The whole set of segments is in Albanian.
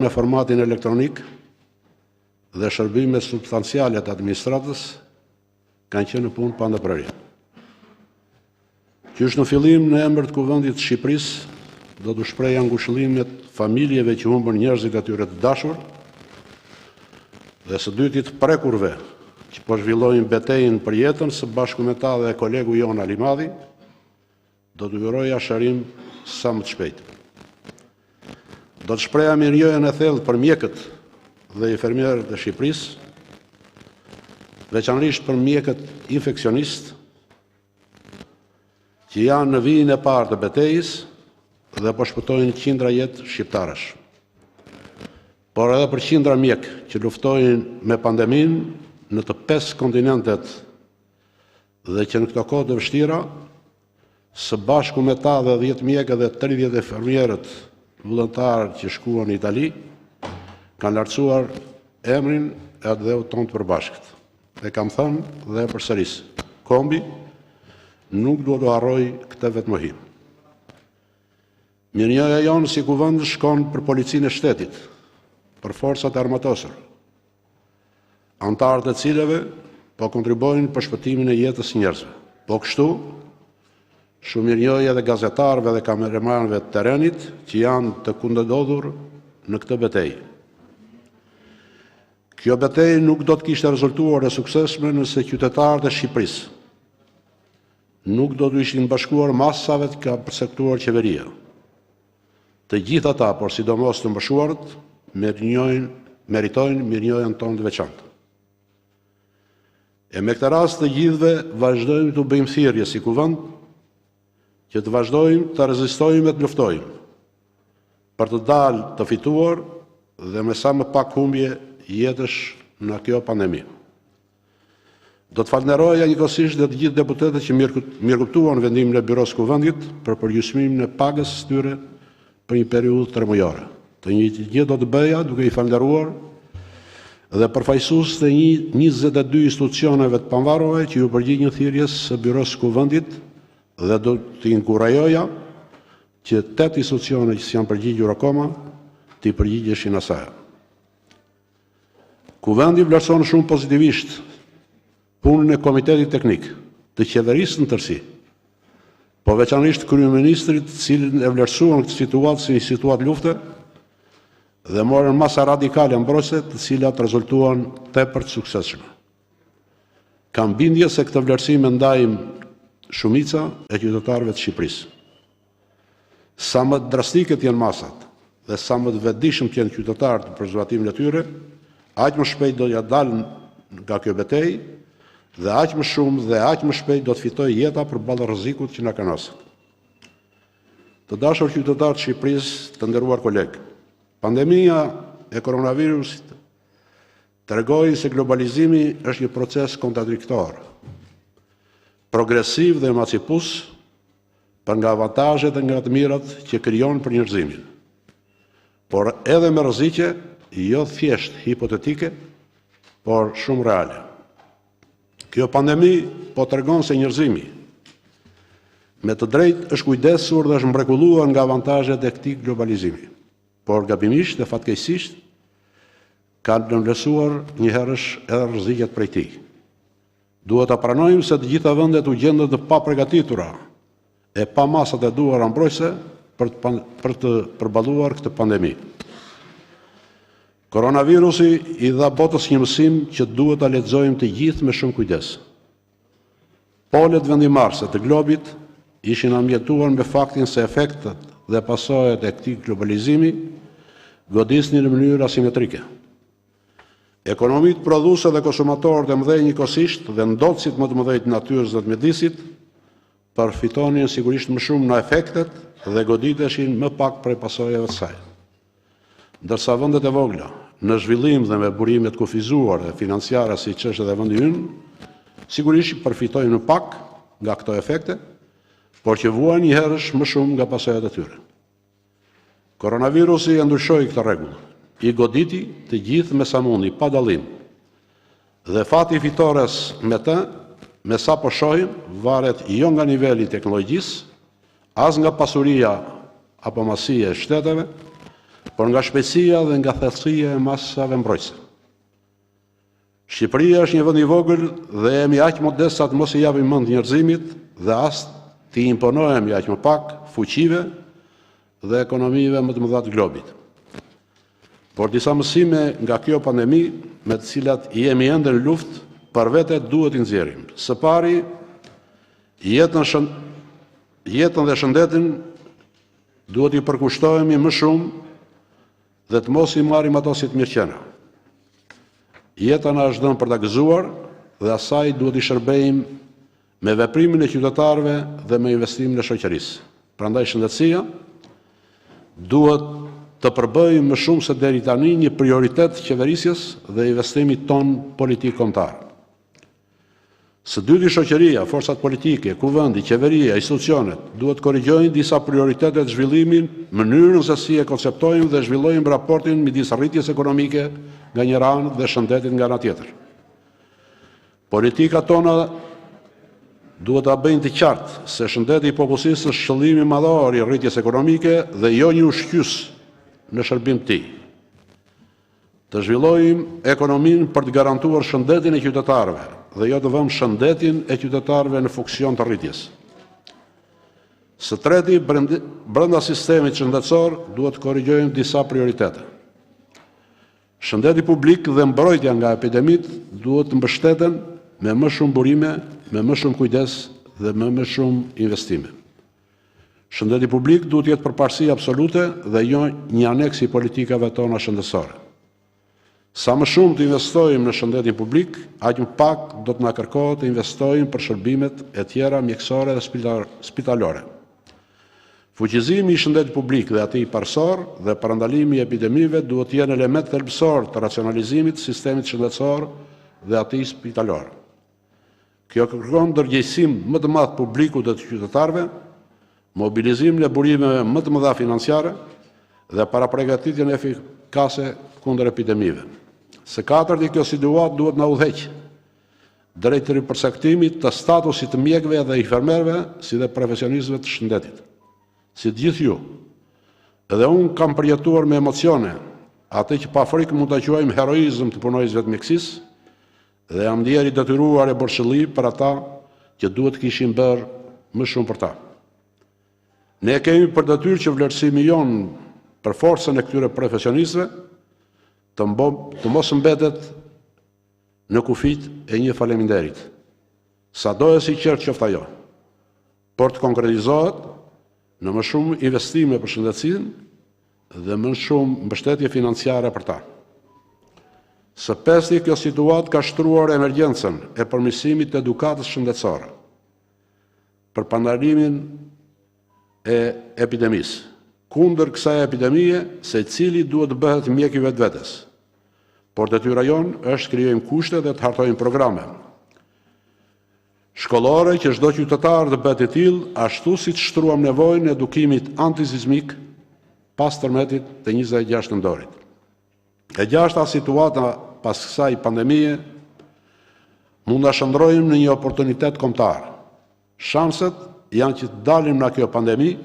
me formatin elektronik dhe shërbime substanciale të administratës kanë qenë në punë pa ndërprerje. Qysh në fillim në emër të Kuvendit të Shqipërisë do të shpreha ngushëllimet familjeve që humbën njerëzit e tyre të dashur dhe së dyti të prekurve që po zhvillojnë betejën për jetën së bashku me ta dhe kolegu jon Ali Madhi, do të uroja sharim sa më të shpejt. Do të shpreha mirënjohjen e thellë për mjekët dhe infermierët e Shqipërisë, veçanërisht për mjekët infeksionistë që janë në vijin e parë të betejës dhe po shpëtojnë qindra jetë shqiptarësh. Por edhe për qindra mjek që luftojnë me pandeminë në të 5 kontinentet dhe që në këto kohë të vështira, së bashku me ta dhe 10 mjekë dhe 30 infermierët vullnetarë që shkuan në Itali, kanë lartësuar emrin e dheu tonë të përbashkët. Dhe kam thënë dhe përsëris, kombi nuk do të harroj këtë vetmohim. Mirënjohja jonë si kuvend shkon për policinë e shtetit, për forcat e armatosur, antarët e cilëve po kontribojnë për shpëtimin e jetës njerëzve. Po kështu, shumë mirënjohje edhe gazetarëve dhe kameramanëve të terrenit që janë të kundërdodhur në këtë betejë. Kjo betejë nuk do të kishte rezultuar e suksesshme nëse qytetarët e Shqipërisë nuk do të ishin bashkuar masave të ka përsektuar qeveria. Të gjithë ata, por sidomos të mbëshuarët, meritojnë mirënjohjen tonë të veçantë. E me këtë rast të gjithëve vazhdojmë të bëjmë thirrje si kuvend që të vazhdojmë të rezistojmë e të luftojmë për të dalë të fituar dhe me sa më pak humbje jetësh në kjo pandemi. Do të falënderoja njëkohësisht dhe të gjithë deputetët që mirëkuptuan vendimin e Byros Kuvendit për përgjysmimin e pagës së tyre për një periudhë 3 mujore. Të njëjtën do të bëja duke i falënderuar dhe përfaqësues të 22 institucioneve të pavarura që ju përgjigjen thirrjes së Byros Kuvendit dhe do të inkurajoja që 8 institucione që janë përgjigjur akoma të i përgjigjeshin asaj. Kuvendi vlerëson shumë pozitivisht punën e Komitetit Teknik të qeverisë në tërësi, po veçanërisht kryeministrit, të cilin e vlerësuan këtë situatë si një situatë lufte dhe morën masa radikale mbrojtëse, të cilat rezultuan tepër të suksesshme. Kam bindje se këtë vlerësim e ndajmë shumica e qytetarëve të Shqipërisë. Sa më drastike janë masat dhe sa më të vetëdijshëm janë qytetarët për zbatimin e tyre, aq më shpejt do t'ja dalën nga kjo betejë dhe aq më shumë dhe aq më shpejt do të fitojë jeta përballë rrezikut që na kanosë. Të dashur qytetarë të Shqipërisë, të nderuar kolegë, pandemia e koronavirusit tregoi se globalizimi është një proces kontradiktor, progresiv dhe emancipues për nga avantazhet dhe nga të mirat që krijon për njerëzimin, por edhe me rreziqe jo thjesht hipotetike, por shumë reale. Kjo pandemi po tregon se njerëzimi me të drejtë është kujdesur dhe është mrekulluar nga avantazhet e këtij globalizimi, por gabimisht dhe fatkeqësisht kanë nënvlerësuar njëherësh edhe rreziqet prej tij. Duhet ta pranojmë se të gjitha vendet u gjendën të paprgatitura e pa masat e duara mbrojtëse për të përballuar këtë pandemi. Koronavirusi i dha botës një mësim që duhet ta lexojmë të gjithë me shumë kujdes. Polet vendimarrëse të globit ishin ambientuar me faktin se efektet dhe pasojat e këtij globalizimi godisnin në mënyrë asimetrike. Ekonomitë prodhuese dhe konsumatorët e mëdhenj njëkohësisht dhe ndotësit më të mëdhenj të natyrës dhe të mjedisit përfitonin sigurisht më shumë në efektet dhe goditeshin më pak prej pasojave të saj. Ndërsa vendet e vogla, në zhvillim dhe me burime të kufizuar dhe financiare si që është edhe vendi ynë, sigurisht përfitojnë më pak nga këto efekte, por që vuajnë njëherësh më shumë nga pasojat e tyre. Koronavirusi e ndryshoi këtë rregull, i goditi të gjithë me sa mundi, pa dallim. Dhe fati fitores me të, me sa po shohim, varet jo nga niveli i teknologjisë, as nga pasuria apo masia e shteteve, por nga shpejtësia dhe nga thellësia e masave mbrojtëse. Shqipëria është një vend i vogël dhe jemi aq modest sa të mos i japim mend njerëzimit dhe as të imponohemi aq më pak fuqive dhe ekonomive më të mëdha të globit. Por disa mësime nga kjo pandemi me të cilat jemi ende në luftë për vete duhet i nxjerrim. Së pari, jetën dhe shëndetin duhet i përkushtohemi më shumë dhe të mos i marrim ato si të mirëqenia. Jeta na është dhënë për ta gëzuar dhe asaj duhet i shërbejmë me veprimin e qytetarëve dhe me investimin e shoqërisë. Prandaj shëndetësia duhet të përbëjë më shumë se deri tani një prioritet qeverisjes dhe investimit ton politik kombëtar. Së dyti, shoqëria, forcat politike, Kuvendi, qeveria, institucionet duhet korrigjojnë disa prioritete të zhvillimin, mënyrën se si e konceptojmë dhe zhvillojmë raportin midis rritjes ekonomike nga njëra anë dhe shëndetit nga ana tjetër. Politika tona duhet ta bëjnë të qartë se shëndeti i popullsisë është qëllimi madhor i rritjes ekonomike dhe jo një ushqys në shërbim të tij. Të zhvillojmë ekonominë për të garantuar shëndetin e qytetarëve dhe jo të vëmë shëndetin e qytetarëve në funksion të rritjes. Së treti, brenda sistemit shëndetësor duhet të korrigjojmë disa prioritete. Shëndeti publik dhe mbrojtja nga epidemit duhet të mbështeten me më shumë burime, me më shumë kujdes dhe me më shumë investime. Shëndeti publik duhet të jetë përparësi absolute dhe jo një aneks i politikave tona shëndetësore. Sa më shumë të investojmë në shëndetin publik, aq më pak do të na kërkohet të investojmë për shërbimet e tjera mjekësore dhe spitalore. Fuqizimi i shëndetit publik dhe atij parësor dhe parandalimi i epidemive duhet të jenë element thelbësor të racionalizimit të sistemit shëndetësor dhe atij spitalor. Kjo kërkon ndërgjegjësim më të madh publikut dhe të qytetarëve, mobilizimin e burimeve më të mëdha financiare dhe paraprgatitjen efikase kundër epidemive. Së katërti, kjo situatë duhet na udhëheq drejt të ripërcaktimit të statusit të mjekëve dhe infermerëve si dhe profesionistëve të shëndetit. Si të gjithë ju, edhe unë kam përjetuar me emocione atë që pa frikë mund ta quajmë heroizëm të punojësve të mjekësisë dhe jam ndier i detyruar e borxhëlli për ata që duhet kishin bërë më shumë për ta. Ne kemi për detyrë që vlerësimi jonë për forcën e këtyre profesionistëve të mos mbetet në kufit e një faleminderit, sado e sinqert qoftë ajo, por të konkretizohet në më shumë investime për shëndetësinë dhe më shumë mbështetje financiare për ta. Së pesti, kjo situatë ka shtruar emergjencën e përmirësimit të edukatës shëndetësore për pandalimin e epidemisë. Kundër kësaj epidemie, secili duhet të bëhet mjek i vetvetes. Por detyra jonë është të krijojmë kushte dhe të hartojmë programe shkollore që çdo qytetar të bëhet i tillë, ashtu siç shtruam nevojën e edukimit antisizmik pas tërmetit të 26 nëntorit. E gjashta, situata pas kësaj pandemie mund ta shndrojmë në një oportunitet kombëtar. Shanset janë që të dalim nga kjo pandemi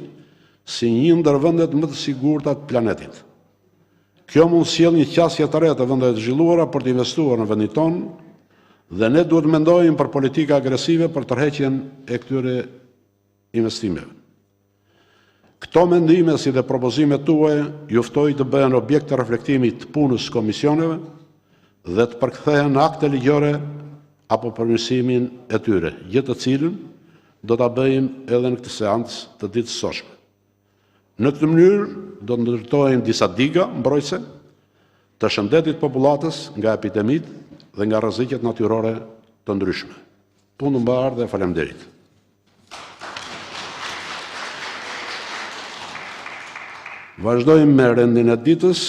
si një ndër vendet më të sigurta të planetit. Kjo mund sjell një qasje të re të vendeve të zhvilluara për të investuar në vendin tonë dhe ne duhet mendojmë për politika agresive për tërheqjen e këtyre investimeve. Këto mendime si dhe propozimet tuaja ju ftoj të bëhen objekt të reflektimit të punës komisioneve dhe të përkthehen në akte ligjore apo përmirësimin e tyre, gjë të cilën do ta bëjmë edhe në këtë seancë të ditës së sotme. Në këtë mënyrë do të ndërtohen disa diga mbrojtëse të shëndetit popullatës nga epidemitë dhe nga rreziqet natyrore të ndryshme. Punë mbar dhe faleminderit. Vazhdojmë me rendin e ditës.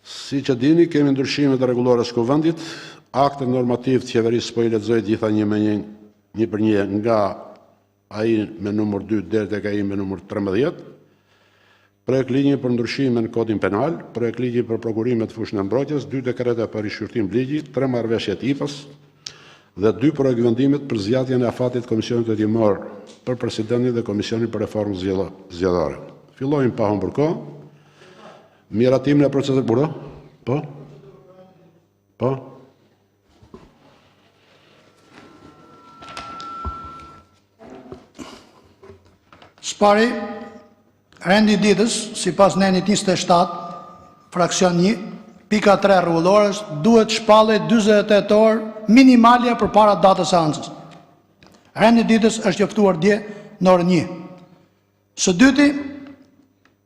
Si që dini, kemi ndryshimet e rregullores Kuvendit, akte normativ të qeverisë po i lexoj gjitha një për një nga ai me numër 2 deri tek ai me numër 13. Projekt ligji për ndryshime në Kodin Penal, projekt ligji për prokurimet fushën e mbrojtjes, 2 dekrete për rishqyrtim ligji, 3 marrëveshje të IPA-s, dhe 2 projekt vendimit për zgjatjen e afatit Komisionit Hetimor për presidentin dhe Komisionin për Reformën Zgjedhore. Fillojmë pa humbur kohë. Miratimin e procesit burë? Po? Po? Spari, rendi ditës, si pas nenit 27, fraksion 1, pika 3 rregullores, duhet shpallej 48 orë minimalja për para datës seancës. Rendi ditës është njoftuar dje në orën 1. Së dyti,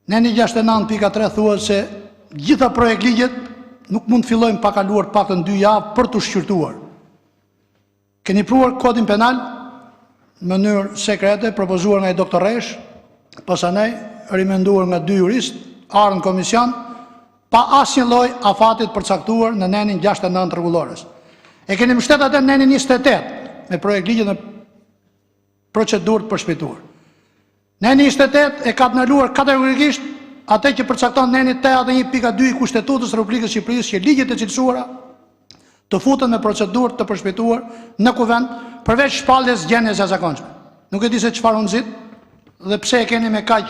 neni 69.3 thuhet se gjitha projekt ligjet nuk mund të fillojnë pa kaluar paktën 2 javë për të shqyrtuar. Keni pruar Kodin Penal në mënyrë sekrete, propozuar nga i doktor Resh, pastaj rimenduar nga 2 jurist, ardhën në komision, pa asnjë lloj afatit përcaktuar në nenin 69 rregullores. E keni mbështet atë nenin 28 me projekt ligje në procedurë të përshpejtuar. Neni 28 e ka ndaluar kategorikisht atë që përcakton neni 81.2 i Kushtetutës së Republikës së Shqipërisë që ligjet e cilësuara të futen me procedurë të përshpejtuar në Kuvend përveç shpalljes gjendjes së zakonshme. Nuk e di se çfarë u nxit dhe pse e keni me kaq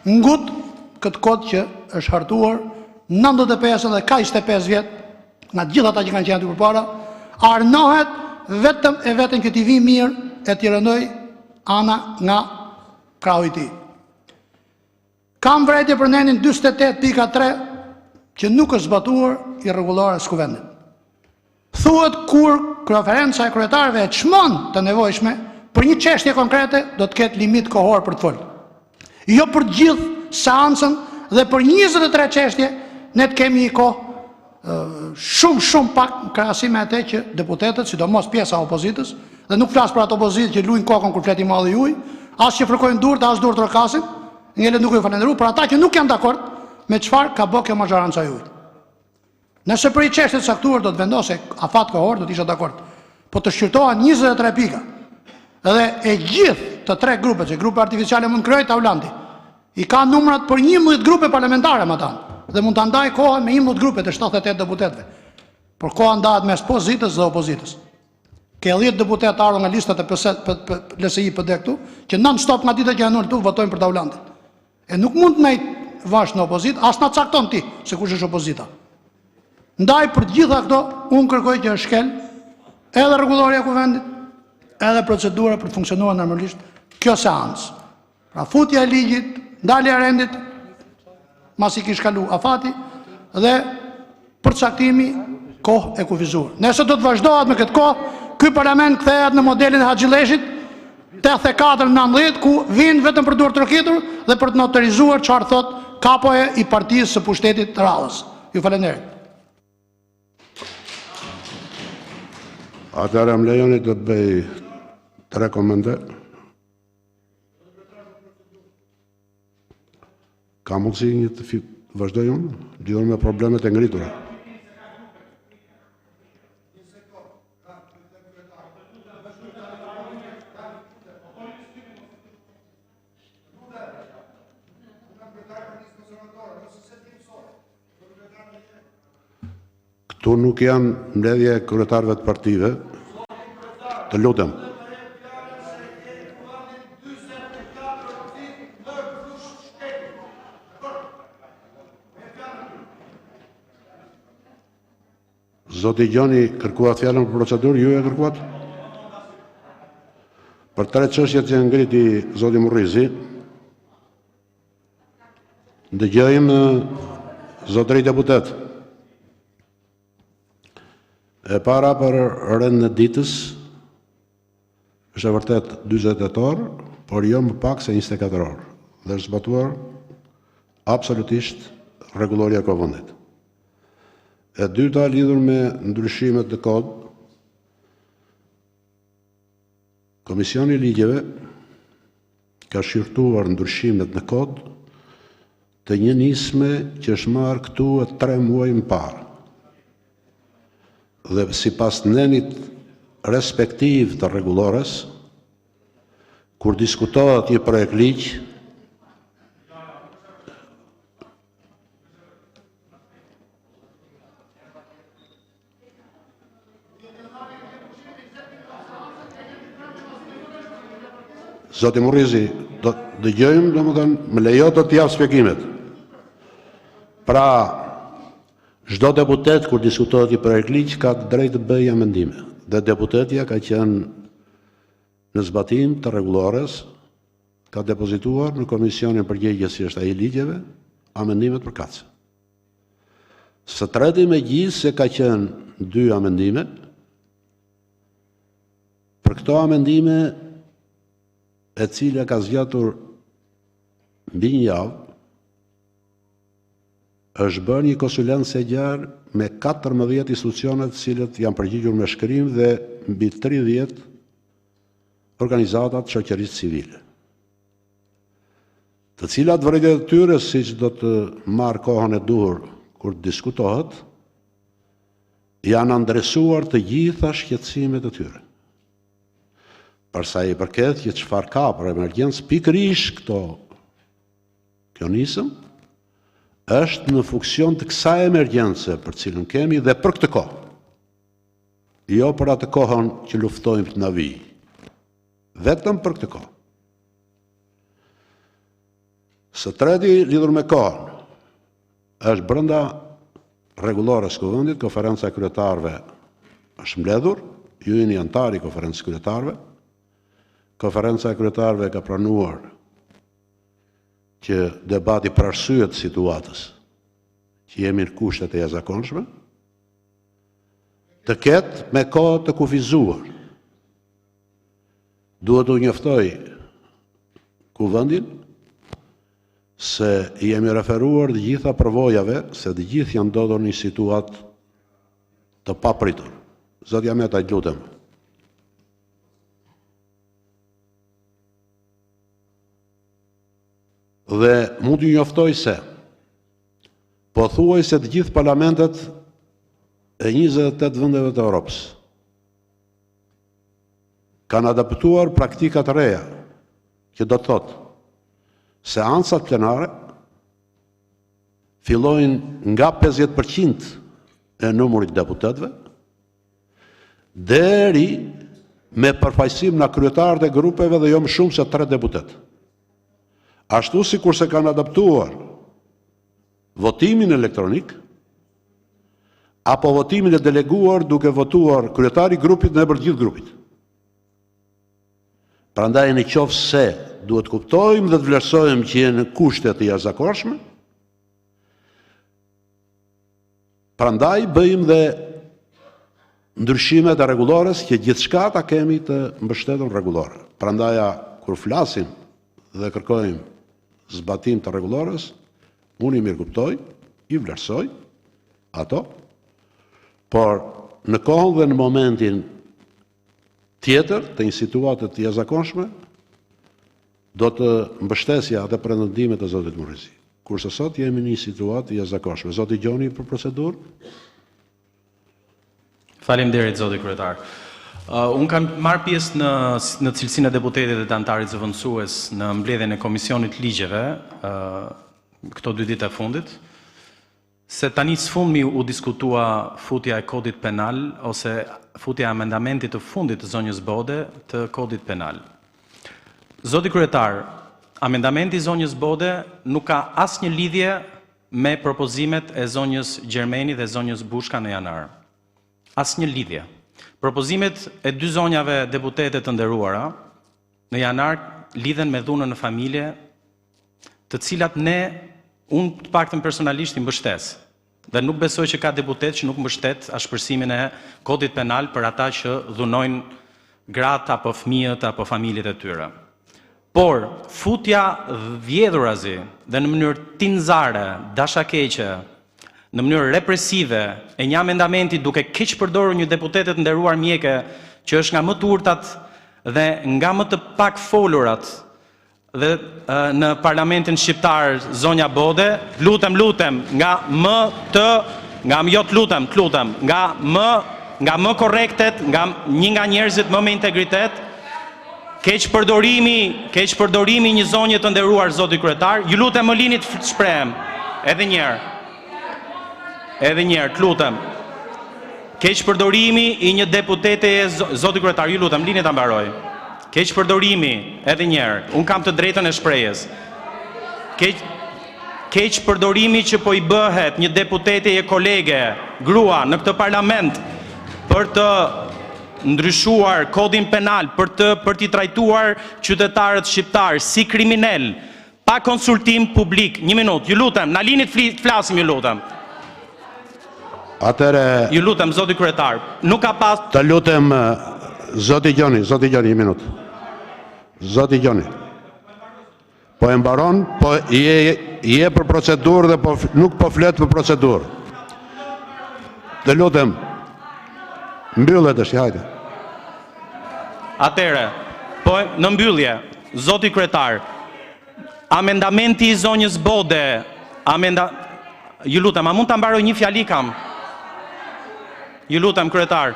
ngut këtë kod që është hartuar 95 dhe ka 25 vjet nga gjithë ata që kanë qenë aty përpara, arnohet vetëm e vetëm që t'i vi mirë e t'i rëndoj ana nga krahu i tij. Kam vërejtje për nenin 48.3 që nuk është zbatuar i rregullores Kuvendit. Thuhet kur konferenca e kryetarëve e çmon të nevojshme për një çështje konkrete do të ketë limit kohor për të folur. Jo për gjithë seancën dhe për 23 çështje ne të kemi një kohë shumë pak në krahasim me atë që deputetët, sidomos pjesa e opozitës, dhe nuk flas për ato opozitë që luajnë kokën kur flet i malli juaj, as që fërkojnë durët, as durët trokasin, ngjelet nuk ju falenderoj për ata që nuk janë dakord me çfarë ka bërë kjo majoranca juaj. Nëse për i çështje të caktuar do të vendose afat kohor, do të isha dakord. Po të shqyrtohen 23 pika. Dhe e gjithë të 3 grupet, që grupe artificiale mund krijojë Taulanti, i ka numrat për 11 grupe parlamentare më tanë, dhe mund të ndaj kohën me 11 grupe të 78 deputetëve. Por koha ndahet mes pozitës dhe opozitës. Ke 10 deputetë ardhur nga listat e LSI PD këtu, që non-stop nga dita që janë këtu votojnë për Taulantin. E nuk mund të nejt vash në opozitë, as na cakton ti se kush është opozita. Ndaj për gjitha këto, unë kërkoj që është shkel edhe rregulloria e Kuvendit, edhe procedura për të funksionuar normalisht kjo seancë. Pra futja e ligjit, ndalja e rendit, masi kish kalu afati, dhe përcaktimi kohë e kufizuar. Nëse do të vazhdohet me këtë kohë, ky parlament kthehet në modelin e Haxhilleshit 84-90, ku vinë vetëm për duart trokitur dhe për të notorizuar çfarë thot kapoja i partisë së pushtetit të radhës. Ju falenderoj. Atëherë më lejoni të bëj 3 komente. Ka mundësi një të vazhdoj unë, lidhur me problemet e ngritura. Këtu nuk janë mbledhje e kryetarëve të partive, të lutem. Zoti Gjoni kërkuat fjalën për procedurë, ju e kërkuat? Për 3 çështjet që ngriti zoti Murrizi, ndëgjojmë zotëri deputet. E para për rëndën e ditës, është e vërtet 48 orë, por jo më pak se 24 orë, dhe është zbatuar absolutisht rregulloria e Kuvendit. E dyta lidhur me ndryshimet në kod, Komisioni i Ligjeve ka shqyrtuar ndryshimet në kod të një nisme që është marrë këtu e 3 muaj më parë. Dhe sipas nenit respektiv të rregullores, kur diskutohet një projekt ligj, Zoti Murrizi, do dëgjojmë, domethënë, më lejo të t'jap shpjegimet. Pra, çdo deputet kur diskutohet i projekt ligj ka të drejtë të bëjë amendime. Dhe deputetja ka qenë në zbatim të rregullores, ka depozituar në Komisionin Përgjegjës si është ai ligjeve amendimet përkatëse. Së treti megjithëse ka qenë 2 amendime, për këto amendime e cila ka zgjatur mbi 1 javë, është bërë një konsulencë e gjarë me 14 institucionet cilët janë përgjigjur me shkrim dhe mbi 30 organizatat shoqërisë civile, të cilat vërejtjet e tyre, siç do të marrë kohën e duhur kur diskutohet, janë adresuar të gjitha shqetësimet e tyre. Për sa i përket që çfarë ka për emergjencë, pikërisht kjo nisëm është në funksion të kësaj emergjence për cilën kemi dhe për këtë kohë. Jo për atë kohën që luftojmë të na vijë. Vetëm për këtë kohë. Së treti lidhur me kohën, është brenda rregullores Kuvendit, konferenca e kryetarëve është mbledhur, ju jeni antar i konferencës kryetarëve. Konferenca e kryetarëve ka pranuar që debati për arsye të situatës, që jemi në kushtet e jashtëzakonshme, të ketë me kohë të kufizuar. Duhet u njoftoj Kuvendin se jemi referuar të gjitha përvojave, se të gjithë janë ndodhur në një situatë të papritur. Zot Jameta, lutem. Dhe mund t'ju njoftoj se pothuajse të gjithë parlamentet e 28 vendeve të Europës kanë adaptuar praktika të reja, që do të thotë seancat plenare fillojnë nga 50% e numrit deputetëve deri me përfaqësim nga kryetarët e grupeve dhe jo më shumë se 3 deputet. Ashtu si kurse kanë adaptuar votimin elektronik, apo votimin e deleguar duke votuar kryetari i grupit në për gjithë grupit. Prandaj në qoftë se duhet kuptojmë dhe të vlerësojmë që jenë në kushte të jashtëzakonshme, prandaj bëjmë dhe ndryshimet e rregullores që gjithçka ta kemi të mbështetur rregullore. Prandaja kur flasim dhe kërkojmë zbatim të rregullores, unë i mirëkuptoj, i vlerësoj ato, por në kohën dhe në momentin tjetër të një situate të jashtëzakonshme, do të mbështesja atë pretendime të zotit Murrizi. Kurse sot jemi në një situatë të jashtëzakonshme. Zoti Gjoni për procedurë. Faleminderit zoti kryetar. Unë kam marrë pjesë në cilësinë e deputetit dhe të antarit zëvendësues në mbledhjen e Komisionit Ligjeve këto 2 ditë e fundit, se tani sfundmi u diskutua futja e Kodit Penal ose futja e amendamentit të fundit të zonjës Bode të Kodit Penal. Zoti kryetar, amendamenti i zonjës Bode nuk ka asnjë lidhje me propozimet e zonjës Gjermeni dhe zonjës Bushka në janar. Asnjë lidhje. Propozimet e 2 zonjave deputete të nderuara në janar lidhen me dhunën në familje, të cilat unë të paktën personalisht i mbështes. Dhe nuk besoj që ka deputet që nuk mbështet ashpërsimin e Kodit Penal për ata që dhunojnë gratë apo fëmijët apo familjet e tyre. Por futja vjedhurazi dhe në mënyrë tinzare, dashakeqe, në mënyrë represive e një amendamenti duke keq përdorur një deputete të nderuar mjeke që është nga më të urtat dhe nga më të pak folurat dhe në parlamentin shqiptar zonja Bode, lutem nga më korrektet, nga një nga njerëzit më me integritet, keq përdorimi një zonje të nderuar zoti kryetar, ju lutem më lini të shprehem edhe njerë, të lutem. Keq përdorimi i një deputete, zoti kryetar, ju lutem, lini ta mbaroj. Keq përdorimi, edhe njerë, unë kam të drejtën e shprehjes. Keq përdorimi që po i bëhet një deputete e kolege, grua, në këtë parlament, për të ndryshuar kodin penal, për t'i trajtuar qytetarët shqiptarë si kriminal, pa konsultim publik. Një minut, ju lutem, na lini të flasim, ju lutem. Atëre... Ju lutem, zoti kryetar, nuk ka pas... Të lutem, zoti Gjoni, një minut. Zoti Gjoni. Po e mbaron, po je për procedurë dhe nuk po flet për procedurë. Të lutem, mbyllet është, hajde. Atere, po në mbyllje, zoti kryetar, amendamenti i zonjës Bode, ju lutem, a mund të mbaroj një fjali kam? Ju lutem, kryetar.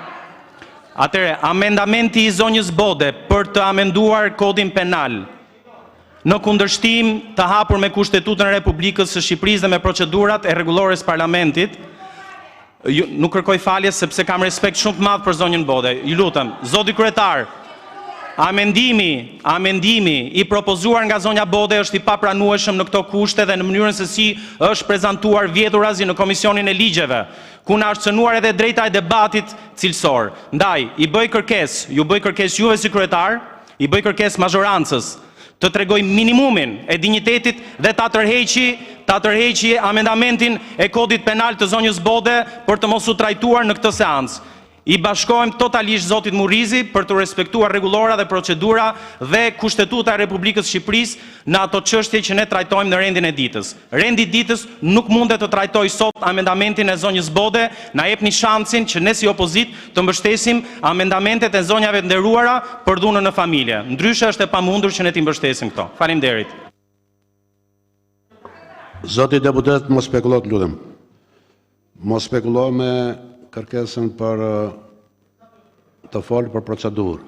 Atere, amendamenti i zonjës Bode për të amenduar kodin penal, në kundërshtim të hapur me Kushtetutën e Republikës së Shqipërisë dhe me procedurat e rregullores parlamentit, nuk kërkoj falje sepse kam respekt shumë të madh për zonjën Bode. Ju lutem, zoti kryetar, amendimi i propozuar nga zonja Bode është i papranueshëm në këto kushte dhe në mënyrën se si është prezantuar vjeturazi në Komisionin e Ligjeve, ku na është cënuar edhe drejta e debatit cilësor. Ndaj, ju bëj kërkesë juve si kryetar, i bëj kërkesë mazhorancës të tregoj minimumin e dinjitetit dhe ta tërheqi amendamentin e kodit penal të zonjës Bode për të mos u trajtuar në këtë seancë. I bashkojmë totalisht zotit Murrizi për të respektuar rregullora dhe procedura dhe Kushtetuta e Republikës Shqipërisë në ato çështje që ne trajtojmë në rendin e ditës. Rendi i ditës nuk mundet të trajtoj sot amendamentin e zonjës Bode, na jepni shansin që ne si opozit të mbështesim amendamentet e zonjave të nderuara për dhunën në familje. Ndryshe është e pamundur që ne t'i mbështesim këto. Faleminderit. Zoti deputet, mos spekulo, të lutem. Mos spekulo me kërkesën për të folë për procedurë.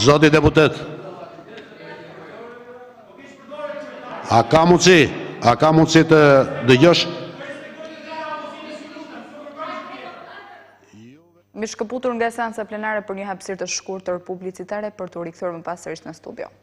Zoti deputet, a ka mundësi të dëgjosh? Mi shkëputur nga seanca plenare për një hapësirë të shkurtër publicitare për të rikthyer më pas sërish në studio.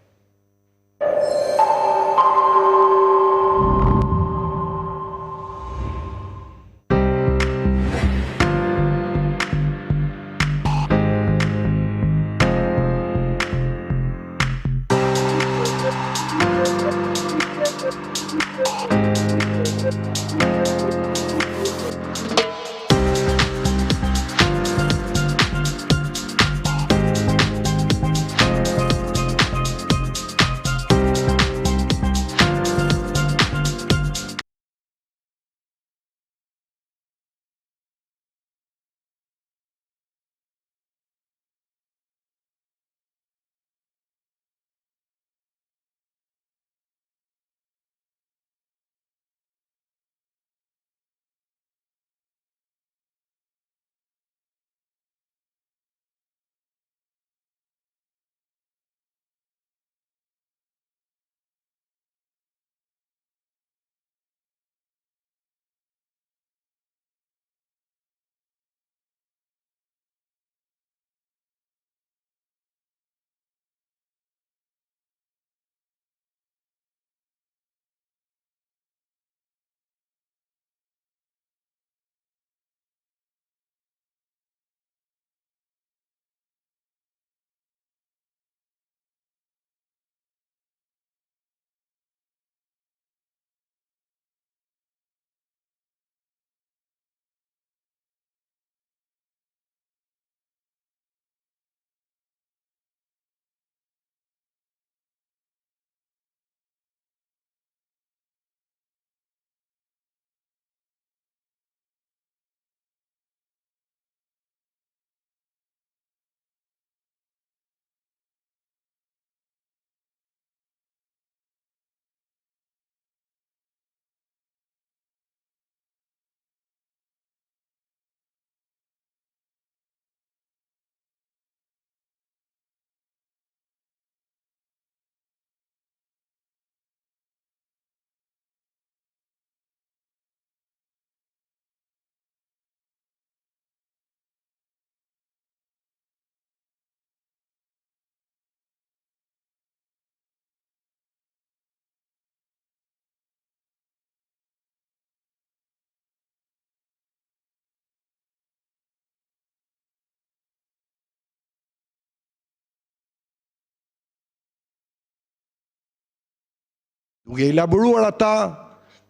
duke elaboruar ata,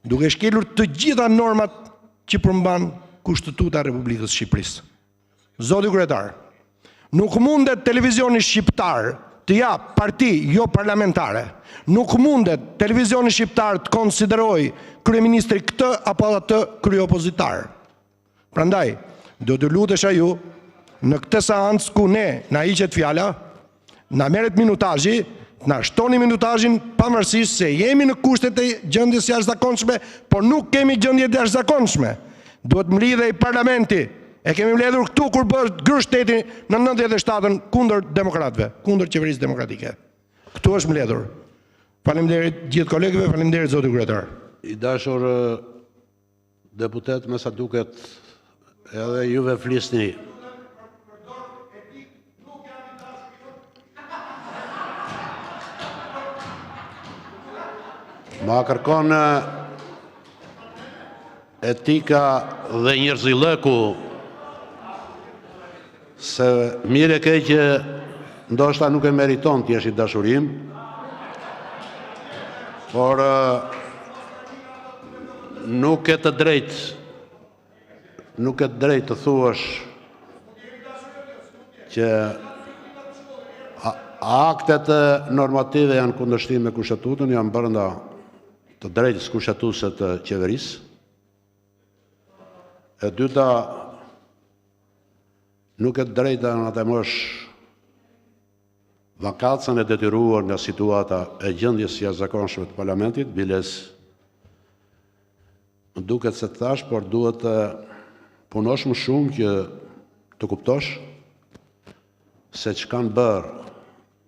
duke shkelur të gjitha normat që përmban Kushtetuta e Republikës së Shqipërisë. Zoti kryetar, nuk mundet televizioni shqiptar të jap parti jo parlamentare. Nuk mundet televizioni shqiptar të konsideroj kryeministri këtë apo atë kryeopozitar. Prandaj, do të lutesha ju në këtë seancë ku ne na hiqet fjala, na merret minutazhi, na shtoni minutazhin pavarësisht se jemi në kushtet e gjendjes jashtëzakonshme, por nuk kemi gjendje të jashtëzakonshme. Duhet mlidhej parlamenti. E kemi mbledhur këtu kur bëhet gërshteti në 97-ën kundër demokratëve, kundër qeverisë demokratike. Këtu është mbledhur. Faleminderit gjithë kolegëve, faleminderit zoti kryetar. I dashur deputet, me sa duket edhe juve flisni. Ma kërkon etika dhe njerëzillëku se mire ke që ndoshta nuk e meriton të jesh i dashurim, por nuk e të drejt të thuash që aktet normative janë kundërshtim me Kushtetutën, janë brenda të drejtës kushtetuese të qeverisë. E dyta, nuk e drejta në të mësh vakacën e detyruar nga situata e gjendjes jashtëzakonshme të parlamentit, biles më duket se të thash, por duhet të punosh më shumë që të kuptosh se që kanë bërë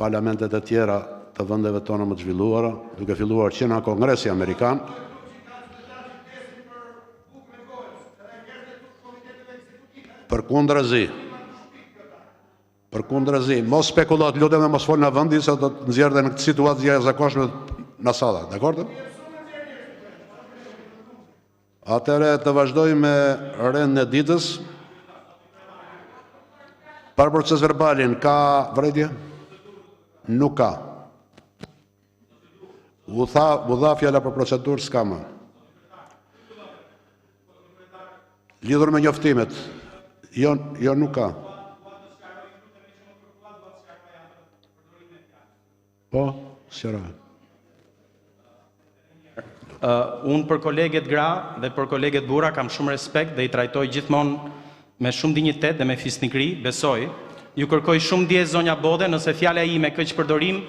parlamentet e tjera të vendeve tona më të zhvilluara, duke filluar që nga Kongresi Amerikan, përkundrazi, mos spekulat, lutem dhe mos fol në vendi, se do të nxjerrë dhe në këtë situatë jashtëzakonshme në salla, dakord? Atëre të vazhdoj me rendin e ditës. Për proces verbalin, ka vërejtje? Nuk ka. U dha fjala për procedurë, s'ka më. Lidhur me njoftimet, jo nuk ka. Po, sqaroj. Unë për koleget Gra dhe për koleget Bura kam shumë respekt dhe i trajtoj gjithmonë me shumë dinjitet dhe me fisnikëri, besoj. Ju kërkoj shumë ndjes zonja Bode, nëse fjala ime keq përdorim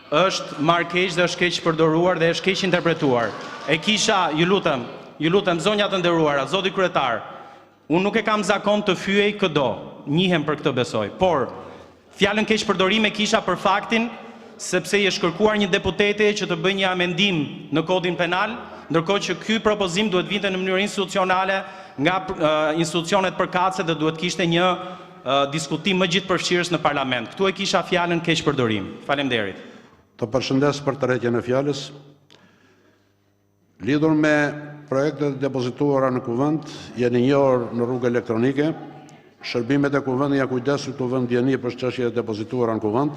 është marrë keq dhe është keq përdoruar dhe është keq interpretuar. E kisha, ju lutem zonja të nderuara, zoti kryetar, unë nuk e kam zakon të fyej këdo, njihem për këtë besoj, por fjalën keq përdorim e kisha për faktin sepse i është kërkuar një deputete që të bëjë një amendim në Kodin Penal, ndërkohë që ky propozim duhet vinte në mënyrë institucionale nga institucionet përkatëse dhe duhet kishte një diskutim më gjithëpërfshirës në parlament. Këtu e kisha fjalën keq përdorim. Faleminderit. Të përshëndes për tërheqjen e fjalës. Lidhur me projektet depozituara në kuvend, jeni njohur në rrugë elektronike. Shërbimet e kuvendit janë kujdesur të vënë dieni për çështjet e depozituara në kuvend.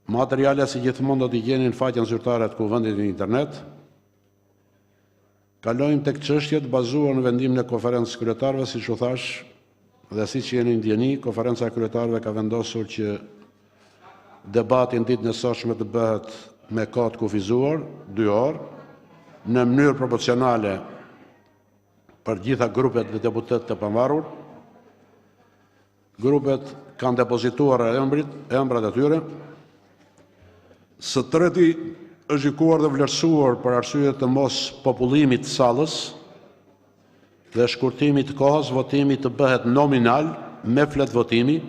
Materiale si gjithmonë do t'i gjeni në faqen zyrtare të kuvendit në internet. Kalojmë tek çështjet bazuar në vendimin e konferencës kryetarëve, siç u thash, dhe siç jeni ndjeni, konferenca e kryetarëve ka vendosur që debatin ditën e sotshme të bëhet me kohë të kufizuar, 2 orë, në mënyrë proporcionale për gjitha grupet dhe deputetët të pavarur. Grupet kanë depozituar emrat e tyre. Së treti është gjykuar dhe vlerësuar për arsye të mos popullimit të sallës dhe shkurtimit të kohës, votimi të bëhet nominal me flet votimi.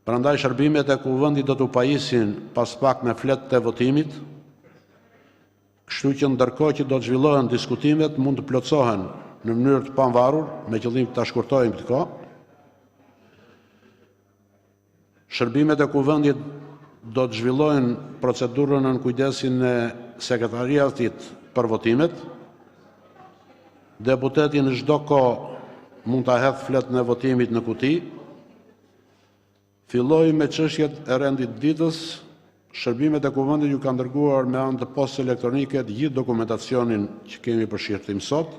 Prandaj shërbimet e kuvendit do t'u pajisin pas pak me flet të votimit, kështu që ndërkohë që do të zhvillohen diskutimet, mund të plotësohen në mënyrë të pavarur, me qëllim të shkurtojmë këtë kohë. Shërbimet e kuvendit do të zhvillojnë procedurën në kujdesin e sekretariatit për votimet. Deputeti në çdo kohë mund ta hedhë fletën e votimit në kuti. Filloj me çështjet e rendit ditës, Shërbimet e Kuvendit ju kanë dërguar me anë të postës elektronike të gjithë dokumentacionin që kemi për shqyrtim sot,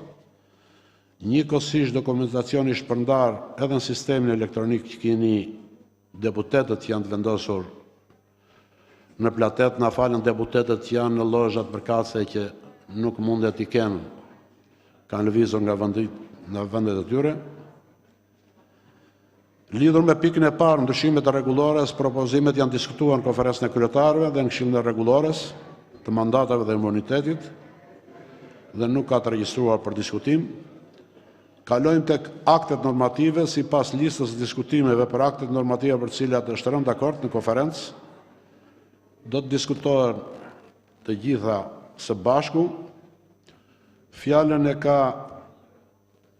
njëkohësisht dokumentacioni shpërndar edhe në sistemin elektronik që keni deputetët që janë të vendosur në platet, na falën deputetët që janë në lozhat përkatëse që nuk mundet t'i kenë, kanë lëvizur nga vendet e tyre. Lidhur me pikën e parë, ndryshimet e rregullores, propozimet janë diskutuar në konferencën e kryetarëve dhe në Këshillin e rregullores të mandatave dhe imunitetit dhe nuk ka të regjistruar për diskutim. Kalojmë tek aktet normative sipas listës së diskutimeve për aktet normative për të cilat është rënë dakord në konferencë. Do të diskutohen të gjitha së bashku. Fjalën e ka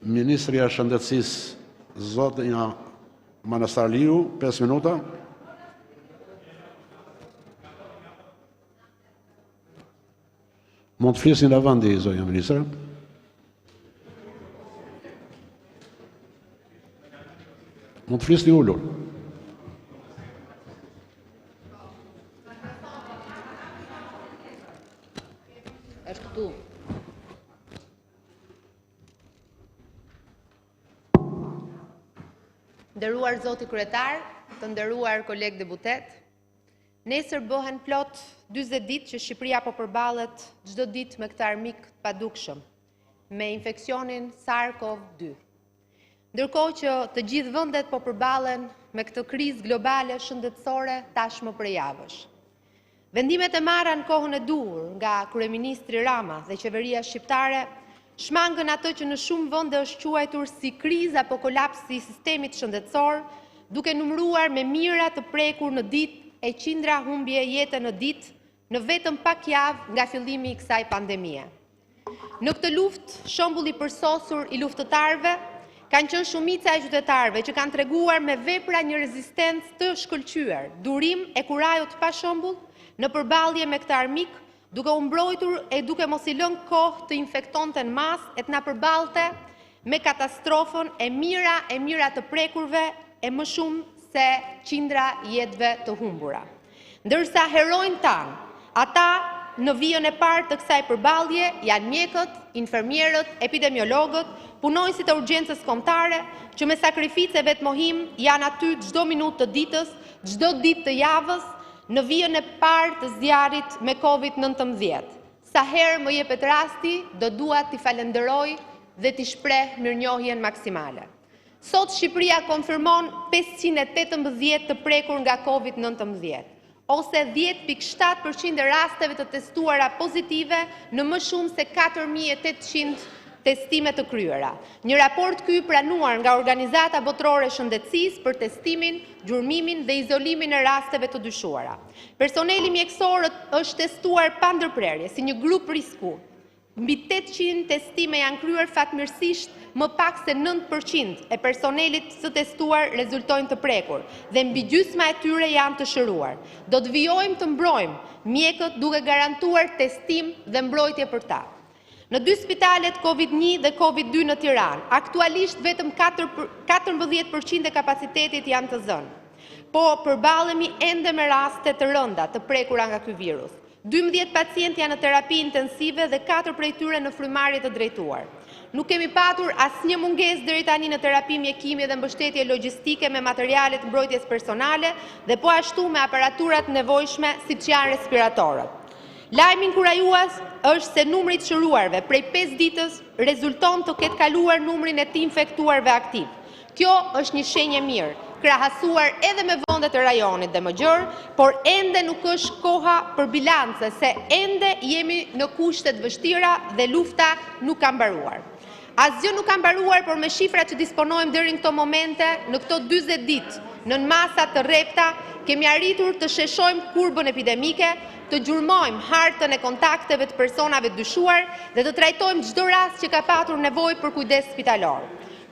Ministri i Shëndetësisë, Zotinja Manastarliu, 5 minuta. Mund të flisni nga vendi, zonja Ministre. Mund të flisni ulur. Është këtu. Nderuar zoti kryetar, të nderuar kolegë deputet, nesër bëhen plot 40 ditë që Shqipëria po përballet çdo ditë me këtë armik të padukshëm, me infeksionin SARS-CoV-2. Ndërkohë që të gjithë vendet po përballen me këtë krizë globale shëndetësore tashmë prej javësh. Vendimet e marra në kohën e duhur nga kryeministri Rama dhe qeveria shqiptare shmangën atë që në shumë vende është quajtur si krizë apo kolapsi i sistemit shëndetësor, duke numëruar me mijëra të prekur në ditë e qindra humbje jete në ditë në vetëm pak javë nga fillimi i kësaj pandemie. Në këtë luftë, shembulli i përsosur i luftëtarëve kanë qenë shumica e qytetarëve që kanë treguar me vepra një rezistencë të shkëlqyer, durim e kurajo të pashembull në përballje me këtë armik, duke u mbrojtur e duke mos i lënë kohë të infektonte në masë e të na përballte me katastrofën e mira të prekurve e më shumë se qindra jetëve të humbura. Ndërsa heronjtë tanë, ata në vijën e parë të kësaj përballje janë mjekët, infermierët, epidemiologët, punonësit e urgjencës kombëtare, që me sakrificë e vetmohim janë aty çdo minutë të ditës, çdo ditë të javës, në vijën e parë të zjarrit me COVID-19. Sa herë më jepet rasti, do dua t'i falenderoj dhe t'i shpreh mirënjohjen maksimale. Sot Shqipëria konfirmon 518 të prekur nga COVID-19, ose 10.7% e rasteve të testuara pozitive në më shumë se 4.800 testime të kryera. Një raport ky pranuar nga Organizata Botërore e Shëndetësisë për testimin, gjurmimin dhe izolimin e rasteve të dyshuara. Personeli mjekësor është testuar pa ndërprerje si një grup risku. Mbi 800 testime janë kryer fatmirësisht, më pak se 9% e personelit së testuar rezultojnë të prekur dhe mbi gjysma e tyre janë të shëruar. Do të vijojmë të mbrojmë mjekët duke garantuar testim dhe mbrojtje për ta. Në 2 spitalet COVID-1 dhe COVID-2 në Tiranë, aktualisht vetëm 14% e kapacitetit janë të zënë, po përballemi ende me raste të rënda të prekura nga ky virus. 12 pacientë janë në terapi intensive dhe 4 prej tyre në frymarrje të drejtuar. Nuk kemi patur asnjë mungesë deri tani në terapi mjekimi dhe mbështetje logjistike me materialet mbrojtjes personale dhe po ashtu me aparaturat nevojshme siç janë respiratorët. Lajmi inkurajues është se numri i shëruarve prej 5 ditës rezulton të ketë kaluar numrin e të infektuarve aktiv. Kjo është një shenjë e mirë, krahasuar edhe me vendet e rajonit dhe më gjerë, por ende nuk është koha për bilance, se ende jemi në kushte të vështira dhe lufta nuk ka mbaruar. Asgjë nuk ka mbaruar, por me shifrat që disponojmë deri në këto momente, në këto 40 ditë, në masa të rrepta, kemi arritur të sheshojmë kurbën epidemike, të gjurmojmë hartën e kontakteve të personave dyshuar dhe të trajtojmë çdo rast që ka patur nevojë për kujdes spitalor.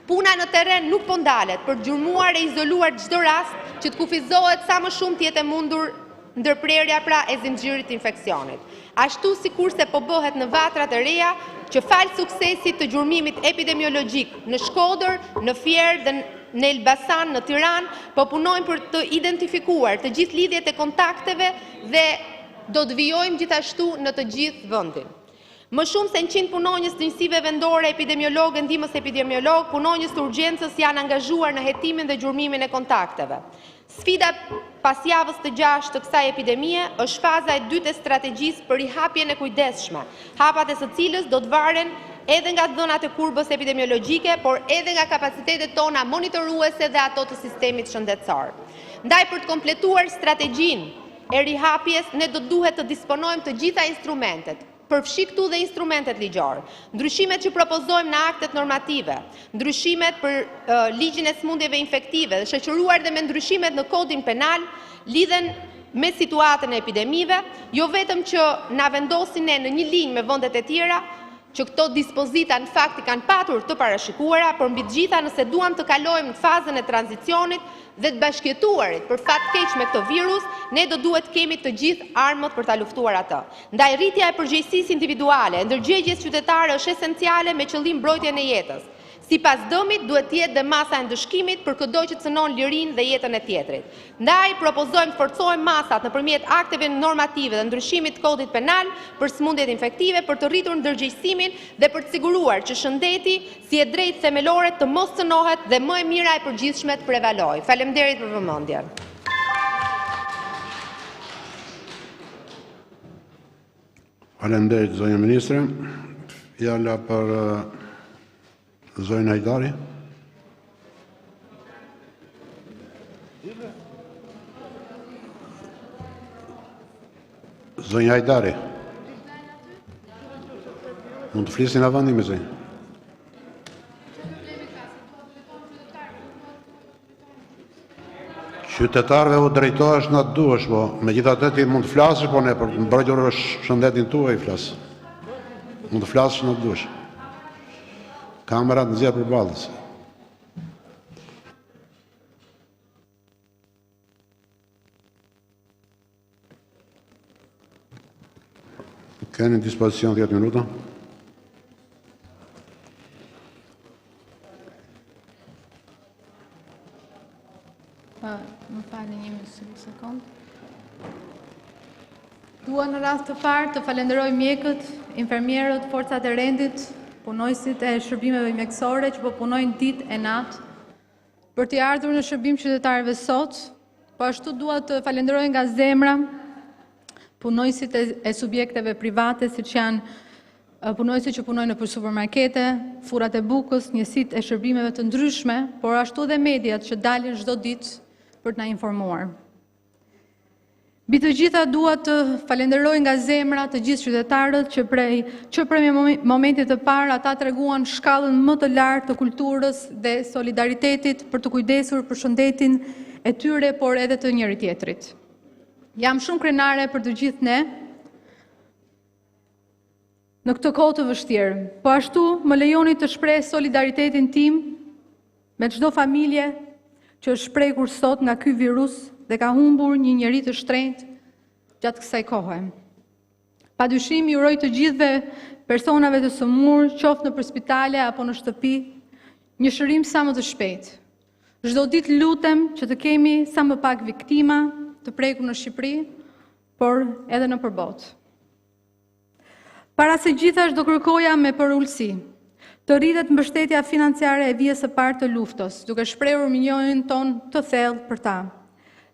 Puna në terren nuk po ndalet për gjurmuar e izoluar çdo rast që të kufizohet sa më shumë të jetë e mundur ndërprerja pra e zinxhirit të infeksionit. Ashtu sikurse po bëhet në vatrat e reja që falë suksesit të gjurmimit epidemiologjik në Shkodër, në Fier dhe në Elbasan, në Tiranë, po punojmë për të identifikuar të gjithë lidhjet e kontakteve dhe do të vijojmë gjithashtu në të gjithë vendin. Më shumë se 100 punonjës të njësive vendore, epidemiologë, ndihmës epidemiolog, punonjës të urgjencës janë angazhuar në hetimin dhe gjurmimin e kontakteve. Sfida pas javës të 6 të kësaj epidemie është faza e dytë e strategjisë për rihapjen e kujdesshme, hapat e së cilës do të varen edhe nga dhënat e kurbës epidemiologjike, por edhe nga kapacitetet tona monitoruese dhe ato të sistemit shëndetësor. Ndaj për të kompletuar strategjinë e rihapjes, ne do duhet të disponojmë të gjitha instrumentet, përfshi këtu dhe instrumentet ligjor, ndryshimet që propozojmë në aktet normative, ndryshimet për ligjin e smundjeve infektive dhe shoqëruar dhe me ndryshimet në Kodin Penal, lidhen me situatën e epidemive, jo vetëm që na vendosin ne në një linjë me vendet e tjera, që këto dispozita në fakt i kanë patur të parashikuara, por mbi të gjitha nëse duam të kalojmë në fazën e tranzicionit dhe të bashkjetuarit për fat keq me këtë virus, ne do duhet kemi të gjithë armët për ta luftuar atë. Ndaj rritja e përgjegjësisë individuale, ndërgjegjes qytetare është esenciale me qëllim mbrojtjen e jetës. Sipas dëmit duhet të jetë dhe masa e ndëshkimit për çdo që cënon lirinë dhe jetën e tjetrit. Ndaj propozojmë të forcojmë masat nëpërmjet akteve normative dhe ndryshimit të Kodit Penal për smundjet infektive për të rritur ndërgjegjësimin dhe për të siguruar që shëndeti si e drejtë themelore të mos cënohet dhe më e mira e përgjithshme të prevalojë. Faleminderit për vëmendjen. Faleminderit zonja ministre. Fjala për zonja Hajdari. Zonja Hajdari. Mund të flisni në vendi me zonjë. Qytetarëve u drejtohesh na duhesh, po megjithatë ti mund të flasësh, po ne për mbrojtur shëndetin tuaj flas. Mund të flasësh na duhesh. Kamerat nxjerr përballës. Keni në dispozicion 10 minuta. Më falni një sekond. Dua në rast të parë të falenderoj mjekët, infermierët, forcat e rendit, punojësit e shërbimeve mjekësore që po punojnë ditë e natë për t'i ardhur në shërbim qytetarëve sot, po ashtu dua të falenderoj nga zemra punojësit e subjekteve private, siç janë punojësit që punojnë nëpër supermarkete, furrat e bukës, njësitë e shërbimeve të ndryshme, por ashtu dhe mediat që dalin çdo ditë për të na informuar. Mbi të gjitha dua të falenderoj nga zemra të gjithë qytetarët që prej momentit të parë ata treguan shkallën më të lartë të kulturës dhe solidaritetit për të kujdesur për shëndetin e tyre, por edhe të njëri tjetrit. Jam shumë krenare për të gjithë ne në këtë kohë të vështirë, po ashtu më lejoni të shpreh solidaritetin tim me çdo familje që është shprekur sot nga ky virus dhe ka humbur një njerëz të shtrenjtë gjatë kësaj kohe. Padyshim ju uroj të gjithëve personave të sëmurë, qoftë nëpër spitale apo në shtëpi, një shërim sa më të shpejtë. Çdo ditë lutem që të kemi sa më pak viktima të prekur në Shqipëri, por edhe në përbot. Para se gjithash do kërkoja me përullësi të rritet mbështetja financiare e vijës së parë të luftës, duke shprehur minjonin ton të thellë për ta.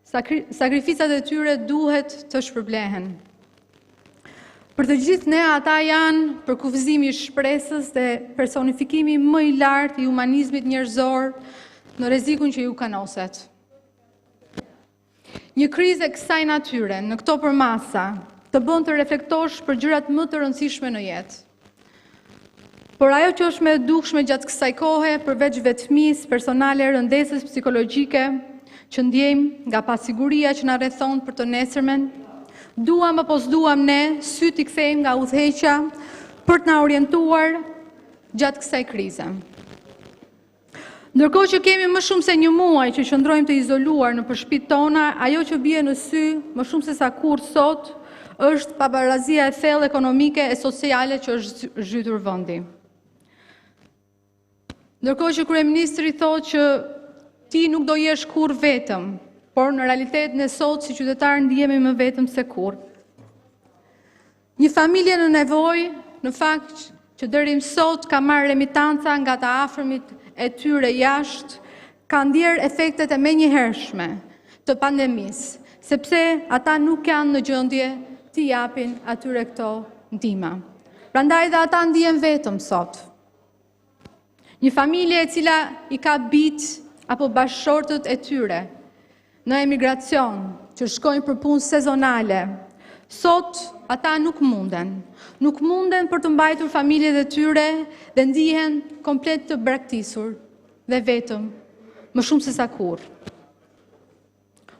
Sakrificat e tyre duhet të shpërblehen. Për të gjithë ne, ata janë përkufizimi i shpresës dhe personifikimi më i lartë i humanizmit njerëzor në rrezikun që ju kanoset. Një krizë e kësaj natyre, në këto përmasa, të bën të reflektosh për gjërat më të rëndësishme në jetë. Por ajo që është më e dukshme gjatë kësaj kohe, përveç vetmisë personale, rëndesës psikologjike që ndjejmë nga pasiguria që na rrethon për të nesërmen, duam apo s'duam ne sy t'i kthejmë nga udhëheqja për të na orientuar gjatë kësaj krize. Ndërkohë që kemi më shumë se një muaj që qëndrojmë të izoluar në shtëpitë tona, ajo që bie në sy më shumë se sa kur sot është pabarazia e thellë ekonomike e sociale që është zhytur vendi. Ndërkohë që kryeministri thotë që ti nuk do jesh kur vetëm, por në realitetin e sot si qytetar ndihemi më vetëm se kur. Një familje në nevojë, në fakt që deri sot ka marrë remitanca nga të afërmit e tyre jashtë, ka ndjerë efektet e menjëhershme të pandemisë, sepse ata nuk janë në gjendje t'i japin atyre këto ndihma. Prandaj dhe ata ndihen vetëm sot. Një familje e cila i ka bitë apo bashkëshortët e tyre në emigracion, që shkojnë për punë sezonale, sot ata nuk munden. Nuk munden për të mbajtur familjet e tyre dhe ndihen komplet të braktisur dhe vetëm, më shumë se sa kur.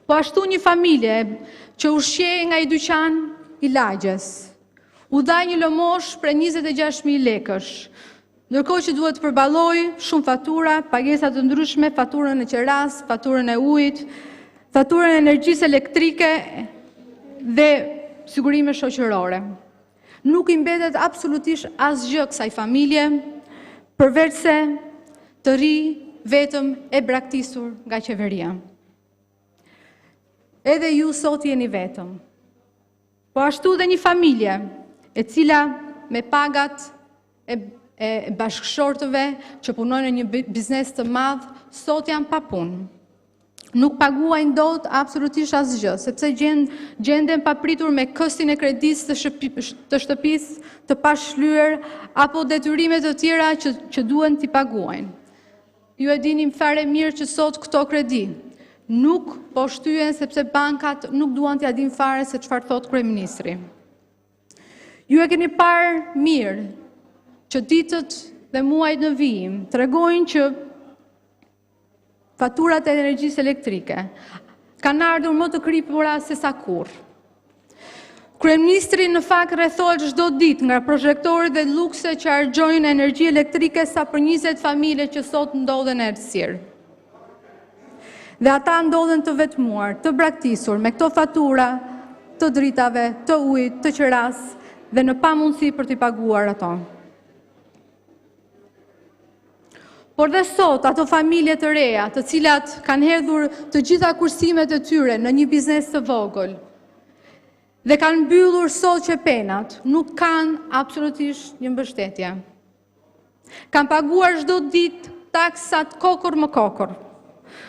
Po ashtu një familje që ushqej nga i dyqan i lagjes, u dha një lëmosh për 26.000 lekësh, ndërkohë që duhet të përballoj shumë fatura, pagesa të ndryshme, faturën e qeras, faturën e ujit, faturën e energjisë elektrike dhe sigurime shoqërore. Nuk i mbetet absolutisht asgjë kësaj familje, përveç se të ri vetëm e braktisur nga qeveria. Edhe ju sot jeni vetëm. Po ashtu dhe një familje e cila me pagat e bashkëshortëve që punojnë në një biznes të madh, sot janë pa punë. Nuk paguajnë dot absolutisht asgjë, sepse gjenden papritur me kostin e kredisë të shtëpisë të pashlyer apo detyrimet të tjera që duhen t'i paguajnë. Ju e dini fare mirë që sot këto kredi nuk po shtyhen sepse bankat nuk duan t'ia dinë fare se çfarë thot kryeministri. Ju e keni parë mirë që ditët dhe muajt në vijim tregojnë që faturat e energjisë elektrike kanë ardhur më të kripura se sa kurrë. Kryeministri në fakt rrethohet çdo ditë nga projektorët dhe lukse që harxojnë energji elektrike sa për 20 familje që sot ndodhen në errësirë. Dhe ata ndodhen të vetmuar, të braktisur me këto fatura të dritave, të ujit, të qeras dhe në pamundësi për t'i paguar ato. Por dhe sot, ato familje të reja, të cilat kanë hedhur të gjitha kursimet e tyre në një biznes të vogël, dhe kanë mbyllur sot qepenat, nuk kanë absolutisht një mbështetje. Kanë paguar çdo ditë taksat kokër më kokër,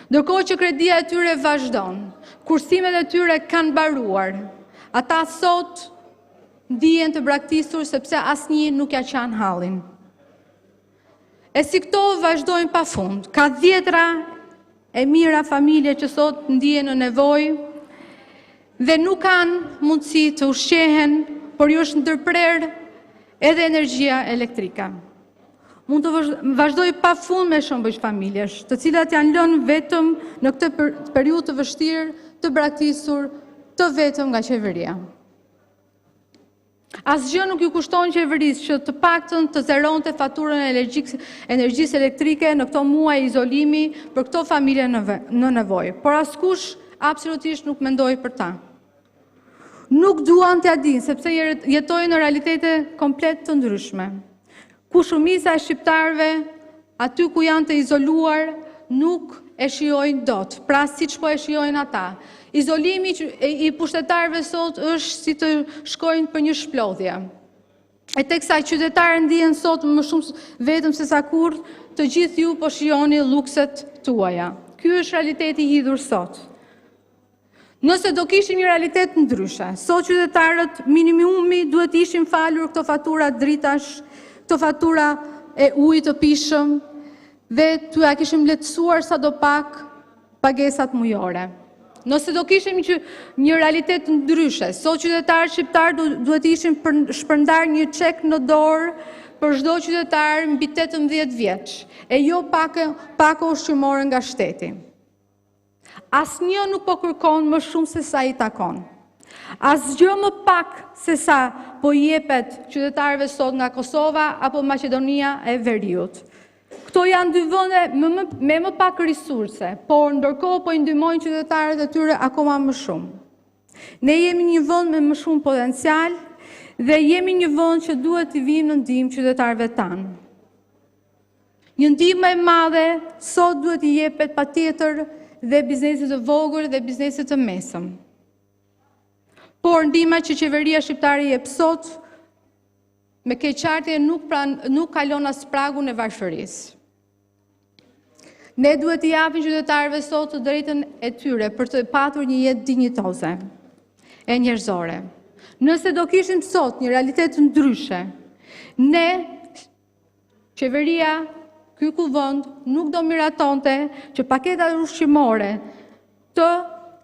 ndërkohë që kredia e tyre vazhdon, kursimet e tyre kanë mbaruar. Ata sot ndihen të braktisur sepse asnjë nuk ja qan hallin. E si këto vazhdojnë pa fund. Ka dhjetra e mira familje që sot ndihen në nevojë dhe nuk kanë mundësi të ushqehen, por ju është ndërprer edhe energjia elektrike. Mund të vazhdoj pa fund me shëmbëj familjesh, të cilat janë lënë vetëm në këtë periudhë të vështirë, të braktisur, të vetëm nga qeveria. Asgjë nuk ju kushton qeverisë që të paktën të zeronte faturën e energjisë elektrike në këto muaj izolimi për këto familje në nevojë, por askush absolutisht nuk mendoi për ta. Nuk duan t'ia dinë sepse jetojnë në realitete komplet të ndryshme, ku shumica e shqiptarëve aty ku janë të izoluar nuk e shijojnë dot, pra siç po e shijojnë ata. Izolimi i pushtetarëve sot është si të shkojnë për një shplodhje. E teksa qytetarët ndihen sot më shumë vetëm se sa kurrë, të gjithë ju po shijoni lukset tuaja. Ky është realiteti i hidhur sot. Nëse do kishim një realitet ndryshe, sot qytetarët minimumi duhet ishin falur këto fatura dritash, këto fatura e ujit të pishëm dhe t'u ja kishim lehtësuar sadopak pagesat mujore. Nëse do kishim një realitet ndryshe, sot qytetarët shqiptar duhet ishin shpërndar një çek në dorë për çdo qytetar mbi 18 vjeç, e jo pako ushqimore nga shteti. Asnjë nuk po kërkon më shumë se sa i takon. Asgjë më pak se sa po jepet qytetarëve sot nga Kosova apo Maqedonia e Veriut. Këto janë dy vende me më pak resurse, por ndërkohë po i ndihmojnë qytetarët e tyre akoma më shumë. Ne jemi një vend me më shumë potencial dhe jemi një vend që duhet t'i vijmë në ndihmë qytetarëve tanë. Një ndihmë e madhe sot duhet i jepet patjetër dhe biznesit të vogël dhe biznesit të mesëm. Por ndihma që qeveria shqiptare jep sot me keqartje nuk kalon as pragun e varfërisë. Ne duhet i japim qytetarëve sot të drejtën e tyre për të patur një jetë dinjitoze e njerëzore. Nëse do kishim sot një realitet ndryshe, ne, qeveria, ky kuvend, nuk do miratonte që paketat ushqimore të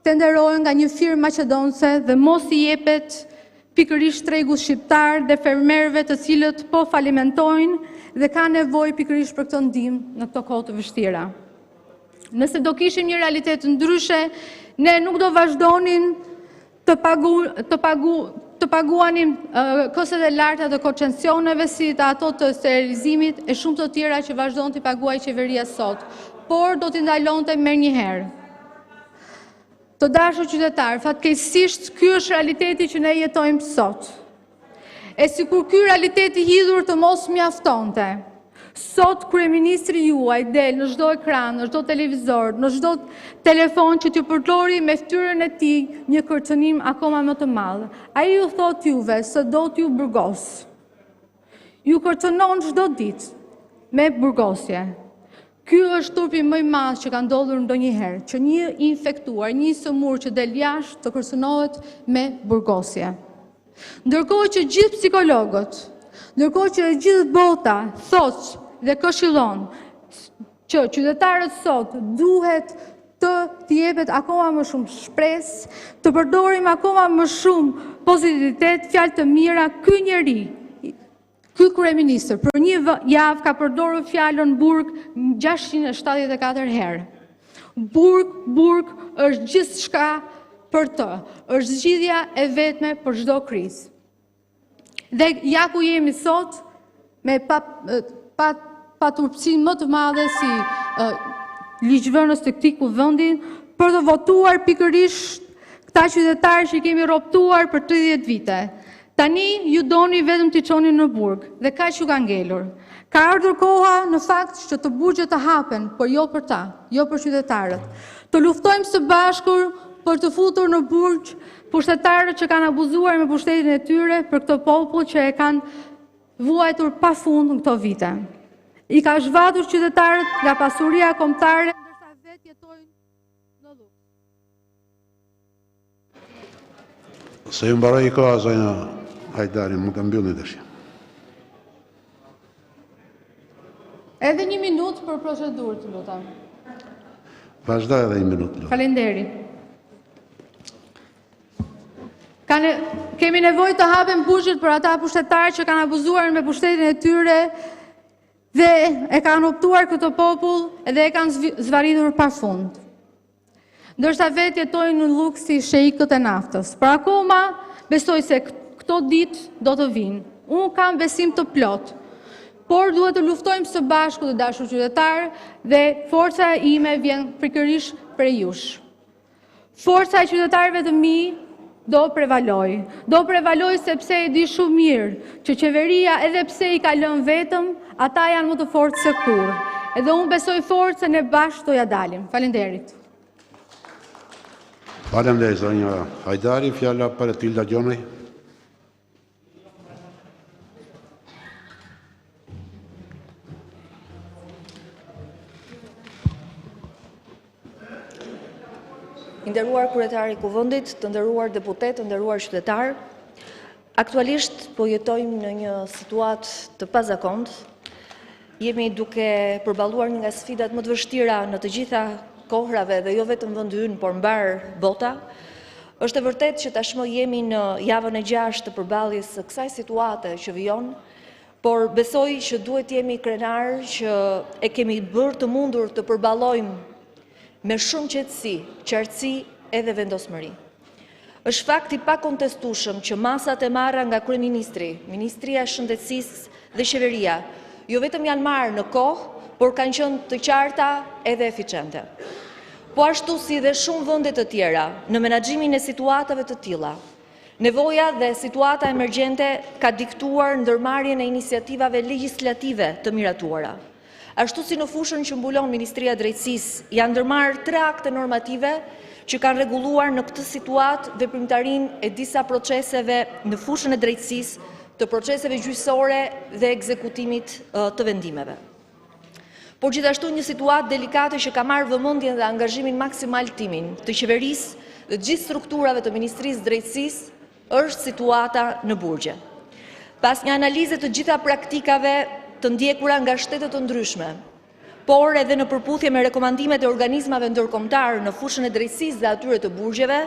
tenderohen nga një firmë maqedonse dhe mos i jepet pikërisht tregut shqiptar dhe fermerëve të cilët po falimentojnë dhe ka nevojë pikërisht për këtë ndihmë në këto kohë të vështira. Nëse do kishim një realitet ndryshe, ne nuk do vazhdonim të paguanim kostet e larta të kocensioneve si të ato të sterilizimit e shumë të tjera që vazhdon të paguaj qeveria sot, por do t'i ndalonte merr një herë. Të dashur qytetarë, fatkeqësisht ky është realiteti që ne jetojmë sot. E sikur ky realiteti hidhur të mos mjaftonte, sot kryeministri juaj del në çdo ekran, në çdo televizor, në çdo telefon që t'ju përdori me fytyrën e tij një kërcënim akoma më të madh. Ai ju thot juve se do t'ju burgos. Ju kërcënon çdo ditë me burgosje. Ky është turpi më i madh që ka ndodhur ndonjëherë, që një infektuar, një sëmur që del jashtë të kërcënohet me burgosje. Ndërkohë që gjithë psikologët, ndërkohë që gjithë bota thotë dhe këshillon që qytetarët sot duhet të jepet akoma më shumë shpresë, të përdorim akoma më shumë pozitivitet, fjalë të mira, ky njeri, ky kryeministër për një javë ka përdorur fjalën burg 674 herë. Burg është gjithçka për të, është zgjidhja e vetme për çdo krizë. Dhe ja ku jemi sot me paturpsinë më të madhe si ligjvënës të këtij kuvendi për të votuar pikërisht këta qytetarë që kemi rrobtuar për 30 vite. Tani ju doni vetëm t'i çoni në burg dhe kaq ju ka ngelur. Ka ardhur koha në fakt që të burgjet të hapen, por jo për ta, jo për qytetarët. Të luftojmë së bashku për të futur në burg pushtetarët që kanë abuzuar me pushtetin e tyre për këtë popull që e kanë vuajtur pafund në këto vite. I ka zhvatur qytetarët nga pasuria kombëtare, ndërsa vetë jetojnë në lutë. Se ju mbaroi koha zonja Hajdari, më ka mbyllni tash. Edhe 1 minutë për procedurë, të lutem. Vazhdoj edhe 1 minutë. Falenderit. Kemi nevojë të hapen burgjet për ata pushtetarë që kanë abuzuar me pushtetin e tyre dhe e kanë optuar këtë popull dhe e kanë zvaritur pafund. Ndërsa vetë jetojnë në luks si sheikët e naftës. Por akoma besoj se këto ditë do të vinë. Unë kam besim të plot, por duhet të luftojmë së bashku të dashur qytetarë dhe forca ime vjen pikërisht prej jush. Forca e qytetarëve të mi do prevaloj. Do prevaloj sepse e di shumë mirë që qeveria edhe pse i ka lënë vetëm, ata janë më të fortë se kur. Edhe unë besoj fort se ne bashkë do ja dalim. Falenderit. Faleminderit zonja Hajdari, fjala për Tilda Gjonaj. I nderuar kryetari i kuvendit, të nderuar deputet, të nderuar qytetar, aktualisht po jetojmë në një situatë të pazakontë. Jemi duke përballuar një nga sfidat më të vështira në të gjitha kohrave dhe jo vetëm vendi ynë, por mbar bota. Është e vërtetë që tashmë jemi në javën e 6 të përballjes së kësaj situate që vijon, por besoj që duhet jemi krenar që e kemi bërë të mundur të përballojmë me shumë qetësi, qartësi edhe vendosmëri. Është fakt i pakontestueshëm që masat e marra nga kryeministri, Ministria e Shëndetësisë dhe qeveria, jo vetëm janë marrë në kohë, por kanë qenë të qarta edhe eficiente. Po ashtu si dhe shumë vende të tjera në menaxhimin e situatave të tilla. Nevoja dhe situata emergjente ka diktuar ndërmarrjen e iniciativave legjislative të miratuara. Ashtu si në fushën që mbulon Ministria e Drejtësisë, janë ndërmarrë 3 akte normative që kanë rregulluar në këtë situatë veprimtarinë e disa proceseve në fushën e drejtësisë, të proceseve gjyqësore dhe ekzekutimit të vendimeve. Por gjithashtu një situatë delikate që ka marrë vëmendjen dhe angazhimin maksimal timin të qeverisë dhe gjithë strukturave të Ministrisë Drejtësisë është situata në burgje. Pas një analize të gjitha praktikave të ndjekura nga shtetet të ndryshme, por edhe në përputhje me rekomandimet e organizmave ndërkombëtar në fushën e drejtësisë dhe atyre të burgjeve,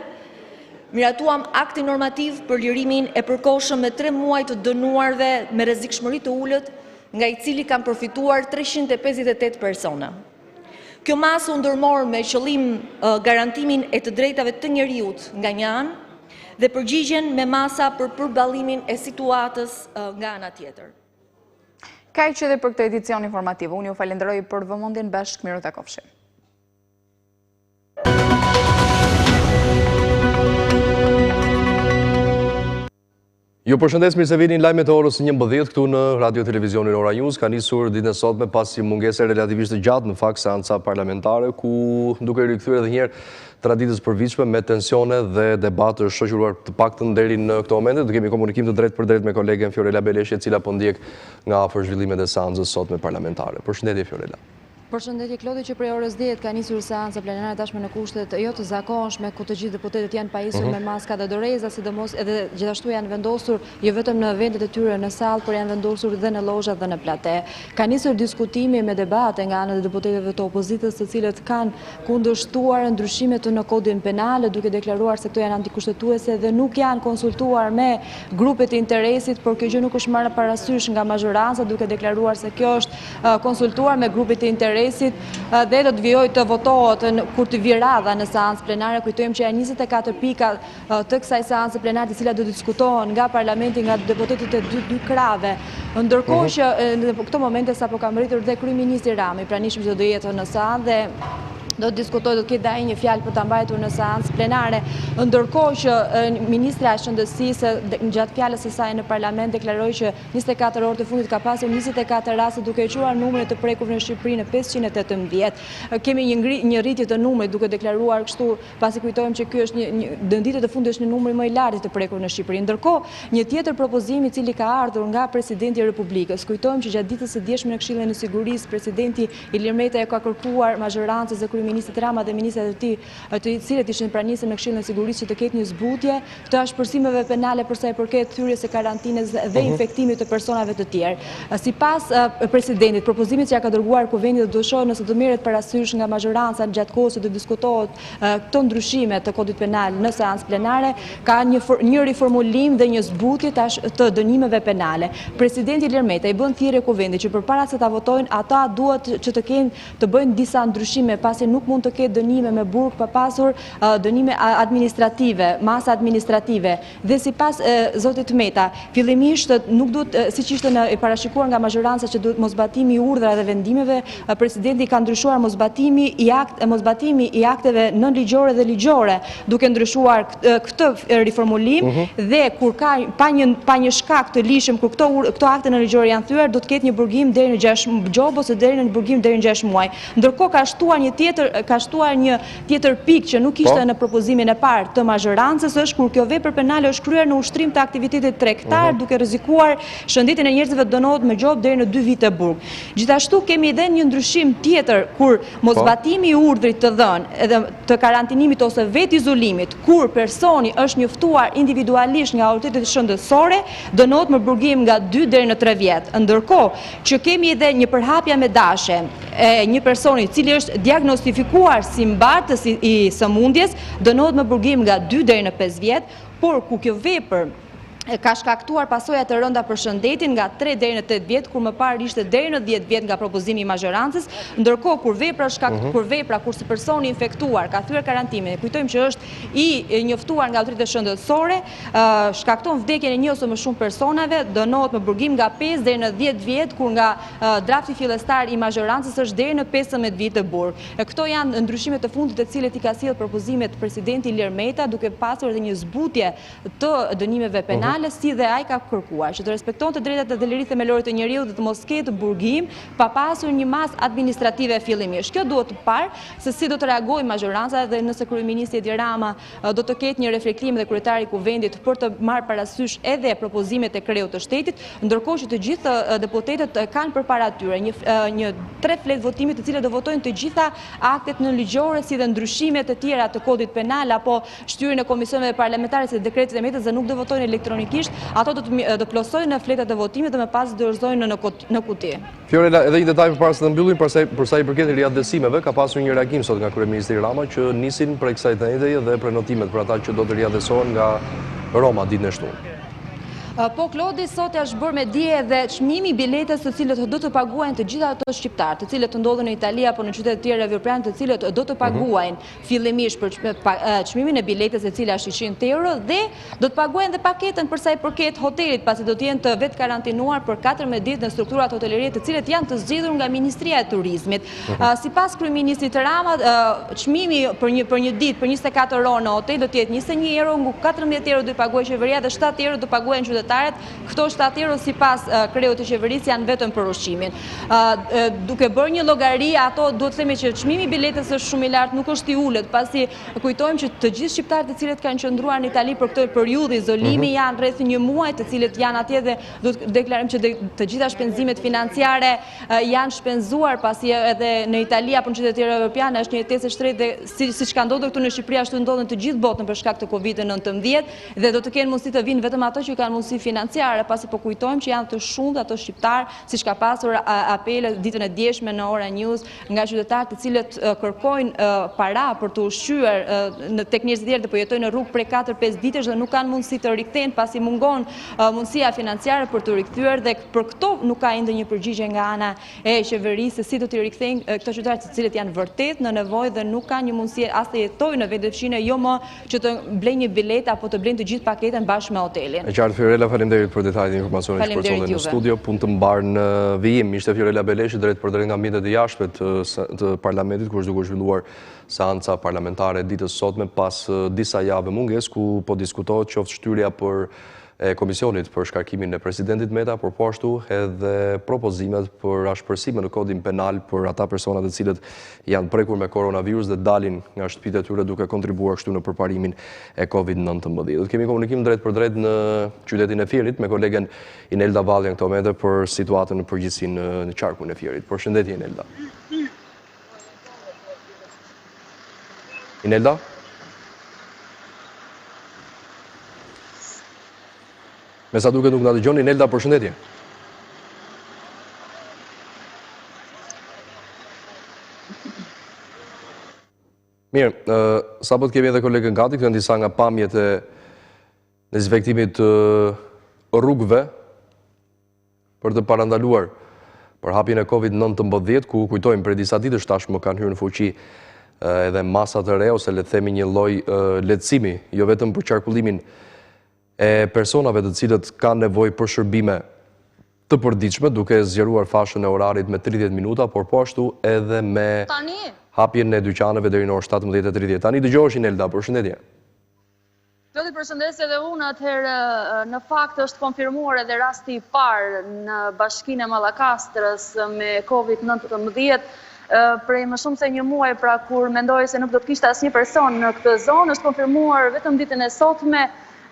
miratuam akti normativ për lirimin e përkohshëm me 3 muaj të dënuarve me rrezikshmëri të ulët, nga i cili kanë përfituar 358 persona. Kjo masë u ndërmor me qëllim garantimin e të drejtave të njeriut nga një anë dhe përgjigjen me masa për përballimin e situatës nga ana tjetër. Kaq që edhe për këtë edicion informativ. Unë ju falenderoj për vëmendjen, bashkë miru takofshim. Ju përshëndes, mirë se vini në lajmet e orës 11 këtu në Radio Televizionin Ora News. Ka nisur ditën e sotme pasi mungese relativisht të gjatë në fakt seanca parlamentare, ku duke rikthyer edhe një herë traditës përvitshme me tensione dhe debatë shoqëruar të paktën deri në këtë moment. Do kemi komunikim të drejtë për drejtë me kolegen Fiorella Beleshi, e cila po ndjek nga afër zhvillimet e seancës sotme parlamentare. Përshëndetje Fiorella. Përshëndetje Klodi, që prej orës 10 ka nisur seanca plenare tashme në kushtet jo të zakonshme, ku të gjithë deputetët janë pajisur me maska dhe doreza, sidomos edhe gjithashtu janë vendosur jo vetëm në vendet e tyre në sallë, por janë vendosur dhe në lozhat dhe në plate. Ka nisur diskutimi me debate nga anët e deputetëve të opozitës, të cilët kanë kundërshtuar ndryshimet në Kodin Penal, duke deklaruar se këto janë antikushtetuese dhe nuk janë konsultuar me grupet e interesit, por kjo gjë nuk është marrë parasysh nga mazhoranca, duke deklaruar se kjo është konsultuar me grupet e interesit dhe do të vijoj të votohet kur të vi radha në seancë plenare. Kujtojmë që janë 24 pika të kësaj seance plenare, të cilat do të diskutohen nga parlamenti, nga deputetët e dy krave. Ndërkohë që në këto momente sapo ka mbërritur dhe kryeministri Rami, pranishëm që do jetë në seancë dhe do të diskutojë, do të ketë dhe ai një fjalë për ta mbajtur në seancë plenare, ndërkohë që ministra e Shëndetësisë gjatë fjalës së saj në parlament deklaroi që 24 orë të fundit ka pasur 24 raste, duke e quar numrin të prekurve në Shqipëri në 518. Kemi një rritje të numrit, duke deklaruar kështu, pasi kujtojmë që ky është në ditët e fundit është një numër më i lartë të prekurve në Shqipëri. Ndërkohë, një tjetër propozim i cili ka ardhur nga presidenti i Republikës. Kujtojmë që gjatë ditës së dieshme në Këshillin e Sigurisë, presidenti Ilir Meta e ka kërkuar mazhorancës dhe ministrit Rama dhe ministrat e tij, të cilët ishin pranisur në Këshillin e Sigurisë, që të ketë një zbutje të ashpërsimeve penale për sa i përket thyrjes së karantinës dhe infektimit të personave të tjerë. Sipas presidentit, propozimit që ja ka dërguar Kuvendi do të shohë nëse do merret parasysh nga mazhoranca gjatë kohës që do diskutohet këto ndryshime të Kodit Penal në seancë plenare, ka një riformulim dhe një zbutje të dënimeve penale. Presidenti Ilir Meta i bën thirrje Kuvendit që përpara se ta votojnë, ata duhet që të bëjnë disa ndryshime, pasi nuk mund të ketë dënime me burg pa pasur dënime administrative, masa administrative. Dhe sipas zotit Meta, fillimisht nuk duhet, siç ishte e parashikuar nga mazhoranca, që duhet mosbatimi i urdhrave dhe vendimeve, presidenti ka ndryshuar mosbatimi i akteve nënligjore dhe ligjore, duke ndryshuar këtë riformulim dhe kur ka pa një shkak të lishëm, kur këto akte nënligjore janë thyer, do të ketë një burgim deri në 6 gjobë ose deri në burgim deri në 6 muaj. Ndërkohë ka shtuar një tjetër pikë që nuk ishte në propozimin e parë të mazhorancës, është kur kjo vepër penale është kryer në ushtrim të aktivitetit tregtar, duke rrezikuar shëndetin e njerëzve, dënohet me gjobë deri në 2 vite burg. Gjithashtu kemi edhe një ndryshim tjetër, kur mosbatimi i urdhrit të dhënë edhe të karantinimit ose vetë izolimit, kur personi është njoftuar individualisht nga autoritetet shëndetësore, dënohet me burgim nga 2 deri në 3 vjet. Ndërkohë që kemi edhe një përhapje me dashe e një personi i cili është diagnostifikuar si mbartës i sëmundjes, dënohet me burgim nga 2 deri në 5 vjet, por ku kjo vepër ka shkaktuar pasoja të rënda për shëndetin nga 3 deri në 8 vjet, kur më parë ishte deri në 10 vjet nga propozimi i mazhorancës. Ndërkohë kur si personi infektuar ka thyer karantinë, kujtojmë që është i njoftuar nga autoritetet shëndetësore, shkakton vdekjen e një ose më shumë personave, dënohet me burgim nga 5 deri në 10 vjet, kur nga drafti fillestar i mazhorancës është deri në 15 vite burg. Këto janë ndryshimet të fundit të cilët i ka sjellë propozimet presidenti Ilir Meta, duke pasur edhe një zbutje të dënimeve penale Penale, si dhe ai ka kërkuar që të respektonte drejtat dhe lirisë themelore të njeriut dhe të mos ketë burgim pa pasur një masë administrative fillimisht. Kjo duhet të parë se si do të reagojë majoranca dhe nëse kryeministri Edi Rama do të ketë një reflektim dhe kryetari i Kuvendit për të marrë parasysh edhe propozimet e kreut të shtetit, ndërkohë që të gjithë deputetët kanë përpara tyre një 3 fletë votimit të cilët do votojnë të gjitha aktet nënligjore si dhe ndryshimet e tjera të Kodit Penal apo shtyrjen e komisioneve parlamentare si dekretet e metës dhe nuk do votojnë elektronikisht, ato do plotësojnë në fletat e votimit dhe më pas do dorëzojnë në kuti. Fiorella, edhe një detaj përpara se të mbyllim për sa i përket riadësimeve, ka pasur një reagim sot nga kryeministri Rama që nisin prej kësaj dhënie dhe prenotimet për ata që do të riadësohen nga Roma ditën e shtunë. Po, Klodi, sot është bërë me dije dhe çmimi i biletës të cilët do të paguajnë të gjitha ato shqiptarë, të cilët ndodhen në Itali apo në qytete të tjera evropiane, të cilët do të paguajnë fillimisht për çmimin e biletës e cila është 100 euro dhe do të paguajnë dhe paketën për sa i përket hotelit, pasi do të jenë të vetë karantinuar për 14 ditë në strukturat hotelerie të cilët janë të zgjedhur nga Ministria e Turizmit. Sipas kryeministrit Rama, çmimi për një ditë për 24 orë në hotel do të jetë 21 euro, 14 euro do të paguajë qeveria dhe 7 euro do paguajnë qytetarët. Këto 7 euro sipas kreut të qeverisë janë vetëm për ushqimin. Duke bërë një llogari, ato duhet të themi që çmimi i biletës është shumë i lartë, nuk është i ulët, pasi kujtojmë që të gjithë shqiptarët të cilët kanë qëndruar në Itali për këtë periudhë izolimi janë rreth një muaj, të cilët janë atje dhe do të deklarojmë që të gjitha shpenzimet financiare janë shpenzuar, pasi edhe në Itali apo në qytetet e tjera evropiane është një jetesë e shtrenjtë dhe siç ka ndodhur këtu në Shqipëri ashtu ndodhen të gjithë botën për shkak të Covid-19 dhe do të kenë mundësi të vinë vetëm ato që kanë mundësi financiare, pasi po kujtojmë që janë të shumtë ato shqiptarë, siç ka pasur apele ditën e djeshme në Ora News nga qytetarë të cilët kërkojnë para për të ushqyer tek njerëzit e tjerë që po jetojnë në rrugë prej 4-5 ditësh dhe nuk kanë mundësi të rikthehen pasi mungon mundësia financiare për të rikthyer dhe për këto nuk ka ende një përgjigje nga ana e qeverisë se si do të rikthejnë këto qytetarë të cilët janë vërtet në nevojë dhe nuk kanë një mundësi as të jetojnë në vende fshine, jo më që të blejnë një bilet apo të blejnë të gjithë paketën bashkë me hotelin. Faleminderit për detajet e informacionit që përcjellën në studio. Punë të mbarë në vijim. Ishte Fiorella Beleshi drejt për drejt nga mjetet e jashtme të parlamentit, ku është duke zhvilluar seanca parlamentare ditës sotme pas disa javë mungesë ku po diskutohet qoftë shtyrja për Komisionit për shkarkimin e presidentit Meta, por po ashtu edhe propozimet për ashpërsime në Kodin Penal për ata persona të cilët janë prekur me koronavirus dhe dalin nga shtëpitë e tyre duke kontribuar kështu në përparimin e Covid-19. Do të kemi komunikim drejt për drejt në qytetin e Fierit me kolegen Inelda Valli në këto momente për situatën në përgjithësi në qarkun e Fierit. Përshëndetje Inelda. Inelda? Me sa duke nuk nga dëgjon, Inelda, përshëndetje. Mirë, sa po të kemi edhe kolegën gati, këtë në disa nga pamjet e dezinfektimit rrugëve për të parandaluar për hapjen e Covid-19, ku kujtojmë për disa ditësh tashmë kanë hyrë në fuqi edhe masa të re, ose le të themi një lloj lehtësimi, jo vetëm për qarkullimin e personave të cilët kanë nevojë për shërbime të përditshme, duke zgjeruar fashën e orarit me 30 minuta, por po ashtu edhe me hapjen e dyqaneve deri në orën 17:30. Tani dëgjohesh Inelda, përshëndetje. Klodi, përshëndetje edhe unë, atëherë në fakt është konfirmuar edhe rasti i parë në bashkinë e Mallakastrës me Covid-19. Prej më shumë se një muaj, pra kur mendoj se nuk do të kishte asnjë person në këtë zonë, është konfirmuar vetëm ditën e sotme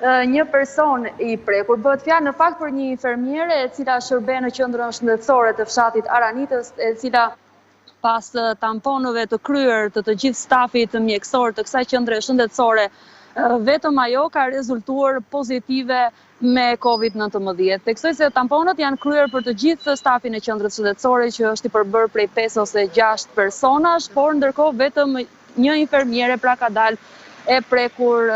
një person i prekur. Bëhet fjalë në fakt për një infermiere e cila shërben në qendrën shëndetësore të fshatit Aranites, e cila pas tamponëve të kryer të gjithë stafit mjekësor të kësaj qendre shëndetësore, vetëm ajo ka rezultuar pozitive me Covid-19. Theksoj se tamponët janë kryer për të gjithë stafin e qendrës shëndetësore që është i përbërë prej 5 ose 6 personash, por ndërkohë vetëm një infermiere pra ka dalë e prekur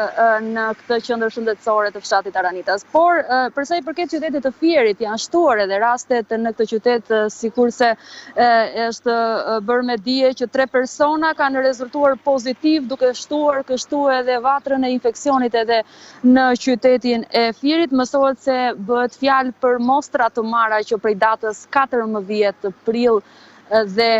në këtë qendër shëndetësore të fshatit Aranitas. Por për sa i përket qytetit të Fierit, janë shtuar edhe rastet në këtë qytet, sikurse është bërë me dije që 3 persona kanë rezultuar pozitiv, duke shtuar kështu edhe vatrën e infeksionit edhe në qytetin e Fierit. Mësohet se bëhet fjalë për mostra të marra që prej datës 14 prill dhe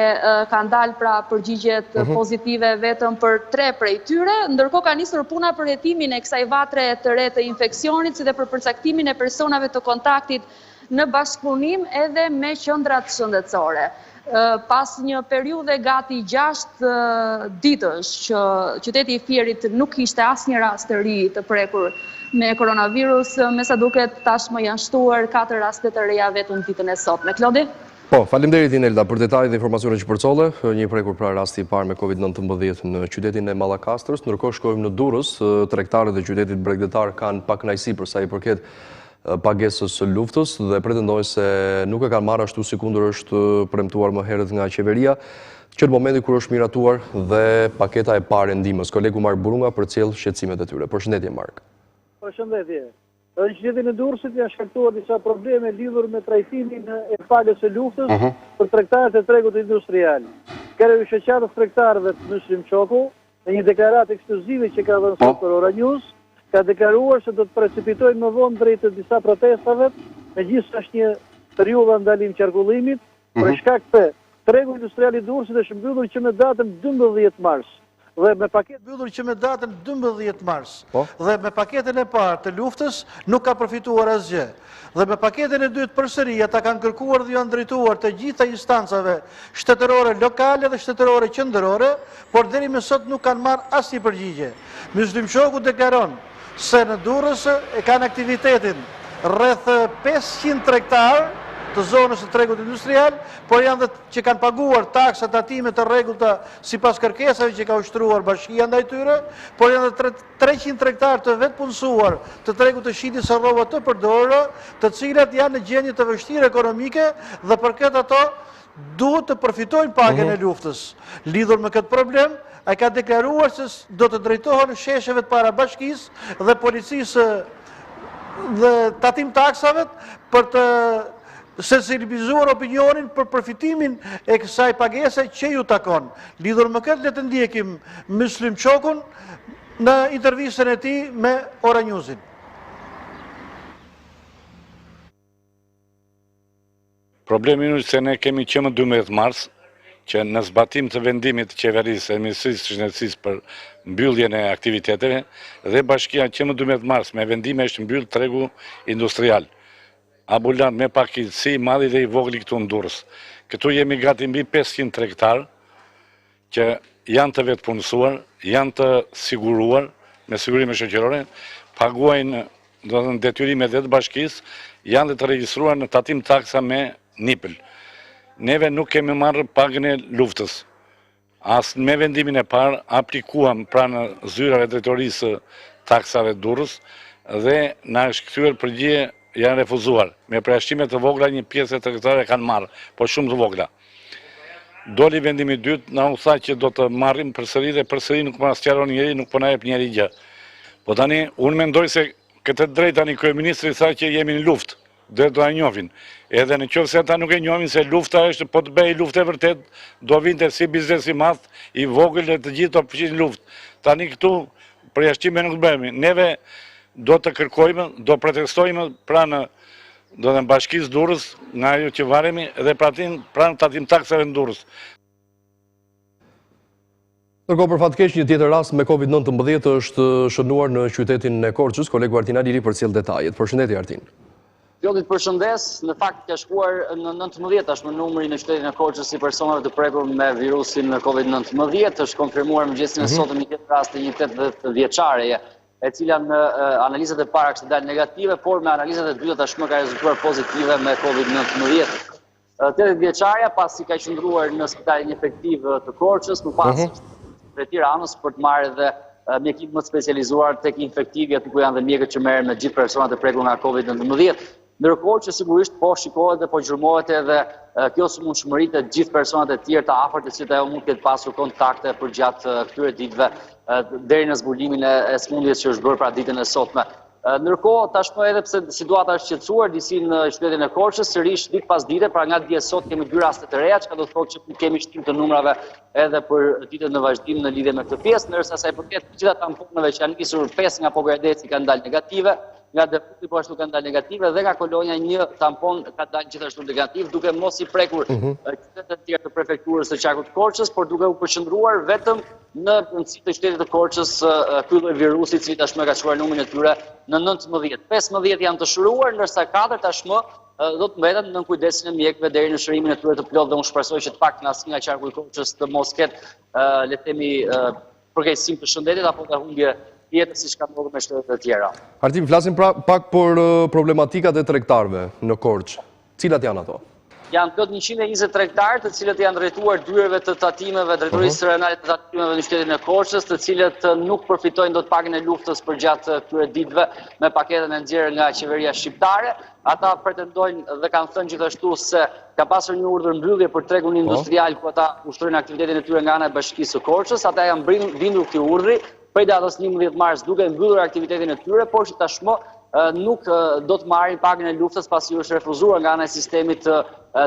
kanë dalë pra përgjigjet pozitive vetëm për 3 prej tyre, ndërkohë ka nisur puna për hetimin e kësaj vatre të re të infeksionit, si dhe për përcaktimin e personave të kontaktit në bashkëpunim edhe me qendrat shëndetësore. Pas një periudhe gati 6 ditësh që qyteti i Fierit nuk kishte asnjë rast të ri të prekur me koronavirus, me sa duket tashmë janë shtuar 4 raste të reja vetëm ditën e sotme. Klodi? Po, faleminderit Inelda për detajet dhe informacionet që përcolle. Një prekur pra rasti i parë me COVID-19 në qytetin e Mallakastrës. Ndërkohë shkojmë në Durrës, tregtarët e qytetit bregdetar kanë pak kënaqësi për sa i përket pagesës së luftës dhe pretendojnë se nuk e kanë marrë ashtu si kundër është premtuar më herët nga qeveria, që në momentin kur është miratuar dhe paketa e parë e ndihmës. Kolegu Mark Burunga përcjell shqetësimet e tyre. Përshëndetje Mark. Përshëndetje. Në qytetin e Durrësit janë shkaktuar disa probleme lidhur me trajtimin e pagës së luftës për tregtarët e tregut industrial. Kërë shoqatës tregtarëve të Muslim Çoku, në një deklaratë ekskluzive që ka dhënë sot për Ora News, ka deklaruar se do të precipitojnë më vonë drejt të disa protestave, megjithëse është një periudhë ndalim qarkullimit, për shkak se tregu industrial i Durrësit është mbyllur që me datën 12 mars. Dhe me paketën mbyllur që me datën 12 mars. Dhe me paketën e parë të luftës nuk ka përfituar asgjë. Dhe me paketën e dytë përsëri ata kanë kërkuar dhe janë drejtuar të gjitha instancave shtetërore lokale dhe shtetërore qendrore, por deri më sot nuk kanë marrë asnjë përgjigje. Muslim Çoku deklaron se në Durrës e kanë aktivitetin rreth 500 tregtarë të zonës të tregut industrial, por janë dhe që kanë paguar taksa tatime të rregullta sipas kërkesave që ka ushtruar bashkia ndaj tyre, por janë dhe 300 tregtarë të vetpunësuar të tregut të shitjes së rrova të përdorura, të cilat janë në gjendje të vështirë ekonomike dhe për këtë ato duhet të përfitojnë pagën e luftës. Lidhur me këtë problem, ai ka deklaruar se do të drejtohen shesheve të para bashkisë dhe policisë dhe tatim taksave për të sensibilizuar opinionin për përfitimin e kësaj pagese që ju takon. Lidhur me këtë, le të ndjekim Muslim Çokun në intervistën e tij me Ora Newsin. Problemi është se ne kemi qenë 12 mars, që në zbatim të vendimit të qeverisë e Ministrisë së Shëndetësisë për mbylljen e aktiviteteve, dhe bashkia qenë 12 mars me vendime është mbyll tregu industrial. Ambulant me pakitësi i madhi dhe i vogli këtu në Durrës. Këtu jemi gati mbi 500 tregtarë që janë të vetpunësuar, janë të siguruar me sigurime shoqërore, paguajnë detyrimet dhe të bashkisë, janë dhe të regjistruar në tatim taksa me nipël. Neve nuk kemi marrë pagën e luftës. As me vendimin e parë aplikuam pranë zyrave drejtorisë taksave Durrës dhe na është kthyer përgjigje janë refuzuar. Me përjashtimet të vogla një pjesë e tregtarëve kanë marrë, por shumë të vogla. Doli vendimi i dytë, na u tha që do të marrim përsëri dhe përsëri nuk po na sqaron njëri, nuk po na jep njëri gjë. Po tani unë mendoj se këtë drejt tani kryeministri tha që jemi në luftë, dhe do ta njohin. Edhe në qoftë se ata nuk e njohin se lufta është, po të bëj luftë e vërtet, do vinte si biznes i madh, i vogël dhe të gjithë do përfshin luftë. Tani këtu përjashtime nuk bëhemi. Neve do të kërkojmë, do protestojmë pranë do të bashkisë Durrës, nga ajo që varemi, dhe pranë tatim taksave në Durrës. Ndërkohë për fat keq një tjetër rast me COVID-19 është shënuar në qytetin e Korçës. Kolegu Artin Alili përcjell detajet. Përshëndetje Artin. Jodit përshëndes, në fakt ka shkuar në 19 është numri në qytetin e Korçës i personave të prekur me virusin COVID-19, është konfirmuar mëngjesin e sotëm një tjetër rast të një 80 vjeçareje, e cila në analizat e para kështë dalë negative, por me analizat e dyta tashmë ka rezultuar pozitive me COVID-19. 80 vjeçarja pasi ka qëndruar në spitalin efektiv të Korçës, më pas për Tiranës për të marrë edhe mjekit më specializuar tek infektivi, aty ku janë dhe mjekët që merren me gjithë personat e prekur nga COVID-19. Ndërkohë që sigurisht po shikohet dhe po gjurmohet edhe kjo sëmundshmëri të gjithë personat e tjerë të afërt, të cilët ajo mund të ketë pasur kontakte për gjatë këtyre ditëve deri në zbulimin e sëmundjes që është bërë pra ditën e sotme. Ndërkohë tashmë edhe pse situata është shqetësuar disi në qytetin e Korçës, sërish ditë pas dite, pra nga dje sot kemi 2 raste të reja, çka do të thotë që kemi shtim të numrave edhe për ditët në vazhdim në lidhje me këtë pjesë, ndërsa sa i përket të gjitha tamponëve që janë nisur 5 nga Pogradeci kanë dalë negative, nga defuti po ashtu kanë dalë negative dhe nga kolonja një tampon ka dalë gjithashtu negativ, duke mos i prekur qytetet e tjera të prefekturës së qarkut të Korçës, por duke u përqendruar vetëm në provincinë të qytetit të Korçës ky lloj virusi i cili tashmë ka çuar numrin e tyre në 19. 15 janë të shëruar, ndërsa 4 tashmë do të mbeten në kujdesin e mjekëve deri në shërimin e tyre të plotë dhe unë shpresoj që të paktën asnjë nga qarku i Korçës të mos ketë le të themi përkeqësim të shëndetit apo të humbje tjetër siç ka ndodhur me shtetet e tjera. Artim, flasim pak për problematikat e tregtarëve në Korçë. Cilat janë ato? Janë plot 120 tregtarë të cilët janë drejtuar dyreve të tatimeve, drejtorisë rajonale të tatimeve në qytetin e Korçës, të cilët nuk përfitojnë dot pagën e luftës për gjatë këtyre ditëve me paketën e nxjerrë nga qeveria shqiptare. Ata pretendojnë dhe kanë thënë gjithashtu se ka pasur një urdhër mbyllje për tregun industrial ku ata ushtrojnë aktivitetin e tyre nga ana e Bashkisë së Korçës. Ata janë bindur këtij urdhri prej datës 11 mars duke mbyllur aktivitetin e tyre, por që tashmë nuk do të marrin pagën e luftës pasi është refuzuar nga ana e sistemit të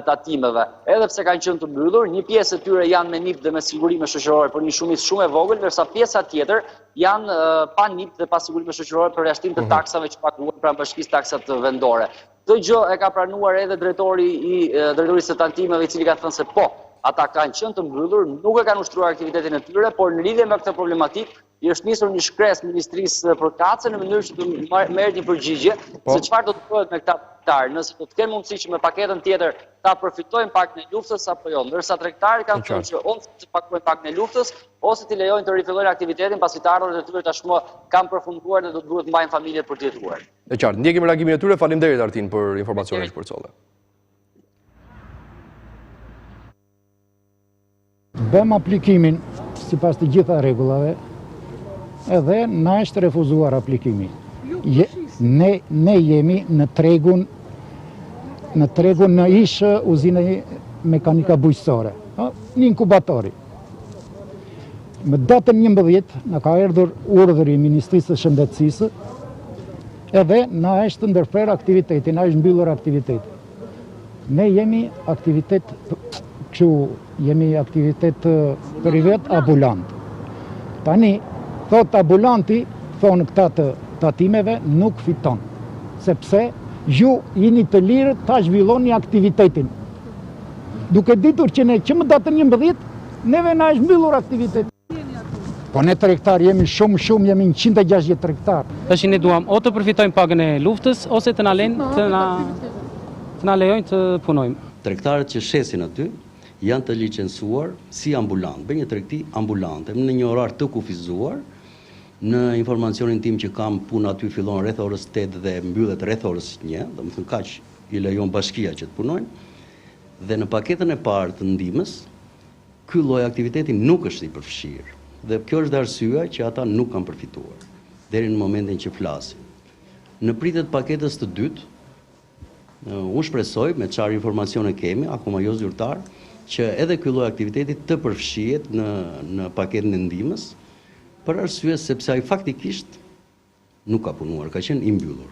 tatimeve. Edhe pse kanë qenë të mbyllur, një pjesë e tyre janë me NIP dhe me sigurime shoqërore për një shumicë shumë e vogël, ndërsa pjesa tjetër janë pa NIP dhe pa sigurime shoqërore për jashtim të taksave që paguhen pranë Bashkisë taksat vendore. Këtë gjë e ka pranuar edhe drejtori i drejtorisë së tatimeve, i cili ka thënë se po, ata kanë qenë të mbyllur, nuk e kanë ushtruar aktivitetin e tyre, por në lidhje me këtë problematik i është nisur një shkresë ministrisë për kace në mënyrë që të merret një përgjigje se çfarë do të bëhet me këta tregtarë, nëse do të kenë mundësi që me paketën tjetër ta përfitojnë pagën e luftës apo jo. Ndërsa tregtarët kanë thënë që ose të paguajnë pagën e luftës ose t'i lejojnë të rifillojnë aktivitetin pasi të ardhurat e tyre tashmë kanë përfunduar dhe do të duhet të mbajnë familjet për të jetuar. E qartë, ndjekim reagimin e tyre. Faleminderit Artin për informacionet që përcolle. Bëm aplikimin sipas të gjitha rregullave, edhe na është refuzuar aplikimi. Ne jemi në tregun në ish uzinë mekanika bujqësore, një inkubatori. Më datën 11 na ka erdhur urdhri i Ministrisë së Shëndetësisë edhe na është ndërprer aktiviteti, na është mbyllur aktiviteti. Ne jemi aktivitet privat ambulant. Tani, thot ambulanti, thonë këta të tatimeve, nuk fiton. Sepse ju jeni të lirë ta zhvilloni aktivitetin. Duke ditur që ne që më datën 11, neve na është mbyllur aktiviteti. Po ne tregtar jemi shumë, jemi 160 tregtar. Tash ne duam o të përfitojmë pagën e luftës ose të na lejojnë të punojmë. Tregtarët që shesin aty janë të licencuar si ambulant, bëjnë një tregti ambulante në një orar të kufizuar. Në informacionin tim që kam, puna aty fillon rreth orës 8 dhe mbyllet rreth orës 1, domethënë kaq i lejon bashkia që të punojnë. Dhe në paketën e parë të ndihmës, ky lloj aktiviteti nuk është i përfshirë. Dhe kjo është arsyeja që ata nuk kanë përfituar deri në momentin që flasim. Në pritet paketës të dytë, unë shpresoj me çfarë informacione kemi, akoma jo zyrtar, që edhe ky lloj aktiviteti të përfshihet në paketën e ndihmës, për arsye sepse ai faktikisht nuk ka punuar, ka qenë i mbyllur.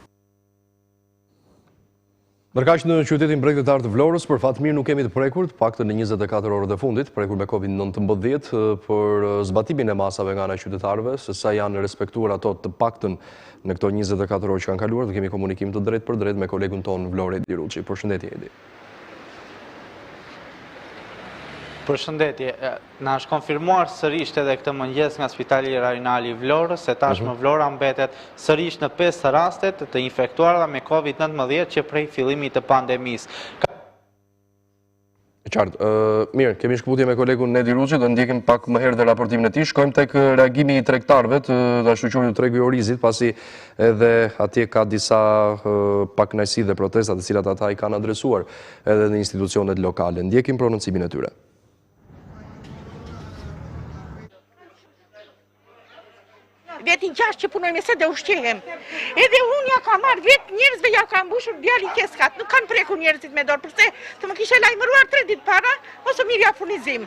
Ndërkaq në qytetin bregdetar të Vlorës, për fat mirë nuk kemi të prekur, paktën në 24 orët e fundit, prekur me Covid-19 për zbatimin e masave nga ana e qytetarëve, se sa janë respektuar ato të paktën në këto 24 orë që kanë kaluar, do kemi komunikim të drejt për drejt me kolegun ton Vlorë Edi Ruçi. Përshëndetje Edi. Përshëndetje, na është konfirmuar sërish edhe këtë mëngjes nga Spitali Rajonal i Vlorës, se tashmë Vlora mbetet sërish në 5 rastet të infektuara me Covid-19 që prej fillimit të pandemisë. Qartë, mirë, kemi shkëputje me kolegun Edi Ruçi, do ndjekim pak më herë dhe raportimin e tij. Shkojmë tek reagimi i tregtarëve të dashuqërit të tregu i Orizit, pasi edhe atje ka disa pakënaqësi dhe protesta të cilat ata i kanë adresuar edhe në institucionet lokale. Ndjekim prononcimin e tyre. Vetin gjashtë që punojmë se dhe ushqehem. Edhe unë ja ka marrë vetë njerëzve ja ka mbushur djali keskat. Nuk kanë prekur njerëzit me dorë, përse të më kishe lajmëruar 3 ditë para, ose mirë ja furnizim.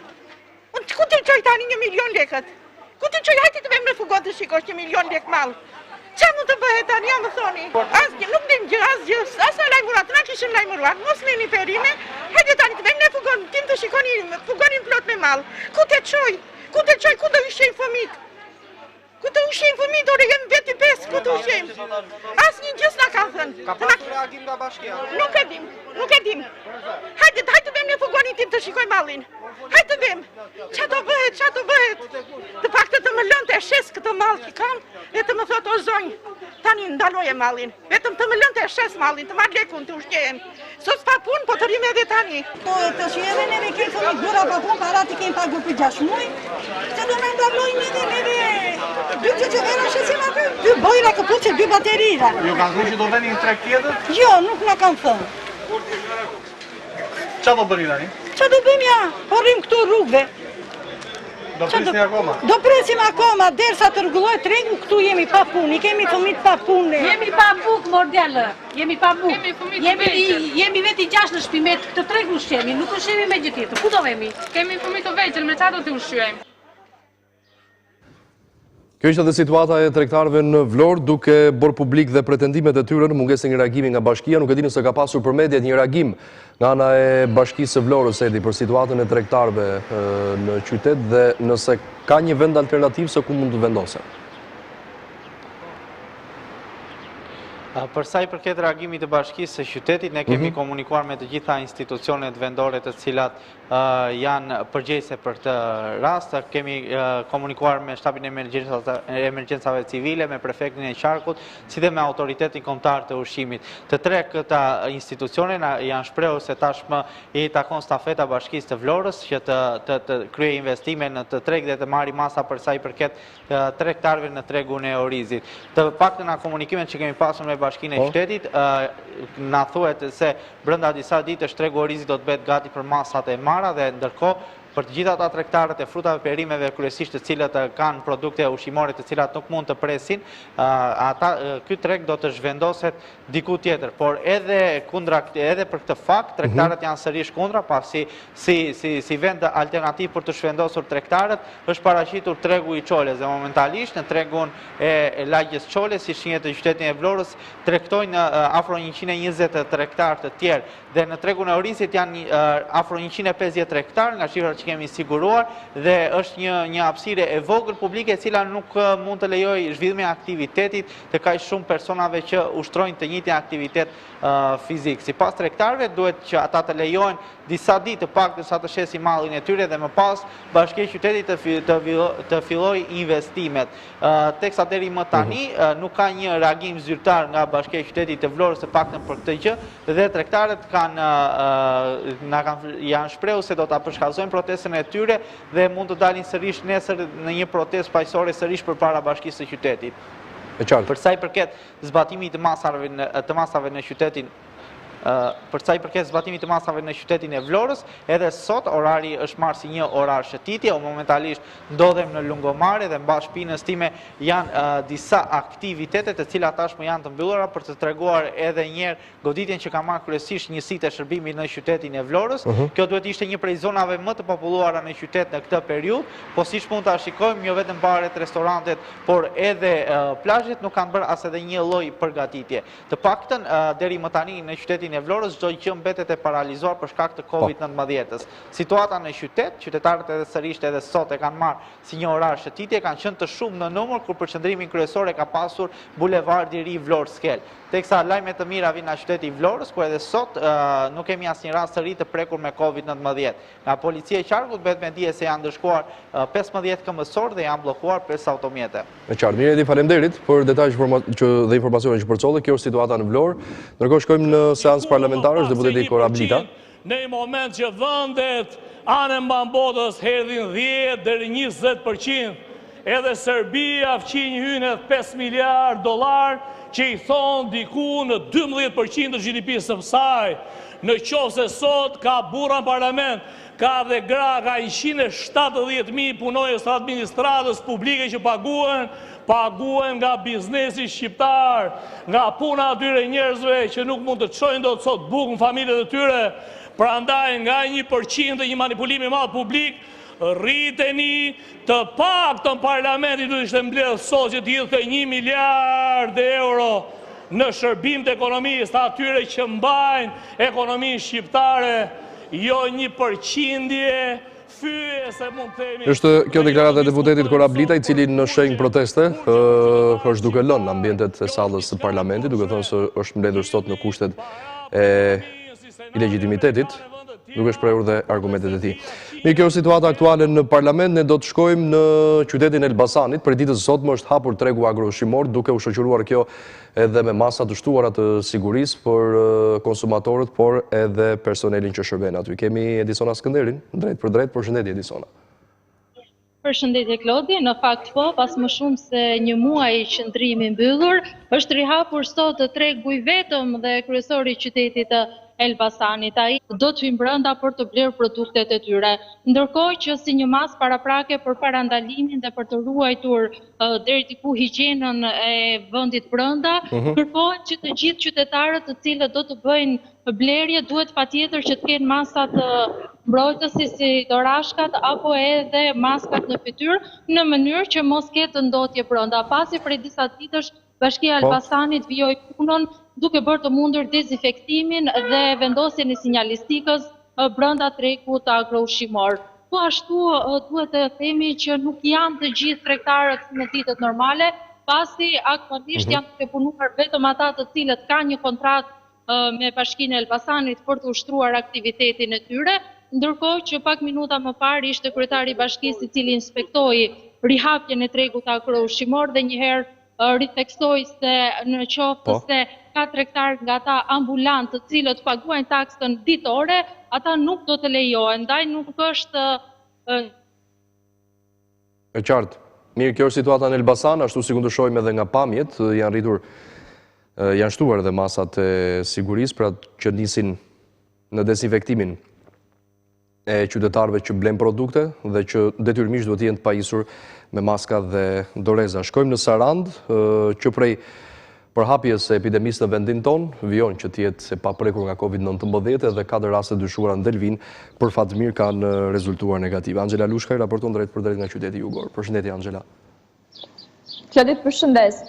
Unë ku të qoj tani 1 milion lekët? Ku të qoj hajti të vem në fugon të shikosh 1 milion lek malë? Qa mund të bëhet tani, ja më thoni? Asgjë, nuk dim gjë, asgjë, asë lajmëruar, të na kishin lajmëruar, mos me një perime, hajde tani të vem në fugon, tim të shikonin fugonin plot me malë. Ku të qoj? Ku të qoj? Ku do ishqen fëmit? Ku të ushim fëmijët, ore jemi veti 5 ku të ushim. Asnjë gjë s'na kanë thënë. Ka pasur reagim nga bashkia? Nuk e dim. Hajde vem në fuganin tim të shikoj mallin. Hajde vem. Ç'a do bëhet? Të paktë të më lënte shes këtë mall që kam, dhe të më thotë o zonjë, tani ndaloje mallin. Vetëm të më lënte shes mallin, të marr lekun të ushqehem. Sot pa punë, po të rrim edhe tani. Po të shihemi neve kemi fëmijë bura pa punë, parat I kemi paguar për 6 muaj. Se do na ndalojnë neve. Dy çeçevera shesim aty, 2 bojra këpuçe, 2 baterira. Ju kanë thënë që do veni në treg tjetër? Jo, nuk na kanë thënë. Qa do bëni tani? Qa do bëjmë ja? Po rrim këtu rrugëve. Do presni akoma? Do presim akoma, derisa të rregulloj tregu, këtu jemi pa punë, I kemi fëmijë pa punë. Jemi pa bukë, mordjallë. Jemi pa bukë. Jemi veti 6 në shtëpi me të tregu ushqemi, nuk ushqemi me gjë tjetër. Ku do vemi? Kemi fëmijë të vegjël, me çfarë do t'i ushqyejmë? Kjo ishte edhe situata e tregtarëve në Vlorë, duke bërë publik dhe pretendimet e tyre në mungesën e një reagimi nga bashkia. Nuk e di nëse ka pasur për mediat një reagim nga ana e bashkisë së Vlorës Edi për situatën e tregtarëve në qytet dhe nëse ka një vend alternativ se ku mund të vendosen. Për sa I përket reagimit të bashkisë së qytetit, ne kemi komunikuar me të gjitha institucionet vendore të cilat janë përgjegjëse për të rast. Kemi komunikuar me shtabin e emergjencave civile, me prefektin e Qarkut, si dhe me autoritetin kombëtar të ushqimit. Të tre këta institucione janë shprehur se tashmë I takon stafeta bashkisë të Vlorës që të kryejë investime në të treg dhe të marrë masa për sa I përket tregtarëve në tregun e Orizit. Të paktën nga komunikimet që kemi pasur me bashkinë e qytetit, na thuhet se brenda disa ditësh tregu Orizit do të bëhet gati për masat e marra dhe ndërkohë për të gjitha ata tregtarët e frutave perimeve kryesisht të cilët kanë produkte ushqimore të cilat nuk mund të presin, ky treg do të zhvendoset diku tjetër, por edhe për këtë fakt tregtarët janë sërish kundra, pasi si vend alternativ për të zhvendosur tregtarët është paraqitur tregu I Çoles dhe momentalisht në tregun e lagjes Çoles, si shihet në qytetin e Vlorës, tregtojnë afro 120 tregtarë të tjerë dhe në tregun e Orizit janë afro 150 tregtarë nga shifrat që kemi siguruar dhe është një hapësirë e vogël publike e cila nuk mund të lejojë zhvillimin e aktivitetit të kaq shumë personave që ushtrojnë të njëjtin aktivitet fizik. Sipas tregtarëve duhet që ata të lejojnë disa ditë të paktën sa të shesin mallin e tyre dhe më pas Bashkia e Qytetit të fillojë investimet. Teksa deri më tani nuk ka një reagim zyrtar nga Bashkia e Qytetit të Vlorës të paktën për këtë gjë dhe tregtarët janë shprehur se do ta përshkallëzojnë protestën e tyre dhe mund të dalin sërish nesër në një protestë paqësore sërish përpara Bashkisë së Qytetit. Për sa I përket zbatimit të masave në qytetin në qytetin e Vlorës, edhe sot orari është marrë si një orar shëtitje, momentalisht ndodhem në lungomare dhe mba shpinës time janë disa aktivitetet të cilat tashmë janë të mbyllura për të treguar edhe njerë goditjen që ka marrë kryesisht njësitë e shërbimit në qytetin e Vlorës. Kjo duhet ishte një prej zonave më të populluara në qytet në këtë periudhë, po siç mund ta shikojmë, jo vetëm baret, restorantet, por edhe plazhet nuk kanë bërë as edhe një lloj përgatitje. Të paktën deri më tani në qytetin e Vlorës çdo gjë mbetet e paralizuar për shkak të Covid-19-s. Situata në qytet, qytetarët edhe sërish edhe sot e kanë marrë si një orar shëtitje, kanë qenë të shumë në numër kur përqendrimin kryesor e ka pasur bulevardi I Ri Vlorë-Skel. Teksa lajme të mira vijnë nga qyteti I Vlorës, ku edhe sot nuk kemi asnjë rast të ri të prekur me Covid-19. Nga policia e Qarkut bëhet me dije se janë ndëshkuar 15 këmbësor dhe janë bllokuar 5 automjete. Me qartë, mirë Edi, faleminderit për detajt dhe informacionin që përcolle. Kjo është situata në Vlorë. Ndërkohë shkojmë në seancë parlamentare, është deputeti Korabilita. Në një moment që vendet anë mban botës hedhin 10 deri 20%, edhe Serbia fqinj hyn $5 miliard që I thonë diku në 12% të GDP-së së saj. Në qoftë se sot ka burra në parlament, ka dhe gra, ka 170.000 punojës të administratës publike që paguen nga biznesi shqiptar, nga puna atyre njerëzve që nuk mund të çojnë dot sot bukë në familjet e tyre. Prandaj nga 1% dhe një manipulim I madh publik, rriteni të paktën parlamenti duhet ishte mbledh sot që të jidhte €1 miliard në shërbim të ekonomisë, atyre që mbajnë ekonominë shqiptare, jo 1% fyje se mund të themi... Është kjo deklarata e deputetit Korablita, i cili në shenjë proteste është duke lënë ambientet e sallës së parlamentit, duke thënë se është mbledhur sot në kushtet e ilegitimitetit, duke shprehur dhe argumentet e tij. Mirë, kjo është situata aktuale në parlament. Ne do të shkojmë në qytetin Elbasanit. Për ditën e sotme është hapur tregu agroshqimor, duke u shoqëruar kjo edhe me masa të shtuara të sigurisë për konsumatorët, por edhe personelin që shërben aty. Kemi Edisona Skënderin, drejt për drejt. Përshëndetje Edisona. Përshëndetje Klodi, në fakt po, pas më shumë se një muaj qëndrimi mbyllur, është rihapur sot tregu i vetëm dhe kryesori i qytetit të Elbasanit. Ai do të hyjë brenda për të blerë produktet e tyre. Ndërkohë që si një masë paraprake për parandalimin dhe për të ruajtur deri diku higjienën e vendit brenda, kërkohet që të gjithë qytetarët të cilët do të bëjnë blerje duhet patjetër që të kenë masat mbrojtësi si dorashkat apo edhe maskat në fytyrë në mënyrë që mos ketë ndotje brenda. Pasi prej disa ditësh Bashkia e Elbasanit vijoi punën duke bërë të mundur dezinfektimin dhe vendosjen e sinjalistikës brenda tregut agroushqimor. Po ashtu duhet të themi që nuk janë të gjithë tregtarët në ditët normale, pasi aktualisht janë të punuar vetëm ata të cilët kanë një kontratë me Bashkinë e Elbasanit për të ushtruar aktivitetin e tyre, ndërkohë që pak minuta më parë ishte kryetari i bashkisë i cili inspektoi rihapjen e tregut agroushqimor dhe njëherë riteksoj se në qoftë se ka tregtar nga ata ambulant të cilët paguajnë taksën ditore, ata nuk do të lejohen, ndaj nuk është... E qartë. Mirë, kjo është situata në Elbasan, ashtu si ku ndryshojmë edhe nga pamjet, janë shtuar edhe masat e sigurisë, pra që nisin në dezinfektimin e qytetarëve që blen produkte dhe që detyrimisht duhet jenë të pajisur me maska dhe doreza. Shkojmë në Sarand, që prej përhapjes së epidemisë në vendin tonë, vijon që t'jetë e paprekur nga COVID-19 dhe 4 raste dyshuara në Delvin, për fat mirë kanë rezultuar negative. Angela Lushkaj raporton drejt për drejt nga qyteti jugor. Përshëndetje Angela. Klodit, përshëndes.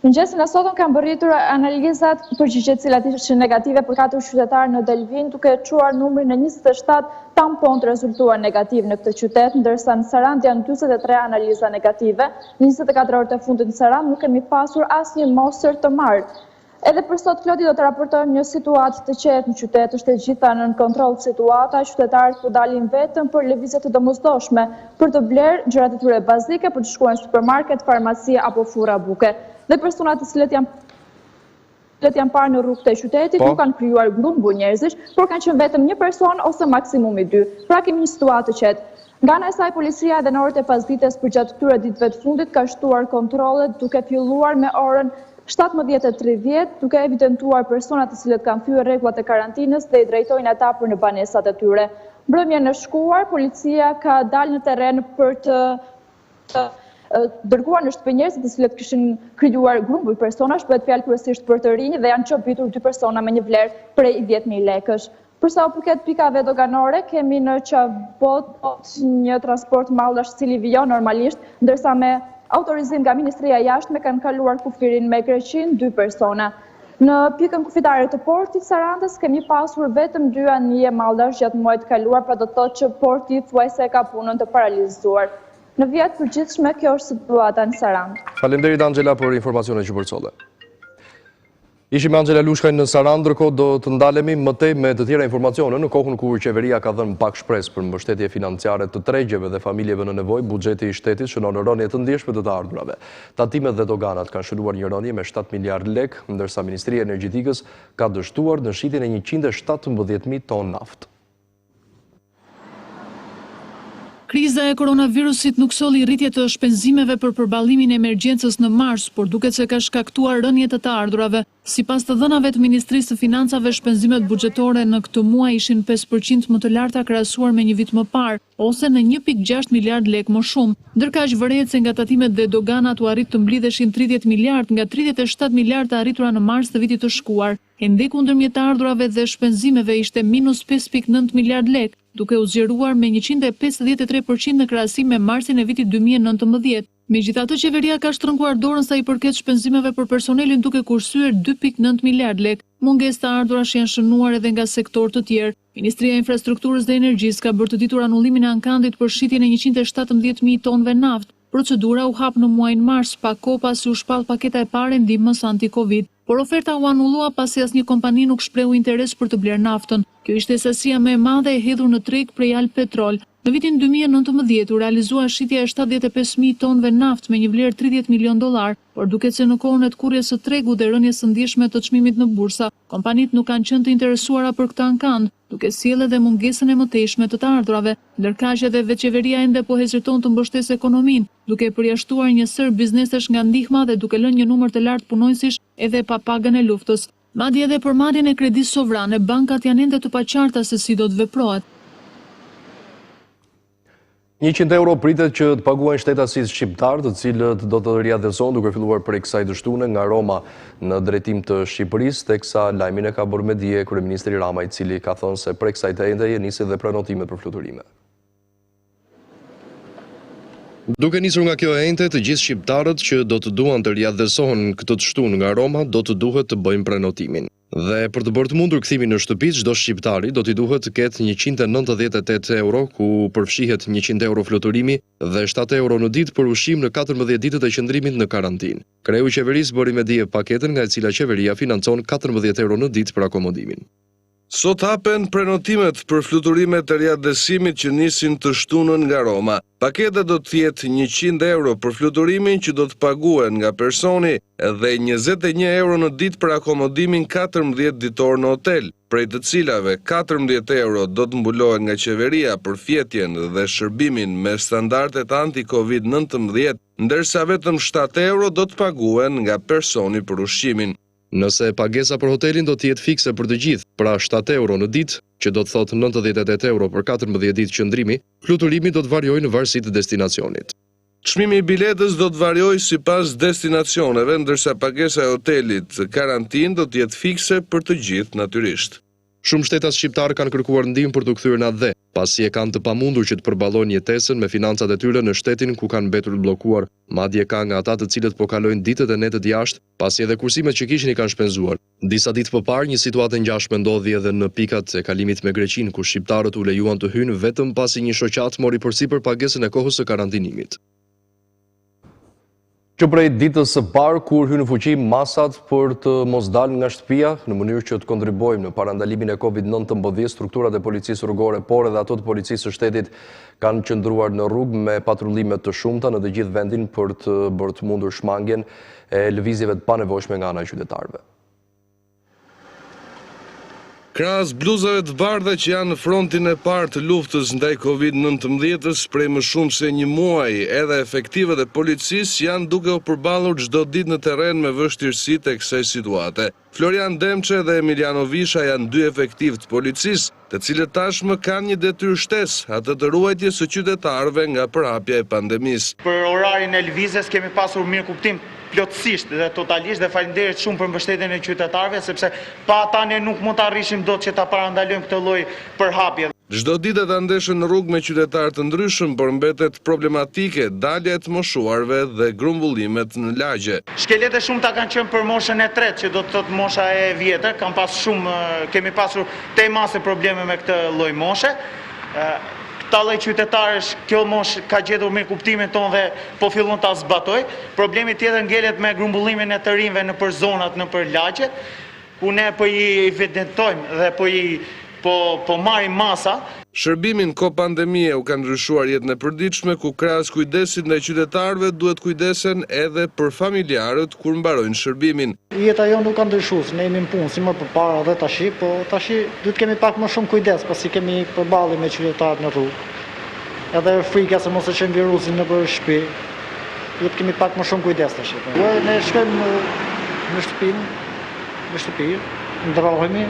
Në gjesin e sotën kanë bërritur analizat përgjigjet cilat ishin negative për 4 qytetarë në Delvin, duke quar numrin në 27 tampon të rezultuar negativ në këtë qytet, ndërsa në Sarand janë 23 analiza negative. Në 24 orët e fundit në Sarand nuk kemi pasur asnjë mosër të marrë. Edhe për sot, Klodi, do të raportojmë një situatë të qetë në qytet, është e gjitha në kontroll situata, qytetarët po dalin vetëm për lëvizje të domosdoshme, për të blerë gjërat e tyre bazike, për të shkuar në supermarket, farmaci apo furra buke. Dhe personat të cilët janë parë në rrugët e qytetit nuk kanë krijuar grumbull njerëzish, por kanë qenë vetëm një person ose maksimumi 2. Pra kemi një situatë të qetë. Nga ana e saj, policia edhe në orët e pasdites përgjatë këtyre ditëve të fundit ka shtuar kontrollet duke filluar me orën 17:30, duke evidentuar personat të cilët kanë thyer rregullat e karantinës dhe i drejtojnë ata për në banesat e tyre. Mbrëmjen e shkuar, policia ka dalë në terren për të dërguar në shtëpi njerëz të cilët kishin krijuar grumbull personash, bëhet fjalë kryesisht për të rinj dhe janë çopitur 2 persona me një vlerë prej 10.000 lekësh. Për sa u përket pikave doganore, kemi në Qabot një transport mallash i cili vijon normalisht, ndërsa me autorizim nga Ministria e Jashtme kanë kaluar kufirin me Greqinë 2 persona. Në pikën kufitare të portit Sarandës kemi pasur vetëm 2 anije mallash gjatë muajit kaluar, pra do të thotë që porti thuajse ka punën të paralizuar. Në vjetë përgjithshme, kjo është situata në Sarand. Faleminderit Angela për informacionet që përcolle. Ishim Angela Lushkaj në Sarand, ndërkohë do të ndalemi më tej me të tjera informacione në kohën kur qeveria ka dhënë pak shpresë për mbështetje financiare të tregjeve dhe familjeve në nevojë. Buxheti i shtetit shënon rënje të ndjeshme të ardhurave. Tatimet dhe doganat kanë shënuar një rënje me 7 miliard lek, ndërsa Ministria e Energjetikës ka dështuar në shitjen e 117.000 ton naftë. Kriza e koronavirusit nuk solli rritje të shpenzimeve për përballimin e emergjencës në mars, por duket se ka shkaktuar rënje të ardhurave. Sipas të dhënave të Ministrisë së Financave, shpenzimet buxhetore në këtë muaj ishin 5% më të larta krahasuar me një vit më parë, ose në 1.6 miliard lek më shumë. Ndërkaq vërehet se nga tatimet dhe doganat u arrit të mblidheshin 30 miliard nga 37 miliard të arritura në mars të vitit të shkuar. Endeku ndërmjet të ardhurave dhe shpenzimeve ishte minus 5.9 miliard lek, duke u zgjeruar me 153% në krahasim me marsin e vitit 2019. Megjithatë, qeveria ka shtrënguar dorën sa i përket shpenzimeve për personelin duke kursyer 2.9 miliard lek. Mungesë të ardhurash janë shënuar edhe nga sektor të tjerë. Ministria e Infrastrukturës dhe Energjisë ka bërë të ditur anullimin e ankandit për shitjen e 117.000 tonëve naftë. Procedura u hap në muajin mars, pa kohë pasi u shpall paketa e parë e ndihmës anti-Covid. Por oferta u anullua pasi asnjë kompani nuk shprehu interes për të bler naftën. Kjo ishte sasia më e madhe e hedhur në treg prej Alp Petrol. Në vitin 2019 u realizua shitja e 75.000 tonëve naftë me një vlerë $30 milion, por duket se në kohën e kurrjes së tregut dhe rënies së ndjeshme të çmimit në bursa, kompanitë nuk kanë qenë të interesuara për këtë ankand, duke sjellë edhe mungesën e mëtejshme të ardhurave, ndërkaq edhe veçqeveria ende po heziton të mbështesë ekonominë, duke përjashtuar një sër biznesesh nga ndihma dhe duke lënë një numër të lartë punonjësish edhe pa pagën e luftës. Madje edhe për marrjen e kredisë sovrane, bankat janë ende të paqarta se si do të veprohet. 100 euro pritet që të paguajnë shtetasit shqiptar, të cilët do të riadheson duke filluar prej kësaj dështune nga Roma në drejtim të Shqipërisë, teksa lajmin e ka bërë me dije kryeministri Rama, i cili ka thënë se prej kësaj të ende nisi dhe prenotimet për fluturime. Duke nisur nga kjo ente, të gjithë shqiptarët që do të duan të riadhesohen këtë të shtunë nga Roma, do të duhet të bëjnë prenotimin. Dhe për të bërë të mundur kthimin në shtëpi, çdo shqiptari do t'i duhet të ketë 198 euro, ku përfshihet 100 euro fluturimi dhe 7 euro në ditë për ushqim në 14 ditët e qëndrimit në karantinë. Kreu i qeverisë bëri me dije paketën nga e cila qeveria financon 14 euro në ditë për akomodimin. Sot hapen prenotimet për fluturimet e riadhesimit që nisin të shtunën nga Roma. Paketa do të jetë 100 euro për fluturimin që do të paguen nga personi dhe 21 euro në ditë për akomodimin 14 ditor në hotel, prej të cilave 14 euro do të mbulohen nga qeveria për fjetjen dhe shërbimin me standardet anti-Covid-19, ndërsa vetëm 7 euro do të paguen nga personi për ushqimin. Nëse pagesa për hotelin do të jetë fikse për të gjithë, pra 7 euro në ditë, që do të thotë 98 euro për 14 ditë qëndrimi, fluturimi do të variojë në varësi të destinacionit. Çmimi i biletës do të variojë sipas destinacioneve, ndërsa pagesa e hotelit karantinë do të jetë fikse për të gjithë natyrisht. Shumë shtetas shqiptar kanë kërkuar ndihmë për të kthyer në atë, pasi e kanë të pamundur që të përballojnë jetesën me financat e tyre në shtetin ku kanë mbetur bllokuar. Madje ka nga ata të cilët po kalojnë ditët e netët jashtë, pasi edhe kursimet që kishin i kanë shpenzuar. Disa ditë më parë, një situatë ngjashme ndodhi edhe në pikat e kalimit me Greqinë, ku shqiptarët u lejuan të hyjnë vetëm pasi një shoqat mori përsipër pagesën e kohës së karantinimit. Që prej ditës së parë, kur hynë në fuqi masat për të mos dalë nga shtëpia, në mënyrë që të kontribuojmë në parandalimin e Covid-19, strukturat e policisë rrugore, por edhe ato të policisë së shtetit kanë qëndruar në rrugë me patrullime të shumta në të gjithë vendin për të bërë të mundur shmangjen e lëvizjeve të panevojshme nga ana e qytetarëve. Krahas bluzave të bardha që janë në frontin e parë të luftës ndaj Covid-19 prej më shumë se një muaj, edhe efektivet e policisë janë duke u përballur çdo ditë në terren me vështirësitë e kësaj situate. Florian Demçe dhe Emiliano Visha janë dy efektiv të policisë, të cilët tashmë kanë një detyrë shtesë, atë të ruajtjes së qytetarëve nga përhapja e pandemisë. Për orarin e lëvizjes kemi pasur mirë kuptim plotësisht dhe totalisht dhe faleminderit shumë për mbështetjen e qytetarëve, sepse pa ata ne nuk mund të arrishim dot që ta parandalojmë këtë lloj përhapje. Çdo ditë ata ndeshen në rrugë me qytetarë të ndryshëm, por mbetet problematike dalja e të moshuarve dhe grumbullimet në lagje. Shkelete shumta kanë qenë për moshën e tretë, që do të thotë mosha e vjetër, kemi pasur temase probleme me këtë lloj moshe. Këta lloj qytetarësh, kjo mosh ka gjetur mirë kuptimin tonë dhe po fillon ta zbatoj. Problemi tjetër ngelet me grumbullimin e të rinjve nëpër zonat, nëpër lagje, ku ne po i evidentojmë dhe po marrim masa. Shërbimin ko pandemie u ka ndryshuar jetën e përditshme, ku krahas kujdesit ndaj qytetarëve duhet kujdesen edhe për familjarët kur mbarojnë shërbimin. Jeta jonë nuk ka ndryshuar, ne jemi në punë si më përpara dhe tash, po tash duhet kemi pak më shumë kujdes, pasi kemi përballje me qytetarët në rrugë. Edhe frika se mos e çojmë virusin nëpër shtëpi. Duhet kemi pak më shumë kujdes tash. Ne shkojmë në shtëpi, ndrohemi,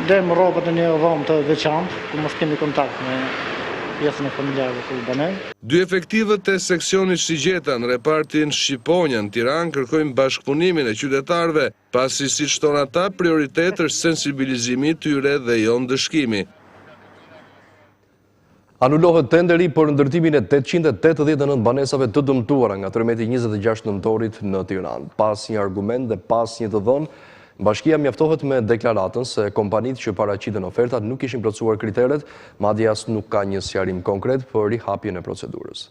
lëmë rrobat në një dhomë të veçantë, ku mos kemi kontakt me pjesën e familjarëve ku banojmë. Dy efektivët e seksionit Shigjeta në repartin Shqiponja në Tiranë kërkojnë bashkëpunimin e qytetarëve, pasi siç thonë ata, prioritet është sensibilizimi i tyre dhe jo ndëshkimi. Anullohet tenderi për ndërtimin e 889 banesave të dëmtuara nga tërmeti 26 nëntorit në Tiranë. Pas një argument dhe pas një të dhënë, bashkia mjaftohet me deklaratën se kompanitë që paraqiten ofertat nuk ishin plotësuar kriteret, madje as nuk ka një sqarim konkret për rihapjen e procedurës.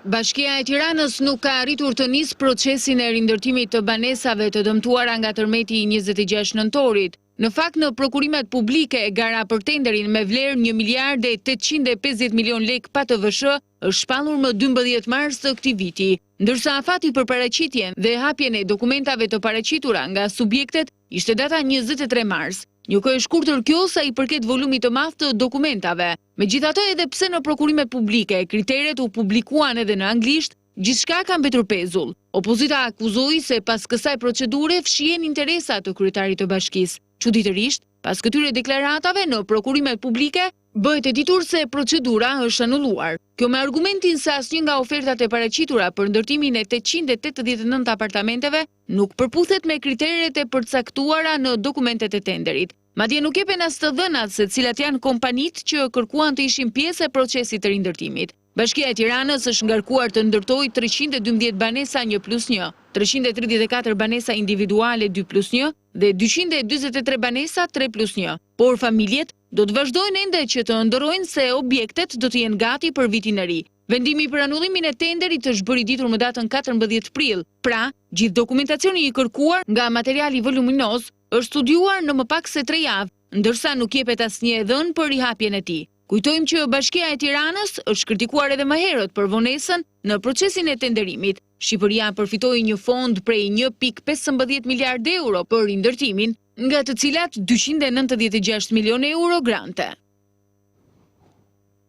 Bashkia e Tiranës nuk ka arritur të nisë procesin e rindërtimit të banesave të dëmtuara nga tërmeti 26 nëntorit. Në fakt, në prokurimet publike, gara për tenderin me vlerë 1 miliard e 850 milion lek pa të vëshë është shpallur më 12 mars të këtij viti, ndërsa afati për paraqitjen dhe hapjen e dokumentave të paraqitura nga subjektet ishte data 23 mars. Një kohë e shkurtër kjo sa i përket volumit të madh të dokumentave. Megjithatë, edhe pse në prokurimet publike kriteret u publikuan edhe në anglisht, gjithçka ka mbetur pezull. Opozita akuzoi se pas kësaj procedure fshihen interesat të kryetarit të bashkisë. Çuditërisht, pas këtyre deklaratave në prokurimet publike, bëhet e ditur se procedura është anulluar. Kjo me argumentin se asnjë nga ofertat e paraqitura për ndërtimin e 889 apartamenteve nuk përputhet me kriteret e përcaktuara në dokumentet e tenderit. Madje nuk jepen as të dhënat se cilat janë kompanitë që kërkuan të ishin pjesë e procesit të rindërtimit. Bashkia e Tiranës është ngarkuar të ndërtojë 312 banesa 1+1, 334 banesa individuale 2+1 dhe 243 banesa 3+1. Por familjet do të vazhdojnë ende që të ndërrojnë se objektet do të jenë gati për vitin e ri. Vendimi për anullimin e tenderit është bërë i ditur më datën 14 prill. Pra, gjithë dokumentacioni i kërkuar nga materiali voluminoz është studiuar në më pak se 3 javë, ndërsa nuk jepet asnjë dhënë për rihapjen e tij. Kujtojmë që Bashkia e Tiranës është kritikuar edhe më herët për vonesën në procesin e tenderimit. Shqipëria përfitoi një fond prej 1.15 miliard euro për rindërtimin, nga të cilat 296 milion euro grante.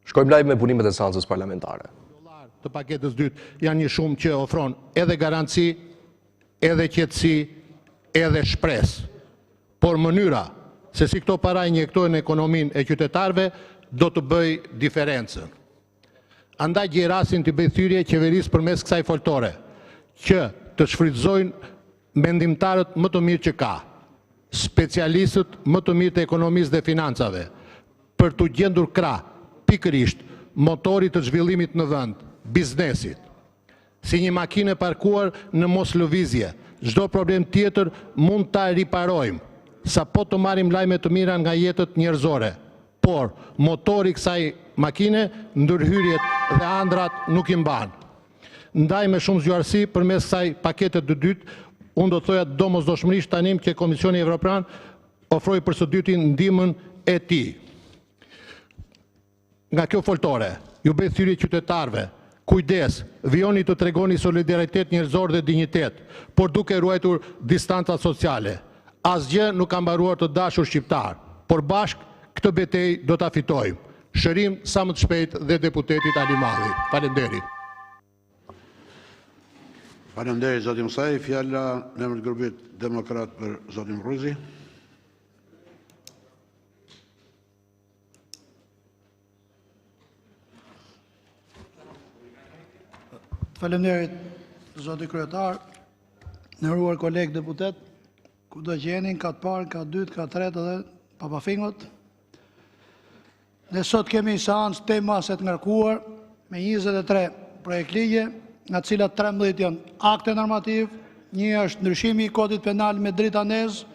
Shkojmë live me punimet e seancës parlamentare. Të paketës dytë janë një shumë që ofron edhe garanci, edhe qetësi, edhe shpresë. Por mënyra se si këto para injektojnë ekonominë e qytetarëve do të bëj diferencën. Andaj gjej rastin të bëj thyrje qeverisë përmes kësaj foltore, që të shfrytëzojnë mendimtarët më të mirë që ka, specialistët më të mirë të ekonomisë dhe financave, për të gjendur krah pikërisht motorit të zhvillimit në vend, biznesit. Si një makinë e parkuar në mos lëvizje, çdo problem tjetër mund ta riparojmë, sa po të marrim lajme të mira nga jetët njerëzore. Por motori kësaj makine, ndërhyrjet dhe andrat nuk i mban. Ndaj me shumë zgjuarsi përmes kësaj pakete të dytë, unë do të thoja domosdoshmërisht tanim që Komisioni Evropian ofroi për së dyti ndihmën e tij. Nga kjo foltore, ju bëj thyrje qytetarëve, kujdes, vijoni të tregoni solidaritet njerëzor dhe dinjitet, por duke ruajtur distanca sociale. Asgjë nuk ka mbaruar të dashur shqiptar, por bashkë këtë betejë do ta fitojmë. Shërim sa më të shpejt dhe deputetit Ali Malli. Faleminderit. Faleminderit zoti Musaj, fjala në emër të grupit Demokrat për zotin Ruzi. Faleminderit zoti kryetar, nderuar kolegë deputet, kudo që jeni, ka të parë, ka të dytë, ka të tretë dhe papafingot. Ne sot kemi seancë tema se të ngarkuar me 23 projekt ligje, nga cilat 13 janë akte normativ, një është ndryshimi i Kodit Penal me dritë anez,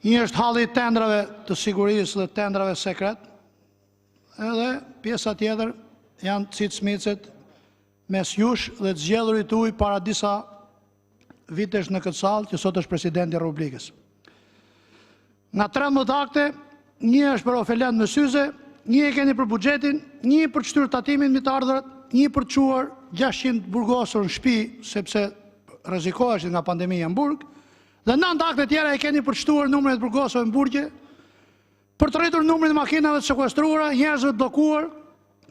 një është halli i tendrave të sigurisë dhe tendrave sekret, edhe pjesa tjetër janë cicmicet mes jush dhe të zgjedhurit tuaj para disa vitesh në këtë sallë që sot është presidenti i Republikës. Nga 13 akte, një është për ofelent me syze, një e keni për buxhetin, një për shtyrë tatimin me të ardhurat, një për të çuar 600 burgosur në shtëpi sepse rrezikoheshin nga pandemia në burg, dhe 9 akte tjera e keni për të shtuar numrin e burgosave në burgje, për të rritur numrin e makinave të sekuestruara, njerëzve të bllokuar,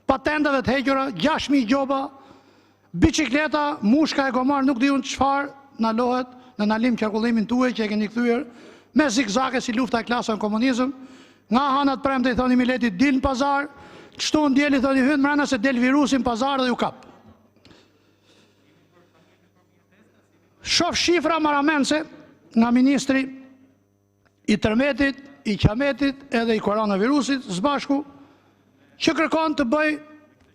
patentave të hequra, 6.000 gjoba, bicikleta, mushka e gomar, nuk diun çfarë na lohet në nalim qarkullimin tuaj që e keni kthyer me zigzage si lufta e klasave në komunizëm. Nga hanat premte i thoni Miletit dil në pazar, çto ndjeli thoni hyn mbrana se del virusi në pazar dhe ju kap. Shoh shifra maramense nga ministri i tërmetit i Qametit edhe i koronavirusit zbashku, që kërkon të bëj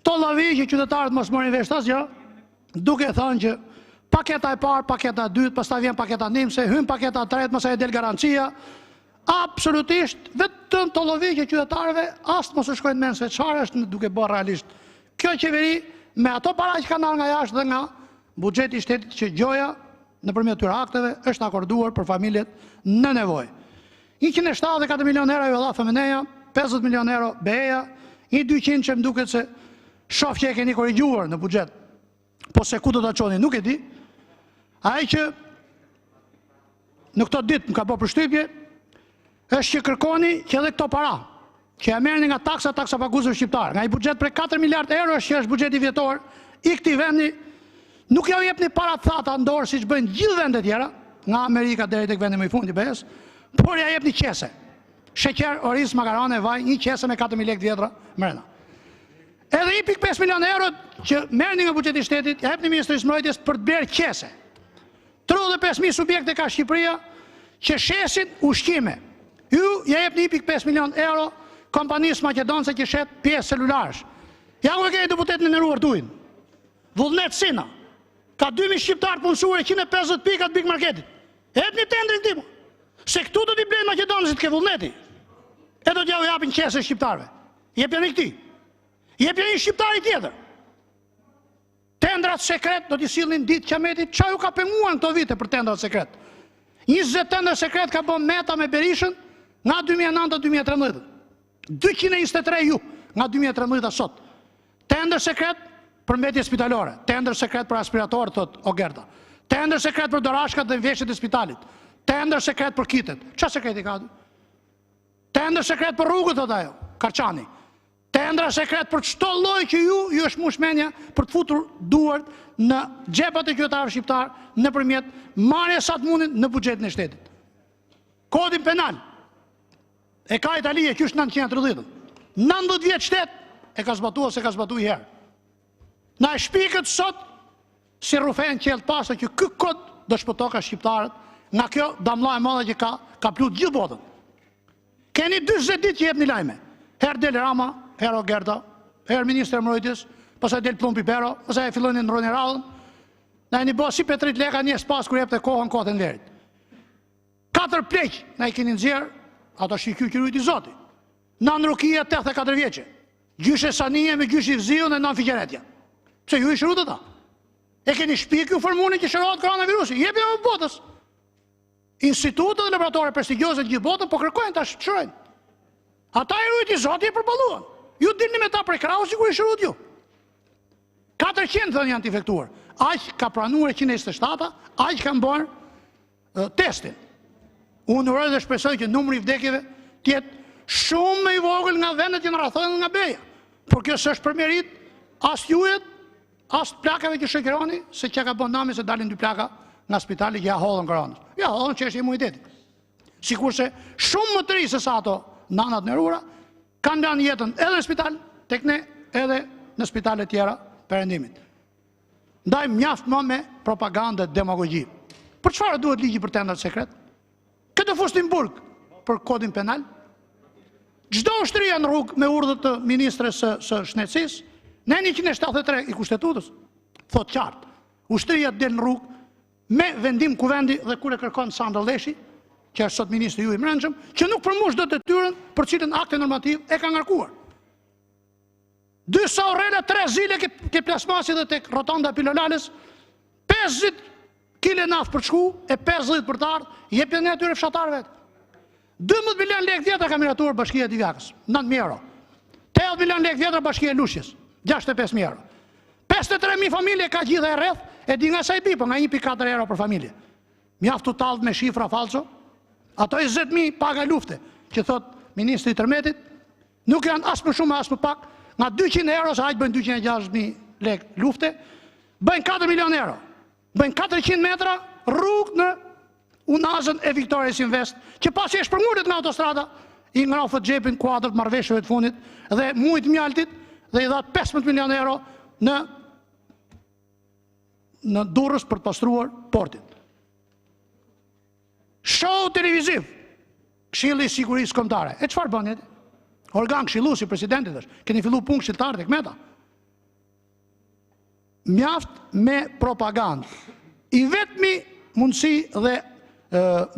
tollavi që qytetarët mos morin vesh asgjë, duke thënë që paketa e parë, paketa e dytë, pastaj vjen paketa ndihmëse, hyn paketa e tretë, mos e del garancia. Absolutisht vetëm tollavi që qytetarëve as mos u shkojnë mend se çfarë është duke bërë realisht. Kjo qeveri me ato para që kanë nga jashtë dhe nga buxheti i shtetit që gjoja nëpërmjet këtyre akteve është akorduar për familjet në nevojë. 174 milion euro ju dha FMN-ja, 50 milion euro BE-ja, 200 që më duket se shoh që e keni korrigjuar në buxhet. Po se ku do ta çoni nuk e di. Ai që në këto ditë më ka bërë përshtypje është që kërkoni që edhe këto para që ja merrni nga taksa paguesve shqiptar, nga i buxhet për 4 miliard euro që është buxheti vjetor i këtij vendi, nuk ja u jepni para thata në dorë siç bëjnë gjithë vendet tjera, nga Amerika deri tek vendi më i fundit i BE-s, por ja jepni qese. Sheqer, oriz, makarone, vaj, një qese me 4.000 lekë vjetra mrena. Edhe 1.5 milion euro që merrni nga buxheti i shtetit, ja jepni Ministrisë Mbrojtjes për të blerë qese. 35.000 subjekte ka Shqipëria që shesin ushqime. Ju ja jepni 1.5 milion euro kompanisë maqedonëse që shet pjesë celularësh. Ja ku e keni deputetin e nderuar tuin. Vullnet Sina. Ka 2.000 shqiptarë punësuar 150 pikat Big Marketit. Jepni tendrin tim. Se këtu do t'i blenë maqedonësit ke vullneti. E do t'ja u japin qese shqiptarëve. Jepjani këti. Jepjani shqiptari tjetër. Tendrat sekret do t'i sillnin ditë Qametit. Qa ju ka penguar në këto vite për tendrat sekret? 20 tendra sekret ka bën Meta me Berishën nga 2009-2013. 223 ju nga 2013 sot. Tendër sekret për mbetje spitalore. Tendër sekret për aspirator, thot Ogerta. Tendër sekret për dorashkat dhe veshjet e spitalit. Tendër sekret për kitet. Qa sekreti ka? Tendër sekret për rrugët, thot ajo, Karçani. Tendra sekret për çdo lloj që ju është mushmenja për të futur duart në xhepat e qytetarëve shqiptar nëpërmjet marrjes sa të mundin në buxhetin e shtetit. Kodit Penal e ka Italia që është 930. 90 vjet shtet e ka zbatuar se ka zbatuar një herë. Na e shpikët sot si rufen qelë pasë që kë kod do shpëtoka shqiptarët nga kjo damla e madhe që ka plut gjithë botën. Keni 40 ditë që jep një lajme. Herë del Rama, herë Ogerta, herë Ministre Mbrojtjes, pastaj del Plumbi Pero, pastaj fillojnë ndroni radhën. Na e një bo si Petrit Leka një spas kur jepte kohën verit. 4 pleq na i keni nxjerr, ato shikyu i Zoti. Nan Rukia 84 vjeçe. Gjyshe Sanie me gjyshi Vziun dhe nan Fiqeretja. Pse ju i shërut ata? E keni shpik ju formuni që shërohet koronavirusi. Jepi me botës. Institutet dhe laboratore prestigjioze të gjithë botën po kërkojnë ta shërojnë. Ata i rujt i Zoti e përballuan. Ju dilni me ta prej krahut sikur i shërut ju. 400 thënë janë të infektuar. Aq ka pranuar 127, aq kanë bërë testin. Unë uroj dhe shpresoj që numri i vdekjeve të jetë shumë më i vogël nga vendet që na rrethojnë nga beja. Por kjo s'është për merit as jujet, as plakave që shoqëroni, se çka ka bën nami se dalin 2 plaka nga spitali që ja hollën koronën. Ja hollën çështje imunitetit. Sikurse shumë më të ri se sa ato nanat nderura kanë lanë jetën edhe në spital tek ne, edhe në spitale tjera perëndimit. Ndaj mjaft më me propagandë dhe demagogji. Për çfarë duhet ligji për tendrat sekret? Këtë fustin burg për kodin penal? Çdo ushtria në rrugë me urdhër të ministres së shnetësisë, në 173 i kushtetutës, thot qartë, ushtria del në rrugë me vendim Kuvendi dhe kur e kërkon Sandra Leshi, që është sot ministri ju i mbrëmshëm, që nuk përmush dot detyrën për cilën akte normativ e ka ngarkuar. 2 saurela, 3 zile ke plasmasi dhe tek rotonda Pilolales, 50 kile naftë për të shku e 50 për të ardhur, jepjen e atyre fshatarëve. 12 milion lekë vjetra ka miratuar Bashkia e Divjakës, 9.000 euro. 80 milion lekë vjetra Bashkia e Lushjes, 65.000 euro. 53.000 familje ka gjitha e rreth, e di nga sa i bi, po nga 1.4 euro për familje. Mjaftu tallë me shifra falso, ato 20.000 paga lufte, që thot ministri i tërmetit, nuk janë as më shumë as më pak, nga 200 euro, sa hajtë bëjnë 260.000 lekë lufte, bëjnë 4 milion euro. Bëjnë 400 metra rrugë në unazën e Victoria's Invest, që pasi e shpërngullet nga autostrada, i ngrafët xhepin kuadrët marrëveshjeve të fundit dhe mujt mjaltit dhe i dhat 15 milion euro në Durrës për të pastruar portin. Show televiziv, Këshilli i Sigurisë Kombëtare. E çfarë bën atë? Organ këshilluesi presidentit është. Keni filluar punë këshilltar tek Meta. Mjaft me propagandë. I vetmi mundësi dhe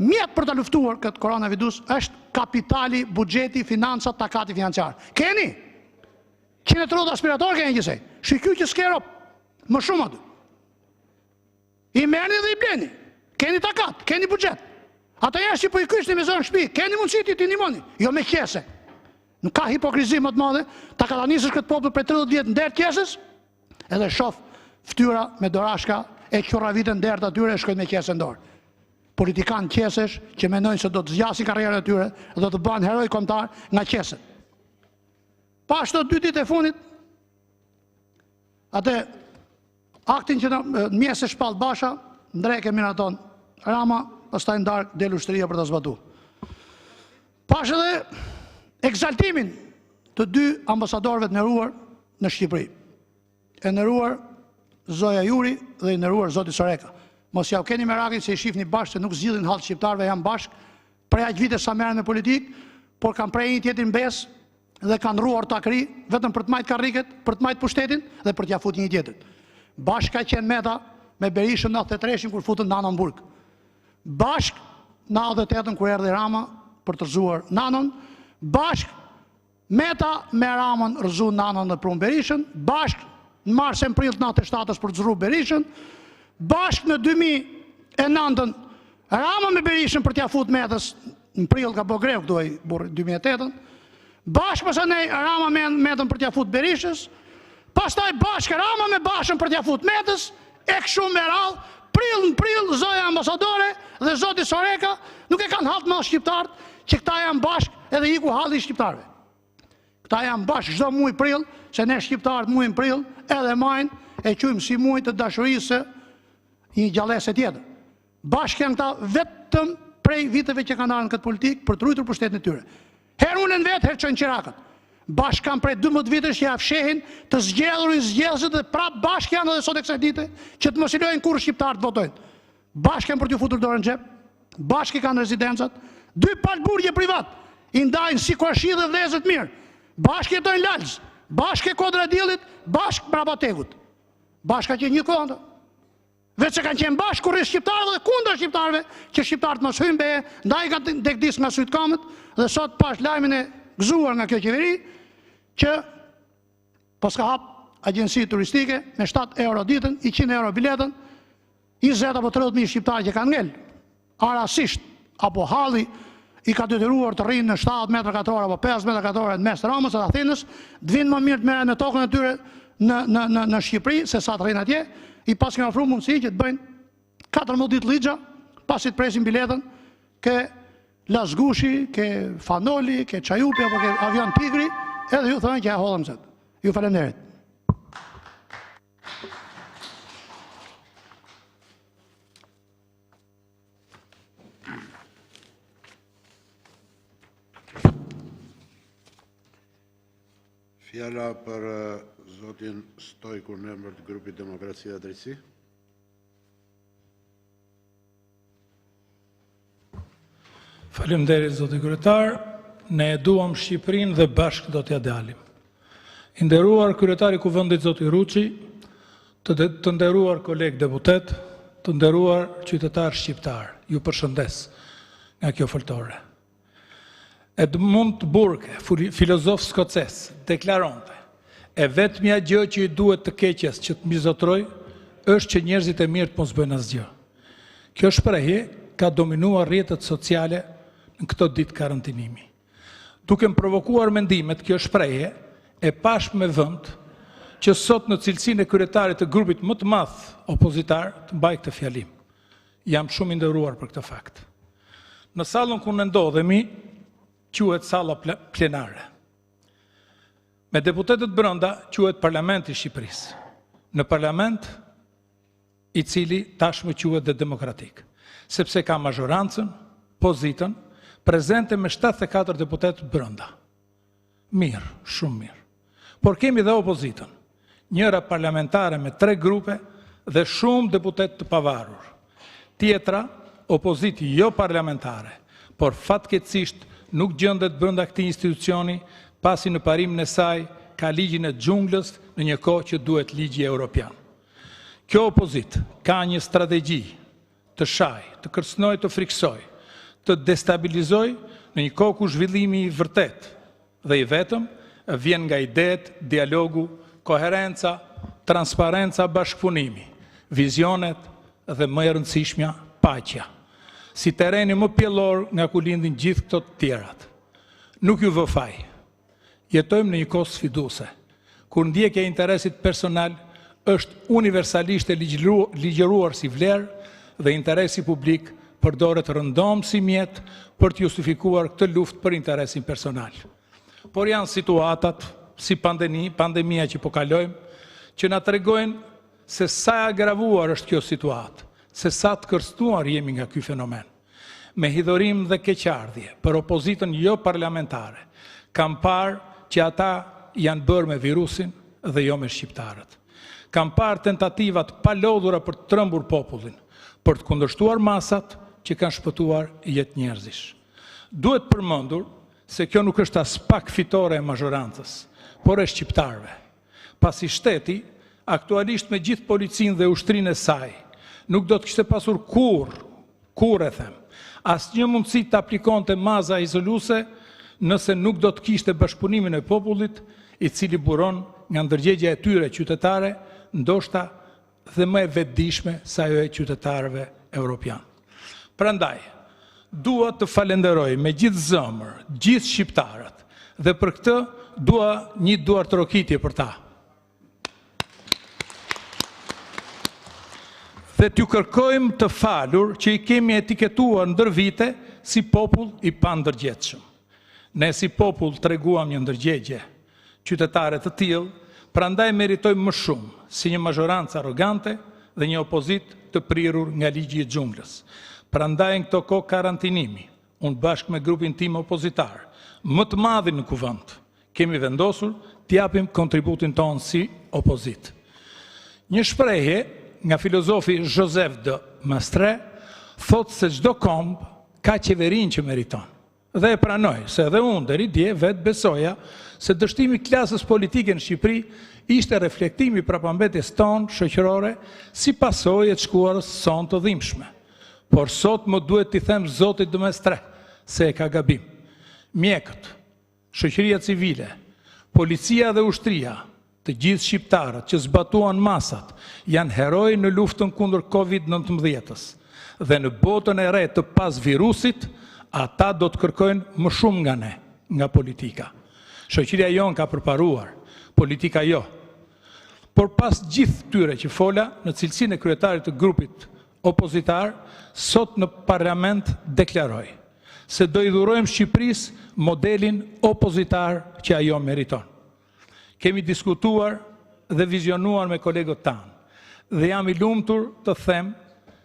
mjet për ta luftuar këtë koronavirus është kapitali, buxheti, financat, takati financiar. Keni 130 aspirator keni gjithsej. Shiky që s'kero më shumë aty. I merrni dhe i bleni. Keni takat, keni buxhet. Ata jashtë që po i kyçni me zonë shtëpi, keni mundësi ti ndihmoni, jo me qese. Nuk ka hipokrizi më të madhe, ta katanisësh këtë popull për 30 vjet nder qesës, edhe shoh fytyra me dorashka e qurravitën dert atyre e shkojnë me qesë në dorë. Politikan qesesh që mendojnë se do të zgjasin karrierën e tyre dhe do të bëhen heroj kombëtar nga qesët. Pa ashtu 2 ditë e fundit, atë aktin që në mjesë e shpall Basha, ndreke Minaton Rama, pastaj ndark del ushtria për ta zbatuar. Pash edhe ekzaltimin të 2 ambasadorëve të nderuar në Shqipëri. E nderuar Zoja Juri dhe i nderuar Zoti Soreka. Mos ja u keni merakun se i shihni bashkë se nuk zgjidhin hall shqiptarëve janë bashkë, prej aq vite sa merren me politik, por kanë prej një tjetrin bes dhe kanë rruar takri vetëm për të majt karriket, për të majt pushtetin dhe për t'ia futur një tjetrit. Bashkë ka qenë Meta me Berishën në 93-shin kur futën Nanon Burg. Bashk në 98-ën kur erdhi Rama për të rëzuar Nanon, bashk Meta me Ramën rëzu Nanon dhe prum Berishën, bashk në mars e prill të 97-ës për të rëzu Berishën, bashk në 2009-ën Rama me Berishën për t'ia fut Metës, në prill ka bë grev këtu ai burri 2008-ën, bashk pastaj Rama me Metën për t'ia fut Berishës, pastaj bashk Rama me Bashën për t'ia fut Metës, e kështu me radhë. Prill në prill, zoja ambasadore dhe zoti Soreka nuk e kanë halt më shqiptarët që këta janë bashkë edhe iku halli i shqiptarëve. Këta janë bashkë çdo muaj prill, se ne shqiptarët muajin prill edhe majin e quajmë si muaj të dashurisë një gjallëse tjetër. Bashkë janë këta vetëm prej viteve që kanë ardhur në këtë politikë për të ruajtur pushtetin e tyre. Herë ulen vetë, herë çojnë qirakët. Bashkë kanë prej 12 vitesh që ja fshehin të zgjedhurin zgjedhësit dhe prap bashkë janë edhe sot e kësaj dite që të mos i lojnë kurrë shqiptarë të votojnë. Bashkë kanë për t'u futur dorën në xhep, bashkë kanë rezidencat, 2 palburgje privat, i ndajnë si kuashi dhe vëllezër të mirë. Bashkë jetojnë Lalz, bashkë Kodradillit, bashkë Brabatekut. Bashkë ka qenë një kohë. Vetë se kanë qenë bashkë kurrë shqiptarëve dhe kundër shqiptarëve, që shqiptarët mos hyjnë be, ndaj kanë dekdis nga syt kamët dhe sot pash lajmin e gëzuar nga kjo qeveri që pas ka hap agjensi turistike me 7 euro ditën, 100 euro biletën, 20 apo 30.000 shqiptarë që kanë ngel, arasisht, apo halli i ka detyruar të rrinë në 7 metra katror apo 5 metra katror në mes të Ramës dhe Athinës, të vinë më mirë të merren me tokën e tyre në Shqipëri se sa të rrinë atje, i pas kanë ofruar mundësi që të bëjnë 14 ditë ligjë, pasi të presin biletën ke Lasgushi, ke Fanoli, ke Çajupi apo ke Avion Tigri, edhe ju thonë që ja hollëm set. Ju falenderit. Fjala për zotin Stojku në emër të grupit Demokracia dhe Drejtësi. Faleminderit zoti kryetar, ne e duam Shqipërinë dhe bashkë do t'ja dalim. I nderuar kryetari i Kuvendit zoti Ruçi, të nderuar kolegë deputet, të nderuar qytetar shqiptar, ju përshëndes nga kjo foltore. Edmund Burke, filozof skocez, deklaronte: e vetmja gjë që i duhet të keqes që të mbizotroj është që njerëzit e mirë të mos bëjnë asgjë. Kjo shprehje ka dominuar rrjetet sociale në këto ditë karantinimi. Duke më provokuar mendimet, kjo shprehje e pash me vend që sot në cilësinë e kryetarit të grupit më të madh opozitar të mbaj këtë fjalim. Jam shumë i nderuar për këtë fakt. Në sallën ku ne ndodhemi quhet salla plenare. Me deputetët brenda quhet Parlamenti i Shqipërisë. Në parlament i cili tashmë quhet dhe demokratik, sepse ka mazhorancën, pozitën, prezente me 74 deputetë brenda. Mirë, shumë mirë. Por kemi dhe opozitën, njëra parlamentare me 3 grupe dhe shumë deputetë të pavarur. Tjetra, opoziti jo parlamentare, por fatkeqësisht nuk gjendet brenda këtij institucioni, pasi në parimin e saj ka ligjin e xhunglës në një kohë që duhet ligji evropian. Kjo opozitë ka një strategji të shaj, të kërcënoj, të friksoj, të destabilizoj në një kohë ku zhvillimi i vërtet dhe i vetëm vjen nga idetë, dialogu, koherenca, transparenca, bashkëpunimi, vizionet dhe më e rëndësishmja, paqja. Si tereni më pjellor nga ku lindin gjithë këto të tjerat. Nuk ju vë faj. Jetojmë në një kohë sfiduese, kur ndjekja e interesit personal është universalisht e ligjëruar si vlerë dhe interesi publik përdoret rëndom si mjet për të justifikuar këtë luftë për interesin personal. Por janë situatat si pandemia që po kalojmë, që na tregojnë se sa e agravuar është kjo situatë, se sa të kërcënuar jemi nga ky fenomen. Me hidhorim dhe keqardhje për opozitën jo parlamentare, kam parë që ata janë bërë me virusin dhe jo me shqiptarët. Kam parë tentativat pa lodhura për të trembur popullin, për të kundërshtuar masat që kanë shpëtuar jetë njerëzish. Duhet përmendur se kjo nuk është as pak fitore e mazhorancës, por e shqiptarëve. Pasi shteti, aktualisht me gjithë policinë dhe ushtrinë e saj, nuk do të kishte pasur kur e them, asnjë mundësi të aplikonte maza izoluese nëse nuk do të kishte bashkëpunimin e popullit, i cili buron nga ndërgjegja e tyre qytetare, ndoshta dhe më e vetëdijshme se ajo e qytetarëve evropian. Prandaj, dua të falenderoj me gjithë zemër, gjithë shqiptarët, dhe për këtë dua një duartrokitje për ta. Dhe t'ju kërkojmë të falur që i kemi etiketuar ndër vite si popull i pandërgjegjshëm. Ne si popull treguam një ndërgjegje qytetare të tillë, prandaj meritojmë më shumë si një mazhorancë arrogante dhe një opozit të prirur nga ligji i xhunglës. Prandaj në këto kohë karantinimi, unë bashkë me grupin tim opozitar, më të madhin në kuvend, kemi vendosur t'japim kontributin tonë si opozit. Një shprehje nga filozofi Joseph de Maistre thotë se çdo komb ka qeverinë që meriton. Dhe e pranoj, se edhe unë deri dje vetë besoja se dështimi i klasës politike në Shqipëri ishte reflektimi prapambetjes tonë shoqërore si pasojë e të shkuarës sonë të dhimbshme. Por sot më duhet t'i them Zotit de Maistre se e ka gabim. Mjekët, shoqëria civile, policia dhe ushtria, të gjithë shqiptarët që zbatuan masat, janë heroj në luftën kundër Covid-19-s. Dhe në botën e re të pas virusit, ata do të kërkojnë më shumë nga ne, nga politika. Shoqëria jonë ka përparuar, politika jo. Por pas gjithë tyre që fola, në cilësinë e kryetarit të grupit opozitar, sot në parlament deklaroj se do i dhurojmë Shqipërisë modelin opozitar që ajo meriton. Kemi diskutuar dhe vizionuar me kolegët tanë dhe jam i lumtur të them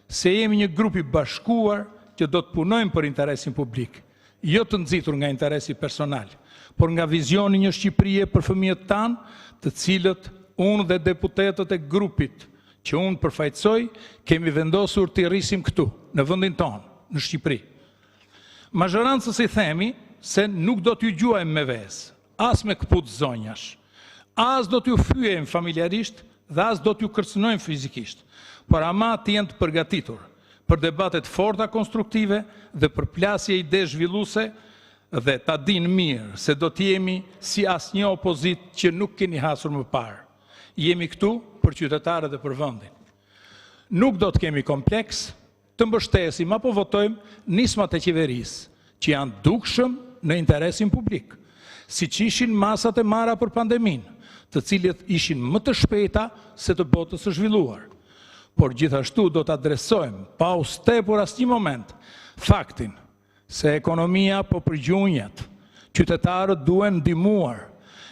se jemi një grup i bashkuar që do të punojmë për interesin publik, jo të nxitur nga interesi personal, por nga vizioni një Shqipërie për fëmijët tanë, të cilët unë dhe deputetët e grupit që unë përfaqësoj, kemi vendosur të rrisim këtu, në vendin tonë, në Shqipëri. Mazhorancës i themi se nuk do t'ju gjuajmë me vezë, as me kput zonjash, as do t'ju fyejmë familjarisht dhe as do t'ju kërcënojmë fizikisht, por ama t'jenë të përgatitur për debatet forta konstruktive dhe për plasje ide zhvilluese dhe ta dinë mirë se do t'jemi si asnjë opozit që nuk keni hasur më parë. Jemi këtu për qytetarët dhe për vendin. Nuk do të kemi kompleks të mbështesim apo votojmë nismat e qeverisë që janë dukshëm në interesin publik, siç ishin masat e marra për pandeminë, të cilët ishin më të shpejta se të botës së zhvilluar. Por gjithashtu do të adresojmë pa u stepur asnjë moment faktin se ekonomia po përgjunjet, qytetarët duhen ndihmuar,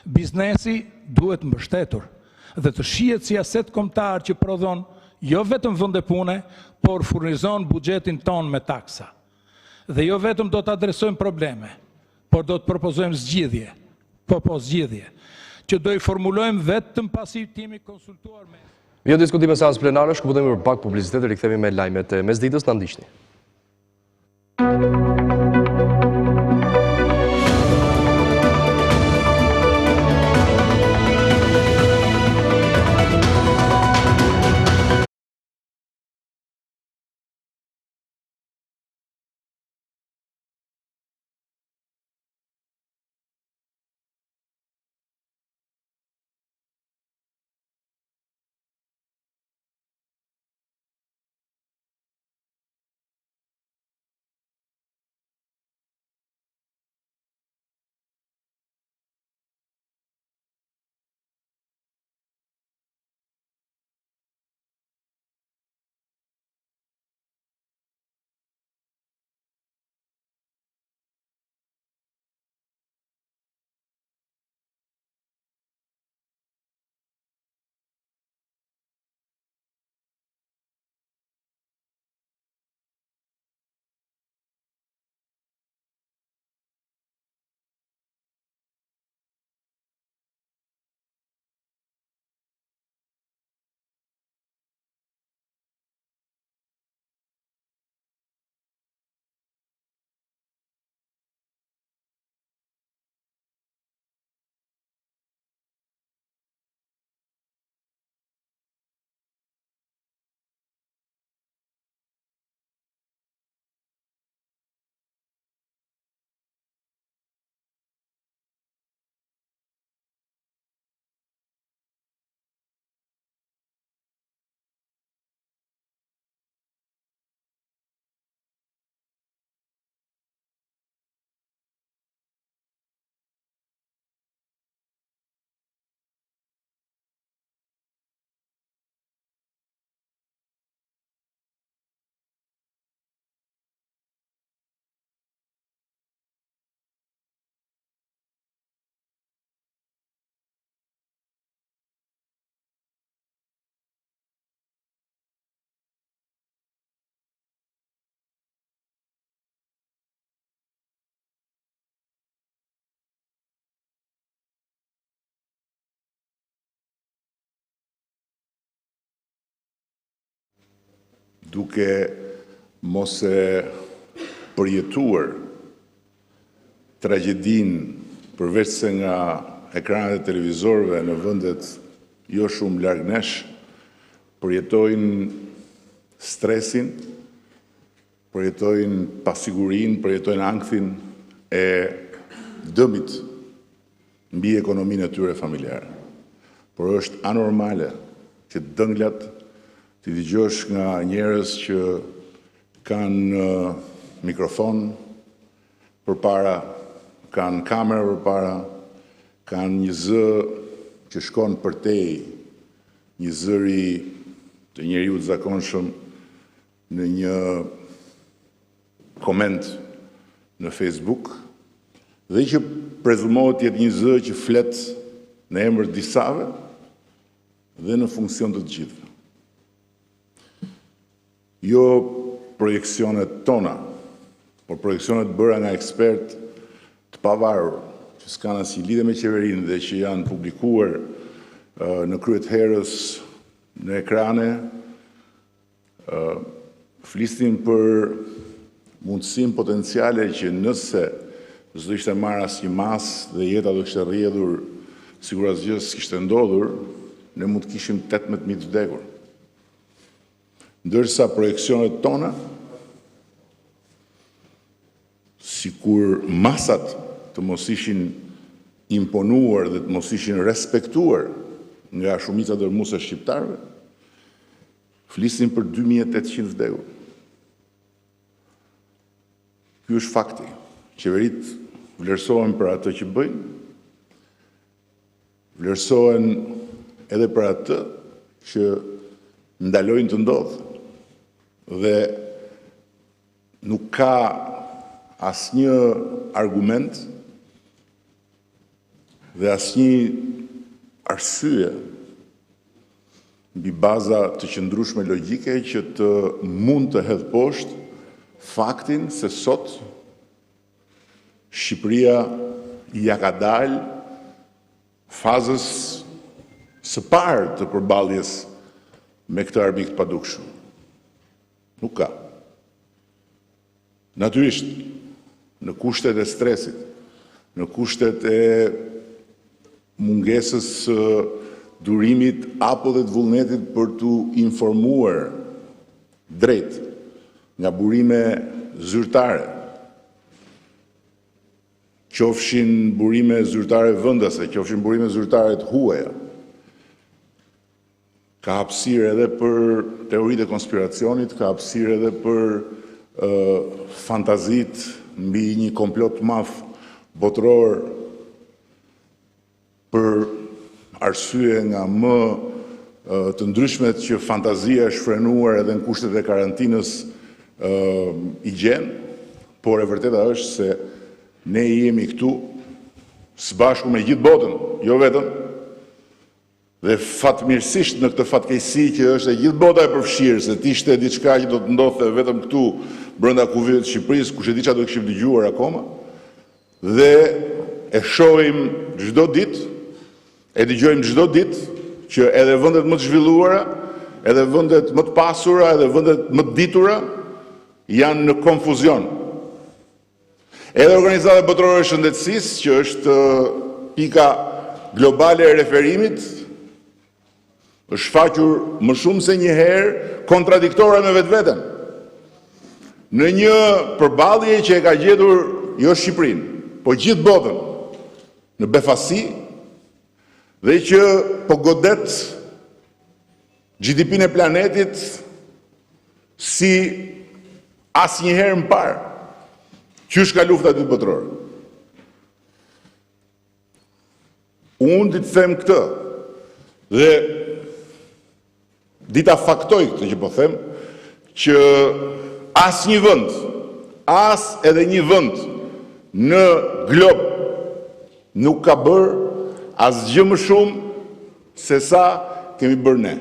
biznesi duhet mbështetur dhe të shihet si aset kombëtar që prodhon jo vetëm vende pune, por furnizon buxhetin ton me taksa. Dhe jo vetëm do të adresojmë probleme, por do të propozojmë zgjidhje, zgjidhje, që do i formulojmë vetëm pasi t'jemi konsultuar me. Jo diskutime seancë plenare, shkëputemi për pak publicitet dhe rikthehemi me lajmet e mesditës, na ndiqni. duke mos e përjetuar tragjedin përveç se nga ekranet e televizorëve në vendet jo shumë larg nesh, përjetojnë stresin, përjetojnë pasigurinë, përjetojnë ankthin e dëmit mbi ekonominë e tyre familjare. Por është anormale që dënglat t'i dëgjosh nga njerëz që kanë mikrofon përpara, kanë kamera përpara, kanë një zë që shkon përtej, një zëri të njeriu të zakonshëm në një koment në Facebook, dhe që prezumohet jetë një zë që flet në emër të disave dhe në funksion të gjithëve. Jo projekcionet tona, por projekcionet bëra nga ekspert të pavarur, që s'kanë asnjë lidhje me qeverinë dhe që janë publikuar në kryet herës në ekrane, flisnin për mundësinë potenciale që nëse s'do ishte marrë asnjë mas dhe jeta do kishte rrjedhur sikur asgjë s'kishte ndodhur, ne mund të kishim 18.000 vdekur. Ndërsa projekcionet tona, sikur masat të mos ishin imponuar dhe të mos ishin respektuar nga shumica dërmuese shqiptarëve, flisin për 2.800 vdekur. Ky është fakti. Qeveritë vlerësohen për atë që bëjnë, vlerësohen edhe për atë që ndalojnë të ndodhë. Dhe nuk ka asnjë argument dhe asnjë arsye mbi baza të qëndrueshme logjike që të mund të hedhë poshtë faktin se sot Shqipëria ja ka dalë fazës së parë të përballjes me këtë arbik të padukshëm. Nuk ka. Natyrisht, në kushtet e stresit, në kushtet e mungesës së durimit apo dhe të vullnetit për t'u informuar drejt nga burime zyrtare, qofshin burime zyrtare vendase, qofshin burime zyrtare të huaja, ka hapësirë edhe për teoritë e konspiracionit, ka hapësirë edhe për fantazit mbi një komplot të madh botëror për arsye nga më të ndryshmet që fantazia është frenuar edhe në kushtet e karantinës i gjen, por e vërteta është se ne jemi këtu së bashku me gjithë botën, jo vetëm, dhe fatmirësisht në këtë fatkeqësi që është e gjithë bota e përfshirë, se t'ishte diçka që do të ndodhte vetëm këtu brenda kuvendit të Shqipërisë, kush e di çfarë do kishim dëgjuar akoma, dhe e shohim çdo ditë, e dëgjojmë çdo ditë që edhe vendet më të zhvilluara, edhe vendet më të pasura, edhe vendet më të ditura janë në konfuzion. Edhe Organizata Botërore e Shëndetësisë, që është pika globale e referimit, është shfaqur më shumë se një herë kontradiktore me vetveten. Në një përballje që e ka gjetur jo Shqipërinë, po gjithë botën në befasi dhe që po godet GDP-n e planetit si asnjëherë më parë. Qysh ka lufta e dytë botërore? Unë të them këtë dhe dita faktoj këtë që po them, që as një vend, as edhe një vend në glob nuk ka bërë asgjë më shumë se sa kemi bërë ne.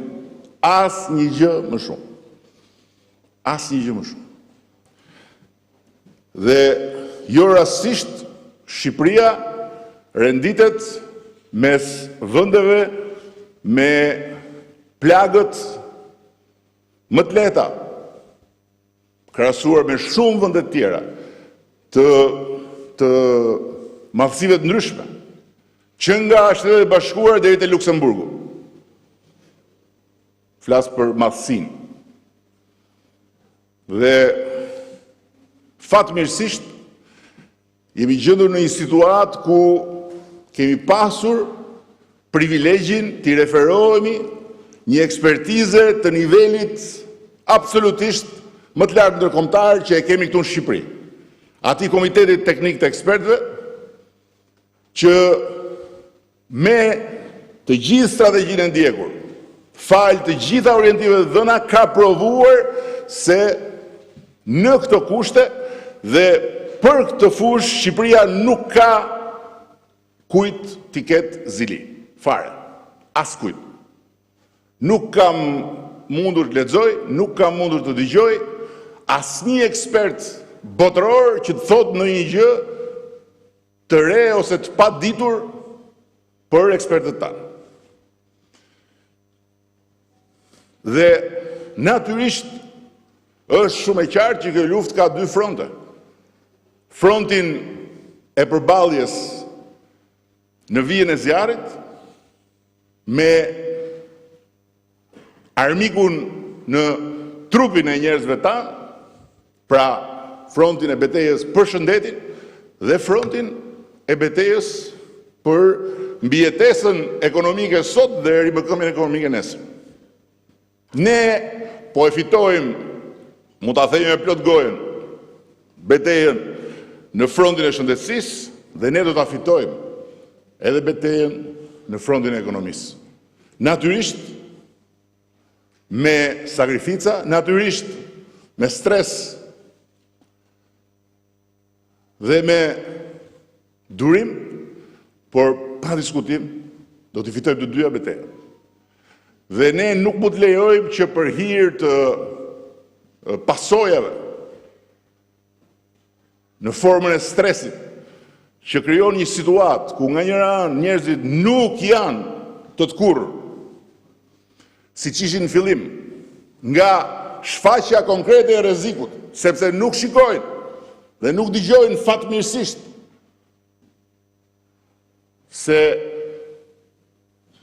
As një gjë më shumë. As një gjë më shumë. Dhe jo rastisht Shqipëria renditet mes vendeve me plagët më të lehta krahasuar me shumë vende të tjera të madhësive të ndryshme, që nga Shtetet e Bashkuara deri te Luksemburgu. Flas për madhësinë. Dhe fatmirësisht jemi gjendur në një situatë ku kemi pasur privilegjin të referohemi një ekspertize të nivelit absolutisht më të lartë ndërkombëtar që e kemi këtu në Shqipëri. Ati Komitetit Teknik të Ekspertëve, që me të gjithë strategjinë e ndjekur, falë të gjitha orientimeve dhëna, ka provuar se në këto kushte dhe për këtë fushë Shqipëria nuk ka kujt t'i ketë zili. Fare. As kujt. Nuk kam mundur të lexoj, nuk kam mundur të dëgjoj asnjë ekspert botëror që të thotë në një gjë të re ose të paditur për ekspertët tanë. Dhe natyrisht është shumë e qartë që kjo luftë ka dy fronte. Frontin e përballjes në vijën e zjarrit me armikun në trupin e njerëzve tanë, pra frontin e betejës për shëndetin dhe frontin e betejës për mbijetesën ekonomike sot dhe ribëkëmjen ekonomike nesër. Ne po e fitojmë, mund ta themi me plot gojen, betejën në frontin e shëndetësisë dhe ne do ta fitojmë edhe betejën në frontin e ekonomisë. Natyrisht me sakrifica, natyrisht me stres dhe me durim, por pa diskutim do t'i fitojmë të dyja betejën. Dhe ne nuk mund të lejojmë që për hir të pasojave në formën e stresit që krijon një situatë ku nga njëra anë njerëzit nuk janë të kurrë, siç ishin në fillim, nga shfaqja konkrete e rrezikut, sepse nuk shikojnë dhe nuk dëgjojnë fatmirësisht se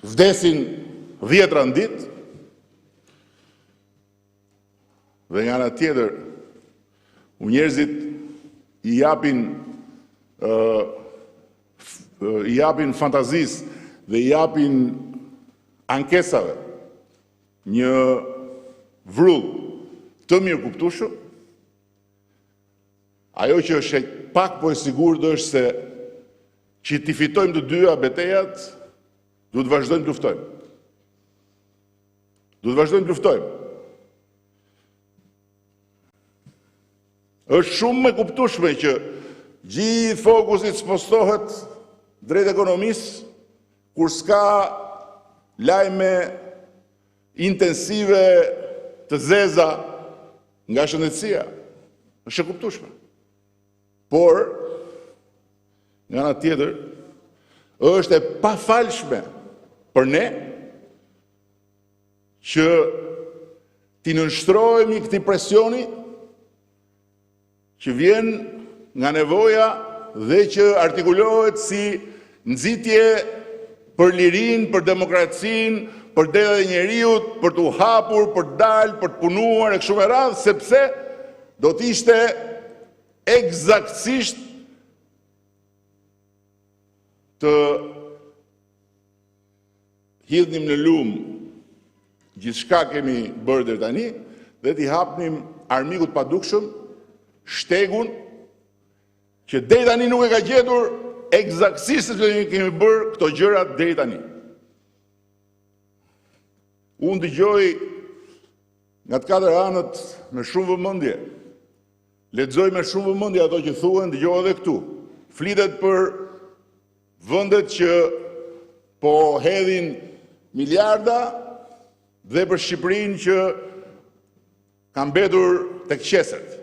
vdesin 10 në ditë, dhe nga ana tjetër njerëzit i japin fantazisë dhe i japin ankesave një vrull të mirë kuptueshëm. Ajo që është pak po e sigurt është se që t'i fitojmë të dyja betejat, duhet të vazhdojmë të luftojmë. Duhet të vazhdojmë të luftojmë. Është shumë me kuptueshme që gjithë fokusi spostohet drejt ekonomisë, kur s'ka lajme intensive të zeza nga shëndetësia. Është e kuptueshme. Por, nga ana tjetër, është e pafalshme për ne që t'i nënshtrohemi këtij presioni që vjen nga nevoja dhe që artikulohet si nxitje për lirinë, për demokracinë, për drejtat e njeriut, për t'u hapur, për të dalë, për të punuar e kështu me radhë, sepse do t'ishte eksaktësisht të hidhnim në lumë gjithçka kemi bërë deri tani dhe t'i hapnim armikut padukshëm shtegun që deri tani nuk e ka gjetur eksaktësisht se kemi bërë këto gjëra deri tani. Unë dëgjoj nga të katër anët me shumë vëmendje. Lexoj me shumë vëmendje ato që thuhen, dëgjoj edhe këtu. Flitet për vendet që po hedhin miliarda dhe për Shqipërinë që ka mbetur tek qeset.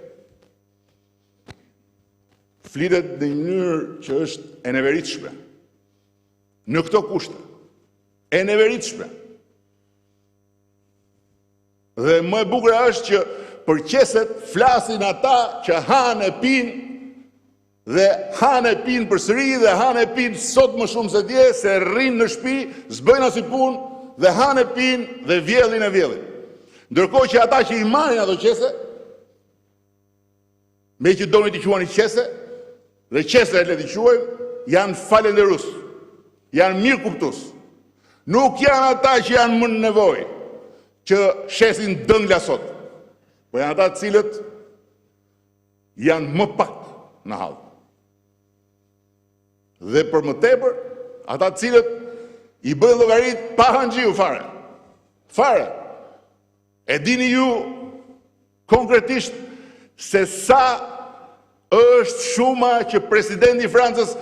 Flitet në një mënyrë që është e neveritshme. Në këto kushte. E neveritshme. Dhe më e bukur është që për qeset flasin ata që hanë e pinë dhe hanë e pinë për sëri dhe hanë e pinë sot më shumë se dje se rrinë në shtëpi, s'bëjnë as i punë dhe hanë e pinë dhe vjellin e vjellin. Ndërkohë që ata që i marrin ato qese, me që doni t'i quani qese, dhe qese e le t'i quajmë, janë falenderus, janë mirë kuptus. Nuk janë ata që janë më në nevojë, që shesin dëngla sot, po janë ata cilët janë më pak në hallë. Dhe për më tepër, ata cilët i bëjnë llogarit pa hanxhiu fare. Fare. E dini ju konkretisht se sa është shuma që presidenti i Francës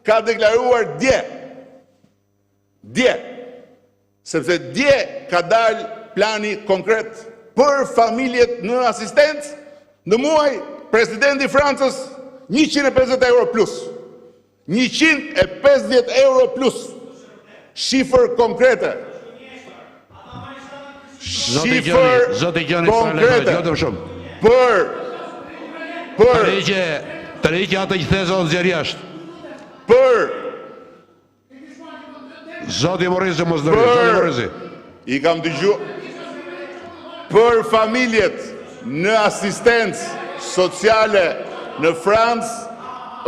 ka deklaruar dje. Dje. Sepse dje ka dalë plani konkret për familjet në asistencë, në muaj, presidenti i Francës 150 euro plus. 150 euro plus. Shifër konkrete. Shifër konkrete. Për të rikje atë që thezë o zjerë jashtë. Për Zoti Morizi, mos dërri, Zoti Morizi. I kam dëgju për familjet në asistencë sociale në Francë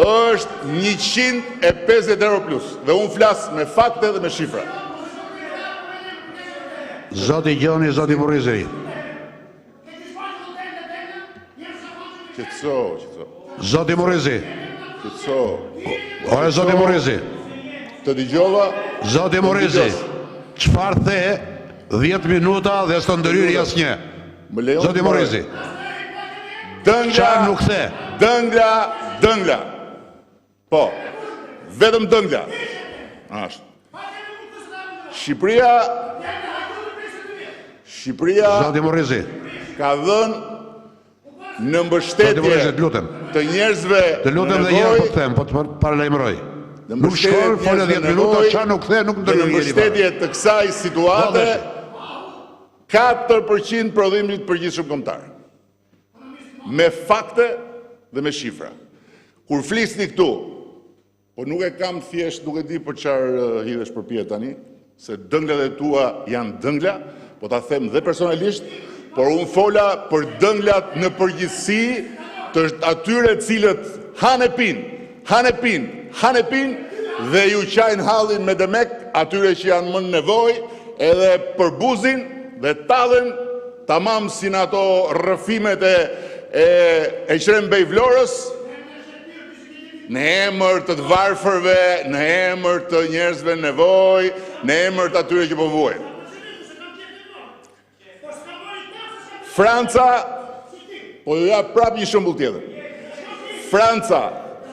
është 150 euro plus. Dhe unë flasë me fakte dhe me shifra. Zoti Gjoni, Zoti Morizi. Qëtëso. Zoti Morizi. Qëtëso. Ore, Zoti Morizi. Të dëgjova. Zoti Morizi, çfarë the 10 minuta dhe s'të ndërhyri asnjë. Zoti Morizi. Çfarë nuk the? Dëngla. Po. Vetëm dëngla. Ashtu. Shqipëria Zoti Morizi ka dhënë në mbështetje të njerëzve. Të lutem dhe herë po të them, po të paralajmëroj. Nuk shkon folja 10 minuta, çfarë nuk the, nuk ndërhyri. Në mbështetje të kësaj situate 4% prodhimit përgjithshëm kombëtar. Me fakte dhe me shifra. Kur flisni këtu, po nuk e kam thjesht, nuk e di për çfarë hidhesh përpije tani, se dënglat e tua janë dëngla, po ta them dhe personalisht, por unë fola për dënglat në përgjithësi të atyre cilët hanë e pinë dhe ju qajnë hallin me demek atyre që janë më në nevojë edhe për buzin dhe tadhen tamam si në ato rrëfimet e Qrem Bej Vlorës në emër të varfërve, në emër të njerëzve në nevojë, në emër të atyre që po vuajnë. Franca, po ju ja prap një shembull tjetër. Franca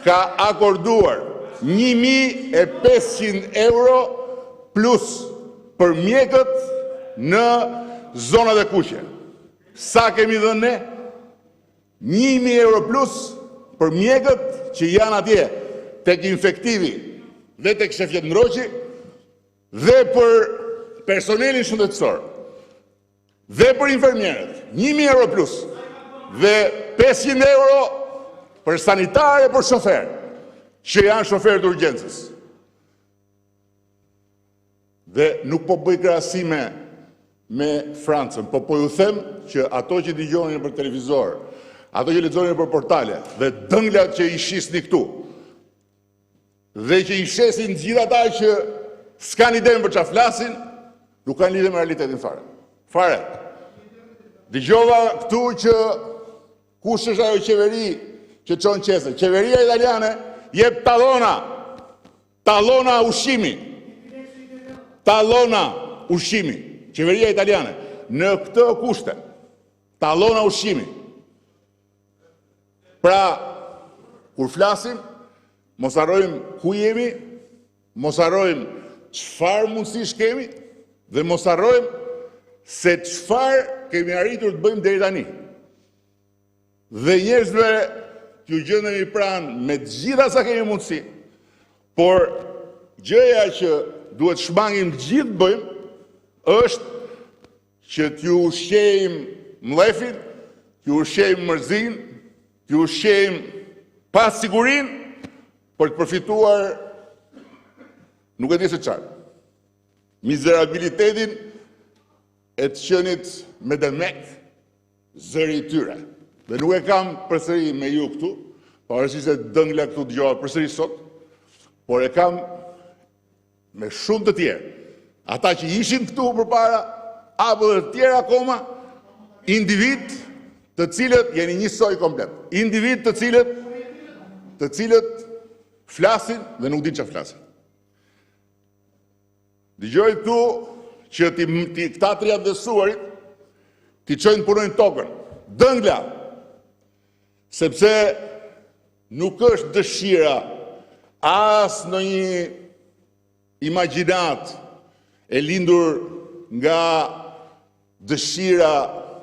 ka akorduar 1.500 euro plus për mjekët në zonat e kuqe. Sa kemi dhënë ne? 1.000 euro plus për mjekët që janë atje tek infektivi dhe tek shefjet Mroqi dhe për personelin shëndetësor dhe për infermierët. 1.000 euro plus dhe 500 euro për sanitare, për shofer që janë shoferët e urgjencës. Dhe nuk po bëj krahasime me Francën, po ju them që ato që dëgjonin për televizor, ato që lexonin për portale dhe dënglat që i shisni këtu dhe që i shesin gjithë ata që s'kan ide për çfarë flasin, nuk kanë lidhje me realitetin fare. Fare. Dëgjova këtu që kush është ajo qeveri që çon qese. Qeveria italiane jep talona ushqimi. Talona ushqimi. Qeveria italiane në këtë kushte. Talona ushqimi. Pra, kur flasim, mos harrojmë ku jemi, mos harrojmë çfarë mundësish kemi dhe mos harrojmë se çfarë kemi arritur të bëjmë deri tani. Dhe njerëzve t'ju gjendemi pranë me të gjitha sa kemi mundësi, por gjëja që duhet shmangim të gjithë bëjmë është që t'ju ushqejmë mlefin, t'ju ushqejmë mërzin, t'ju ushqejmë pas sigurin, për të përfituar nuk e di se qarë. Mizerabilitetin e të qenit me demek zëri i tyre. Dhe nuk e kam përsëri me ju këtu, pavarësisht se dëngla këtu dëgjohet përsëri sot, por e kam me shumë të tjerë. Ata që ishin këtu përpara, apo dhe të tjerë akoma, individ të cilët jeni njësoj komplet. Individ të cilët flasin dhe nuk din që flasin. Dëgjoj këtu që këta të riadësuarit t'i qojnë punojnë tokën. Dëngla, sepse nuk është dëshira as në një imagjinat e lindur nga dëshira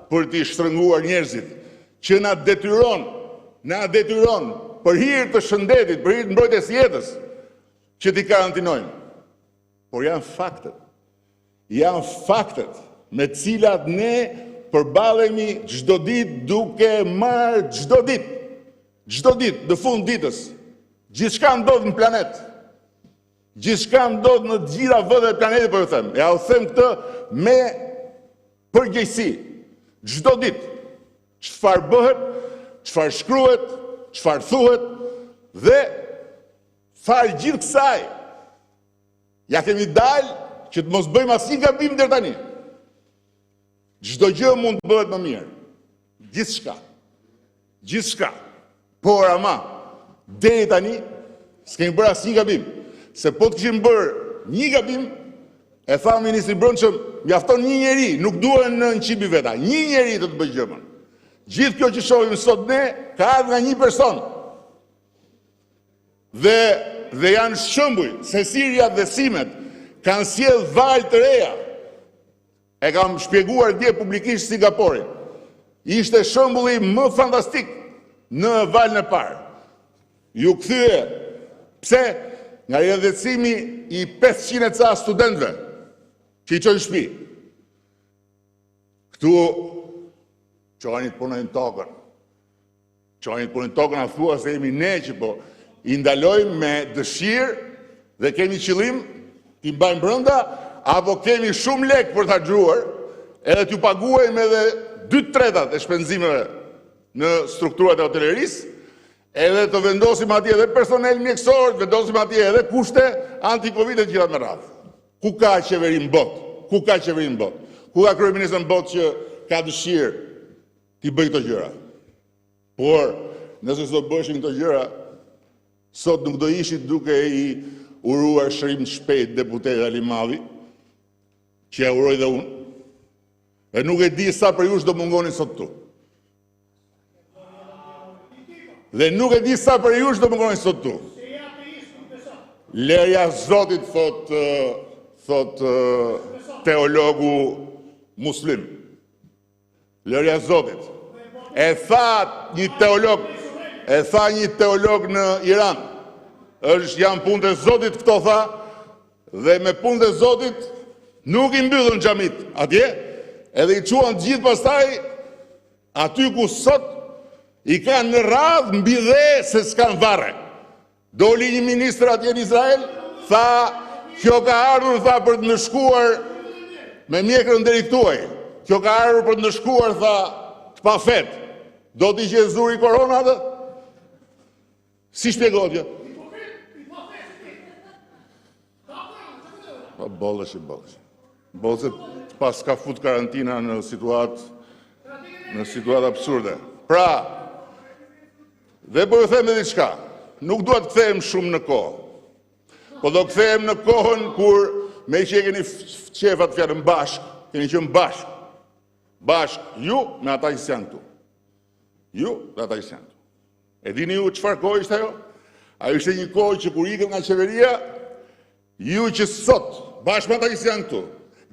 për t'i shtrënguar njerëzit, që na detyron për hir të shëndetit, për hir të mbrojtjes jetës, që t'i karantinojmë. Por janë faktet me cilat ne përballemi çdo ditë duke marrë çdo ditë në fund ditës. Gjithçka ndodh në planet. Gjithçka ndodh në të gjitha vendet e planetit, po ju them. Ja u them këtë me përgjegjësi. Çdo ditë çfarë bëhet, çfarë shkruhet, çfarë thuhet dhe fal gjithë kësaj. Ja kemi dalë që të mos bëjmë asnjë gabim deri tani. Çdo gjë mund të bëhet më mirë. Gjithçka. Por ama deri tani s'kemi bërë asnjë gabim. Se po të kishim bërë një gabim, e tha ministri brendshëm, mjafton një njeri, nuk duhen në 100 veta. Një njeri të bëjë gjëmën. Gjithë kjo që shohim sot ne ka ardhur nga një person. Dhe janë shembuj se si riadësimet kanë sjell valë të reja. E kam shpjeguar dje publikisht Singaporin. Ishte shembulli më fantastik në valën e parë. Ju kthye pse nga riadësimi i 500 ca studentëve që i çojnë shtëpi. Këtu çojnë punojnë tokën. Çojnë punojnë tokën, a thua se jemi ne që po i ndalojmë me dëshirë dhe kemi qëllim t'i mbajmë brenda, apo kemi shumë lek për t'a xhuar, edhe t'ju paguajmë edhe 2/3 e shpenzimeve në strukturat e hotelerisë, edhe të vendosim atje edhe personel mjekësor, të vendosim atje edhe kushte anti-Covid e gjithat me radhë. Ku ka qeverin botë? Ku ka kryeministër në botë që ka dëshirë t'i bëj këto gjëra? Por, nëse s'do bëshin këto gjëra, sot nuk do ishit duke i uruar shërim të shpejt deputeti Ali Madhi, që ja uroj dhe unë, dhe nuk e di sa për jush do mungonin sot tu. Lerja Zotit, thot teologu muslim. Lerja Zotit. E tha një teolog në Iran. Janë punë e Zotit, këto tha, dhe me punë e Zotit nuk i mbyllën xhamit atje, edhe i quan gjithë pastaj aty ku sot i kanë në radhë mbi dhe se s'kan varre. Doli një ministër atje në Izrael, tha, kjo ka ardhur, tha, për të nënshkuar me mjekrën deri këtuaj. Kjo ka ardhur për të nënshkuar, tha, të pa fet. Do t'i që zuri korona atë? Si shpjegohet kjo? Bollësh. Bollësh pas ka fut karantina në situatë absurde. Pra, dhe po ju them edhe diçka, nuk duhet të kthehem shumë në kohë. Po do kthehem në kohën kur me që e keni qefat fjalën bashk, keni qenë bashk, ju me ata që janë këtu. E dini ju çfarë kohë ishte ajo? Ajo ishte një kohë që kur ikëm nga qeveria, ju që sot, bashkë me ata që janë këtu,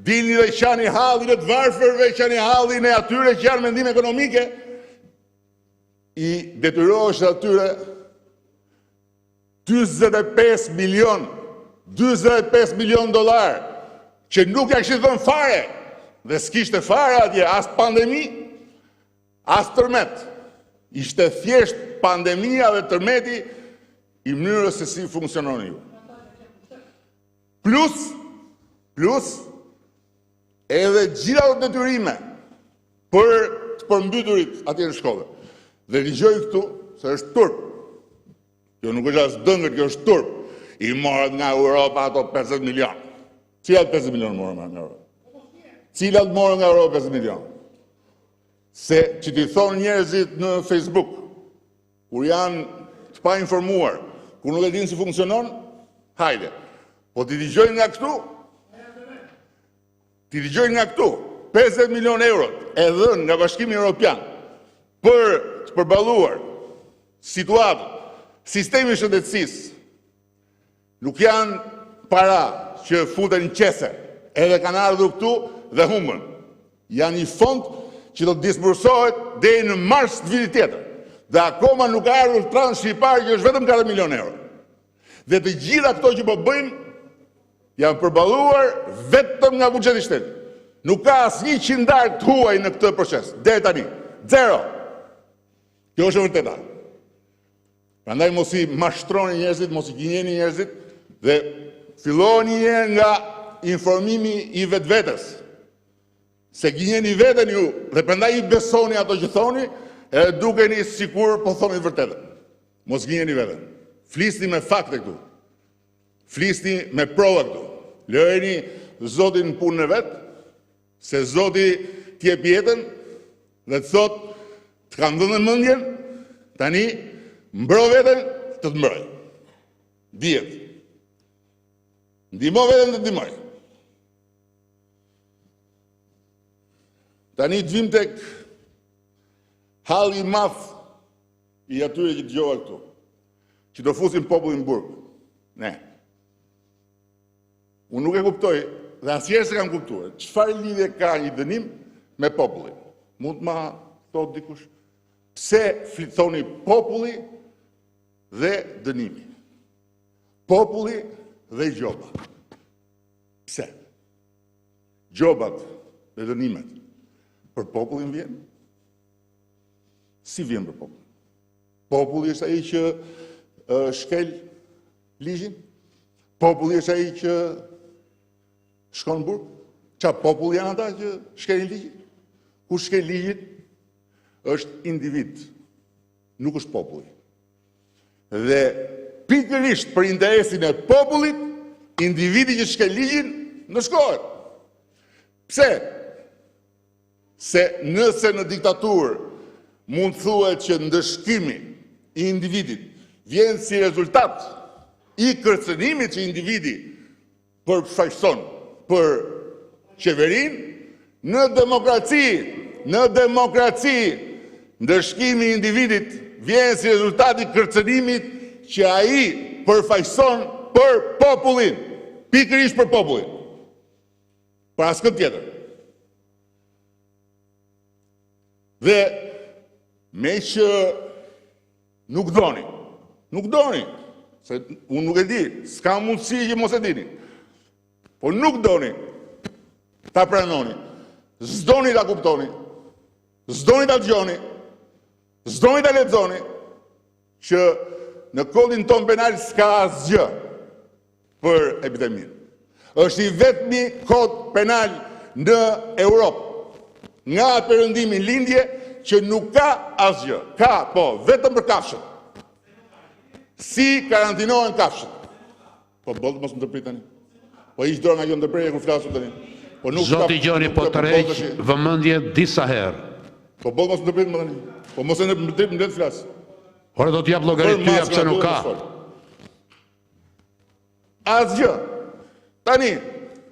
dilni dhe qani hallin e të varfërve, qani hallin e atyre që janë mendim ekonomike, i detyrohesh atyre 25 milion dollar, që nuk ja kishte dhënë fare, dhe s'kishte fare atje, as pandemi, as tërmet. Ishte thjesht pandemia dhe tërmeti i mënyrës se si funksionon ju. Plus, edhe gjitha të detyrime për të përmbyturit atje në shkollë. Dhe dëgjoj këtu se është turp. Kjo nuk është as dëngët, kjo është turp. I morët nga Europa ato 50 milion. Cilat 50 milion morën nga Europa? Cilat morën nga Europa 50 milion? Se që t'i thonë njerëzit në Facebook, kur janë të pa informuar, kur nuk e dinë si funksionon, hajde. Po t'i dëgjojnë nga këtu, 50 milion euro e dhënë nga Bashkimi Evropian për të përballuar situatën, sistemi shëndetësisë, nuk janë para që futen në qese, edhe kanë ardhur këtu dhe humbën. Janë një fond që do të disbursohet deri në mars të vitit tjetër. Dhe akoma nuk ka ardhur transhi i parë që është vetëm 4 milion euro. Dhe të gjitha këto që po bëjmë janë përballuar vetëm nga buxheti i shtetit. Nuk ka asnjë qindar të huaj në këtë proces. Deri tani, zero. Kjo është e vërteta. Prandaj mos i mashtroni njerëzit, mos i gënjeni njerëzit dhe filloni nga informimi i vetvetes. Se gënjeni veten ju dhe prandaj i besoni ato që thoni, edhe dukeni sikur po thoni vërtetën. Mos gënjeni veten. Flisni me fakte këtu. Flisni me prova këtu. Lëreni Zotin në punën e vet, se Zoti t'jep jetën dhe të thot të kam dhënë mendjen, tani mbro veten të të mbroj. Dihet. Ndihmo veten të ndihmoj. Tani të vim tek halli i madh i atyre që dëgjova këtu, që do fusin popullin në burg. Ne. Unë nuk e kuptoj, dhe asnjëherë se kam kuptuar, çfarë lidhje ka një dënim me popullin. Mund të ma thot dikush? Pse thoni populli dhe dënimi? Populli dhe gjoba. Pse? Gjobat dhe dënimet për popullin vjen? Si vjen për popullin? Populli është ai që shkel ligjin? Populli është ai që shkon në burg? Qa populli janë ata që shkelin ligjin? Ku shkel ligjin është individ, nuk është populli. Dhe pikërisht për interesin e popullit, individi që shkel ligjin ndëshkohet. Pse? Se nëse në diktaturë mund thuhet që ndëshkimi i individit vjen si rezultat i kërcënimit që individi përfaqëson për qeverin, në demokraci, ndëshkimi i individit vjen si rezultat i kërcënimit që ai përfaqëson për popullin, pikërisht për popullin. Për askën tjetër. Dhe me që nuk doni, se unë nuk e di, s'ka mundësi që mos e dini, po nuk doni ta pranoni, s'doni ta kuptoni, s'doni ta dëgjoni, s'doni ta lexoni, që në kodin ton penal s'ka asgjë për epidemin. Është i vetmi kod penal në Europë, nga perëndimi lindje, që nuk ka asgjë. Ka, po, vetëm për kafshët. Si karantinohen kafshët. Po, bëllë mos më ndërprit tani. Po, ishtë dorë nga jo ndërprejë kur flasë tani. Zoti Gjoni, po të rejq vëmendje disa herë. Po, bëllë mos më ndërprit më tani. Po, mos e në ndërprit më letë flasë. Ore, do t'jap llogarit tyja pse nuk ka. Asgjë. Tani,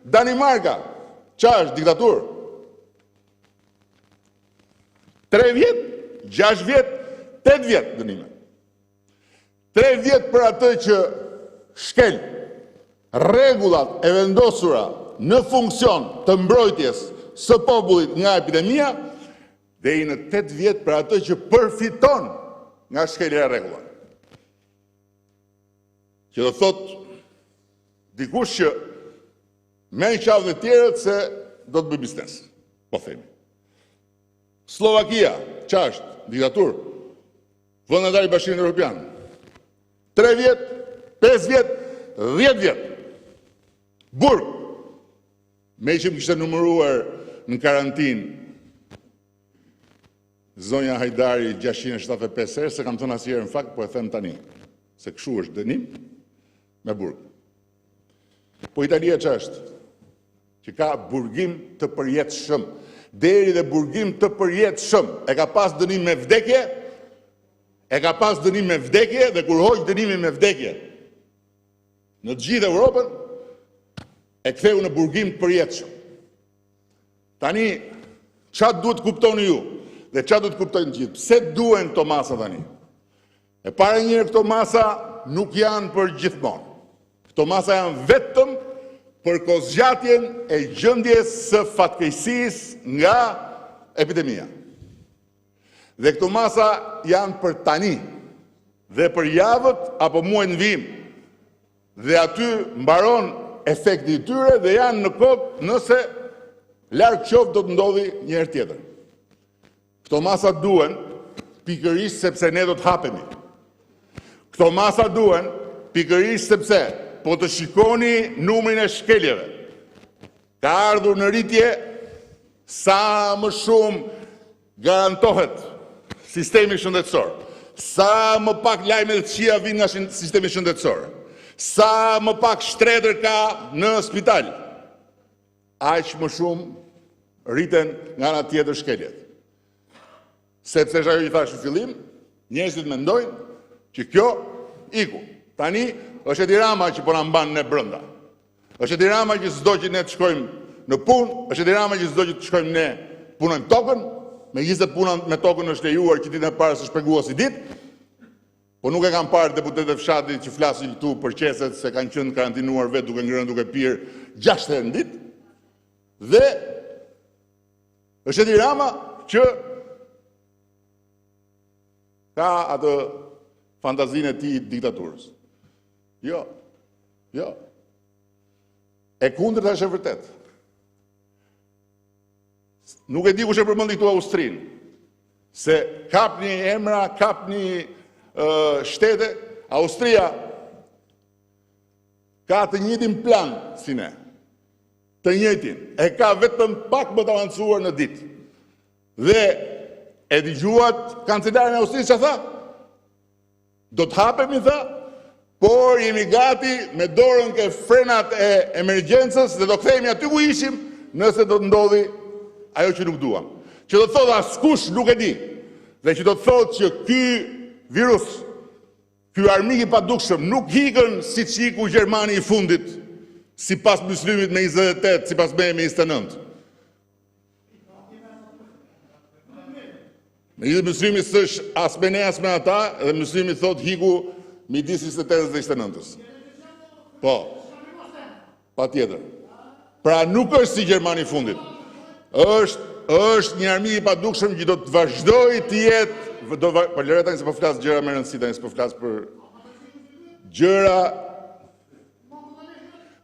Danimarka, qa është diktaturë? 3 vjet, 6 vjet, 8 vjet dënime. 3 vjet për atë që shkel rregullat e vendosura në funksion të mbrojtjes së popullit nga epidemia, dhe i në 8 vjet për atë që përfiton nga shkelja e rregullat. Që do thot dikush që me në qavë dhe tjerët se do të bëj biznes, po themi. Slovakia, qa është? Diktaturë? Vullnetari i Bashkimit Evropian. 3 vjet, 5 vjet, 10 vjet. Burg. Me që më kishte numëruar në karantinë zonja Hajdari 675 herë, se kam thënë asnjëherë në fakt, po e them tani. Se kështu është dënim me burg. Po Italia që është? Që ka burgim të përjetshëm. Deri dhe burgim të përjetshëm. E ka pas dënim me vdekje, dhe kur hoq dënimin me vdekje në të gjithë Evropën, e ktheu në burgim të përjetshëm. Tani, çfarë duhet kuptoni ju? Dhe çfarë duhet kuptojnë gjithë? Pse duhen këto masa tani? E para njëherë, këto masa nuk janë për gjithmonë. Këto masa janë vetëm për kozgjatjen e gjendjes së fatkeqësisë nga epidemia. Dhe këto masa janë për tani dhe për javët apo muajin vim. Dhe aty mbaron efekti i tyre dhe janë në kohë nëse larg qoftë do të ndodhi një herë tjetër. Këto masa duhen pikërisht sepse ne do të hapemi. Këto masa duhen pikërisht sepse po të shikoni numrin e shkeljeve. Ka ardhur në rritje sa më shumë garantohet sistemi shëndetësor. Sa më pak lajme të këqija vijnë nga sistemi shëndetësor. Sa më pak shtretër ka në spital. Aq më shumë rriten nga ana tjetër shkeljet. Sepse është ajo që thash në fillim, njerëzit mendojnë që kjo iku. Tani është Edi Rama që po na mban ne brenda. Është Edi Rama që s'do që ne të shkojmë në punë, është Edi Rama që s'do që të shkojmë ne punojmë tokën, megjithëse puna me tokën është lejuar që ditën e parë së shpjeguar si ditë, po nuk e kam parë deputetët e fshatit që flasin këtu për qeset se kanë qenë karantinuar vetë duke ngrënë duke pirë 6 herë në ditë. Dhe është Edi Rama që ka atë fantazinë e tij diktaturës. Jo. E kundërta është e vërtet. Nuk e di kush e përmendi këtu Austrinë, se kapni emra, kapni shtete, Austria ka të njëjtin plan si ne. Të njëjtin. E ka vetëm pak më të avancuar në ditë. Dhe e dëgjuat kancelarin e Austrisë që tha? Do të hapemi, tha, por jemi gati me dorën ke frenat e emergjencës dhe do kthehemi aty ku ishim nëse do të ndodhi ajo që nuk duam. Që do të thotë askush nuk e di. Dhe që do të thotë që ky virus, ky armik i padukshëm nuk hikën siç iku Gjermani i fundit, sipas Myslimit me 28, sipas me 29. Me gjithë Myslimi s'është as me ne as me ata, dhe Myslimi thot hiku midis 28 dhe 29. Po, pa tjetër. Pra nuk është si Gjermani i fundit. Është një armik i padukshëm që do të vazhdoj të jetë, për lëre tani se po flas gjëra me rëndësi, tani se po flas për gjëra,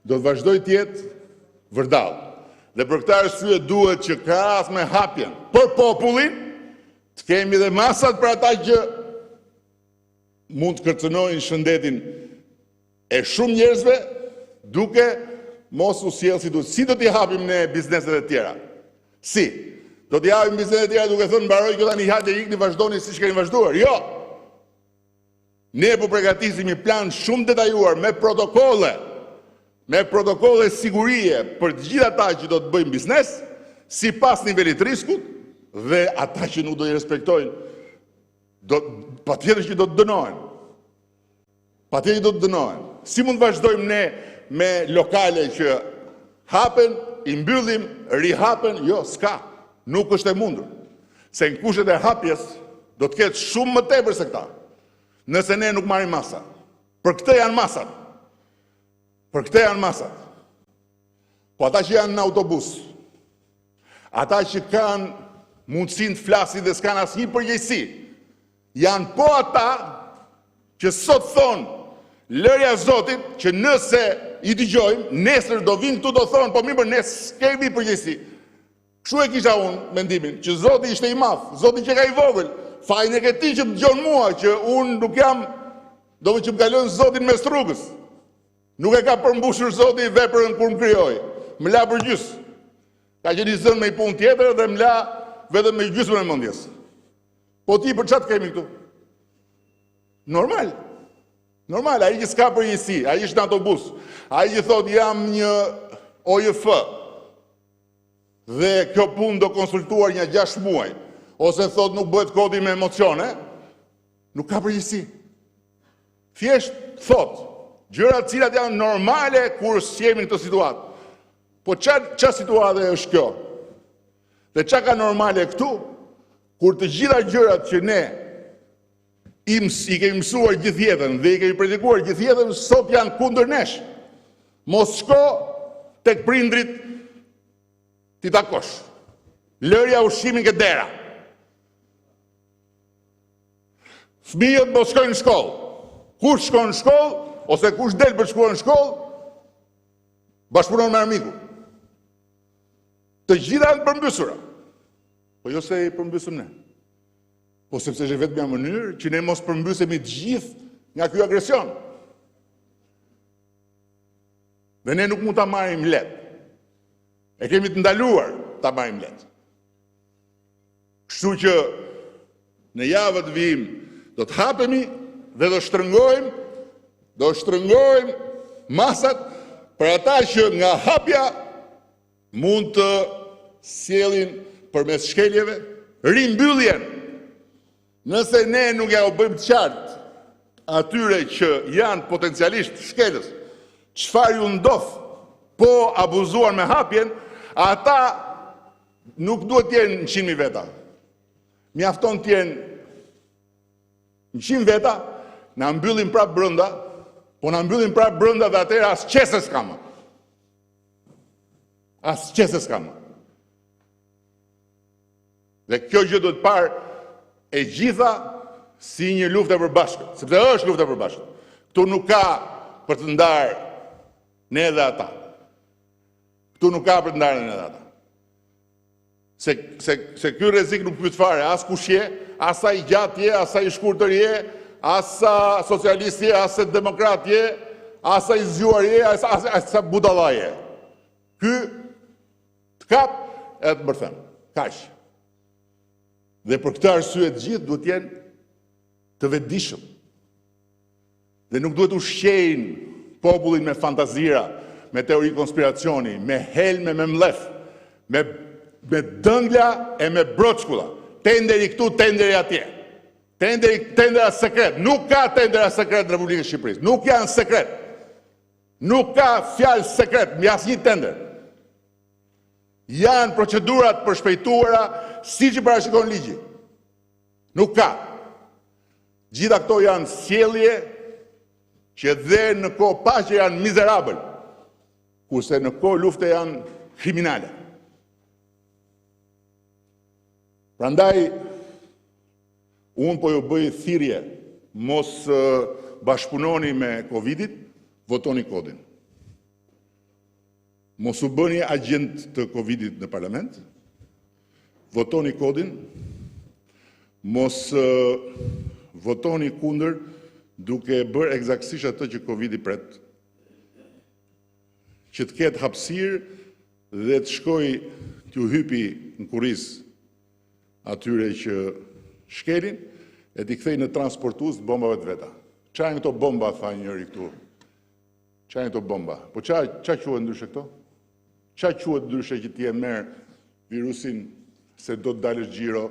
do të vazhdoj të jetë vërdall. Dhe për këtë arsye duhet që krahas me hapjen për popullin, të kemi dhe masat për ata që mund të kërcënojnë shëndetin e shumë njerëzve, duke mos u sjellë si duhet. Si do t'i hapim ne bizneset e tjera? Si? Do t'i hapim bizneset e tjera duke thënë mbaroj kjo tani hajde ikni vazhdoni siç keni vazhduar? Jo. Ne po përgatisim një plan shumë detajuar me protokolle sigurie për të gjithë ata që do të bëjmë biznes, sipas nivelit riskut, dhe ata që nuk do i respektojnë, patjetër që do të dënohen. Patjetër që do të dënohen. Si mund vazhdojmë ne me lokale që hapen, i mbyllim, rihapen? Jo, s'ka. Nuk është e mundur. Se në kushtet e hapjes do të ketë shumë më tepër se këta. Nëse ne nuk marrim masa. Për këtë janë masat. Po ata që janë në autobus, ata që kanë mundësin të flasin dhe s'kan asnjë përgjegjësi, janë po ata që sot thonë lërja Zotit që nëse i dëgjojmë, nesër do vinë këtu do thonë, po mirë, ne s'kemi përgjegjësi. Kështu e kisha unë mendimin, që Zoti ishte i madh, Zoti që ka i vogël, fajin e këtij që më dëgjon mua, që unë nuk jam, do që më kalon Zotin mes rrugës. Nuk e ka përmbushur Zoti veprën kur më krijoi. Më la për gjys. Ka qenë i zënë me i punë tjetër dhe më la vetëm me gjysmën e mendjes. Po ti për çfarë kemi këtu? Normal. Normal, ai që s'ka përgjegjësi, ai është në autobus, ai që thotë jam një OJF, dhe kjo punë do konsultuar një 6 muaj, ose thotë nuk bëhet kodi me emocione, nuk ka përgjegjësi. Thjesht thotë, gjërat cilat janë normale kur jemi në këtë situatë. Po ç'a situatë është kjo? Dhe ç'a ka normale këtu? Kur të gjitha gjërat që ne i kemi mësuar gjithë jetën dhe i kemi predikuar gjithë jetën, sot janë kundër nesh. Mos shko tek prindrit ti takosh. Lërja ushqimin ke dera. Fëmijët mos shkojnë në shkollë. Kush shkon në shkollë, ose kush del për shkuar në shkollë, bashkëpunon me armiku. Të gjitha janë përmbysura. Po jo se i përmbysëm ne. Po sepse është vetëm një mënyrë që ne mos përmbysemi të gjithë nga ky agresion. Dhe ne nuk mund ta marrim lehtë. E kemi të ndaluar ta marrim lehtë. Kështu që në javët vijim do të hapemi dhe do shtrëngojmë masat për ata që nga hapja mund të sjellin përmes shkeljeve rimbylljen. Nëse ne nuk ja u bëjmë të qartë atyre që janë potencialisht shkelës, çfarë ju ndodh po abuzuar me hapjen, ata nuk duhet të jenë 100.000 veta. Mjafton të jenë 100 veta, na mbyllin prapë brenda, po na mbyllin prapë brenda dhe atëherë as qese s'kam. As qese s'kam. Dhe kjo gjë duhet parë e gjitha si një luftë e përbashkët, sepse është luftë e përbashkët. Këtu nuk ka për të ndarë ne dhe ata. Këtu nuk ka për të ndarë ne dhe ata. Se ky rrezik nuk pyet fare, as kush je, as sa i gjatë je, as sa i shkurtër je, as sa socialist je, as sa demokrat je, as sa i zgjuar je, as sa budalla je. Ky të kap e të bërthem. Kaq. Dhe për këtë arsye të gjithë duhet jenë të vetëdijshëm. Dhe nuk duhet ushqejnë popullin me fantazira, me teori konspiracioni, me helme, me mlef, me dëngla e me broçkulla. Tenderi këtu, tenderi atje. Tendera sekret. Nuk ka tendera sekret në Republikën e Shqipërisë. Nuk janë sekret. Nuk ka fjalë sekret mbi asnjë tender. Janë procedurat përshpejtuara siç i parashikon ligji. Nuk ka. Gjitha këto janë sjellje që dhe në kohë paqe janë mizerabël, kurse në kohë lufte janë kriminale. Prandaj, unë po ju bëj thirrje, mos bashkëpunoni me Covidit, votoni kodin. Mos u bëni agent të Covidit në parlament, votoni kodin, mos votoni kundër duke bërë eksaktësisht atë që Covidi pret. Që të ketë hapësirë dhe të shkoj t'ju hypi në kurriz atyre që shkelin e t'i kthej në transportues të bombave të veta. Qa janë këto bomba, tha njëri këtu? Qa janë këto bomba? Po qa quhet ndryshe këto? Qa quhet ndryshe që ti e merr virusin se do të dalësh xhiro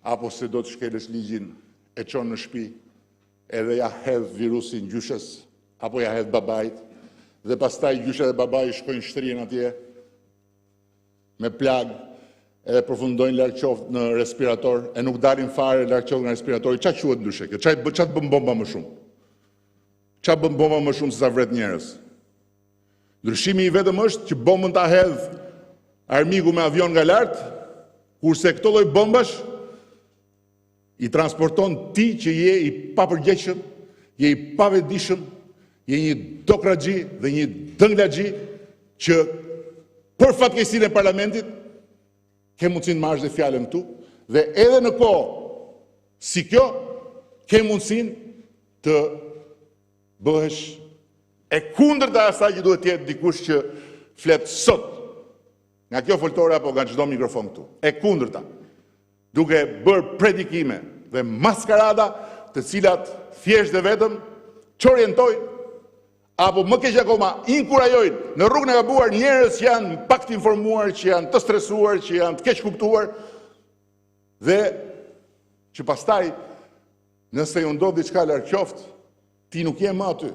apo se do të shkelësh ligjin e çon në shtëpi, edhe ja hedh virusin gjyshes, apo ja hedh babait, dhe pastaj gjysha dhe babai shkojnë shtrien atje me plag, edhe përfundojnë larg qoftë në respirator, e nuk dalin fare larg qoftë nga respiratori. Qa quhet ndryshe kjo? Qa të bën bomba më shumë? Qa bën bomba më shumë se sa vret njerëz? Ndryshimi i vetëm është që bombën ta hedh armiku me avion nga lart, kurse këto lloj bombash i transporton ti që je i papërgjegjshëm, je i pavetëdijshëm, je një dokraxhi dhe një dënglaxhi që për fatkeqësinë e parlamentit ke mundësin marrësh dhe fjallën këtu, dhe edhe në kohë si kjo, ke mundësin të bëhesh e kundërta asaj që duhet jetë dikush që flet sot nga kjo foltore apo nga çdo mikrofon këtu. E kundërta. Duke bërë predikime dhe maskarada të cilat thjesht dhe vetëm çorientojnë apo më keq akoma inkurajojnë në rrugën e gabuar njerëz që janë pak të informuar, që janë të stresuar, që janë të keq kuptuar dhe që pastaj nëse ju ndodh diçka larg qoftë, ti nuk je më aty.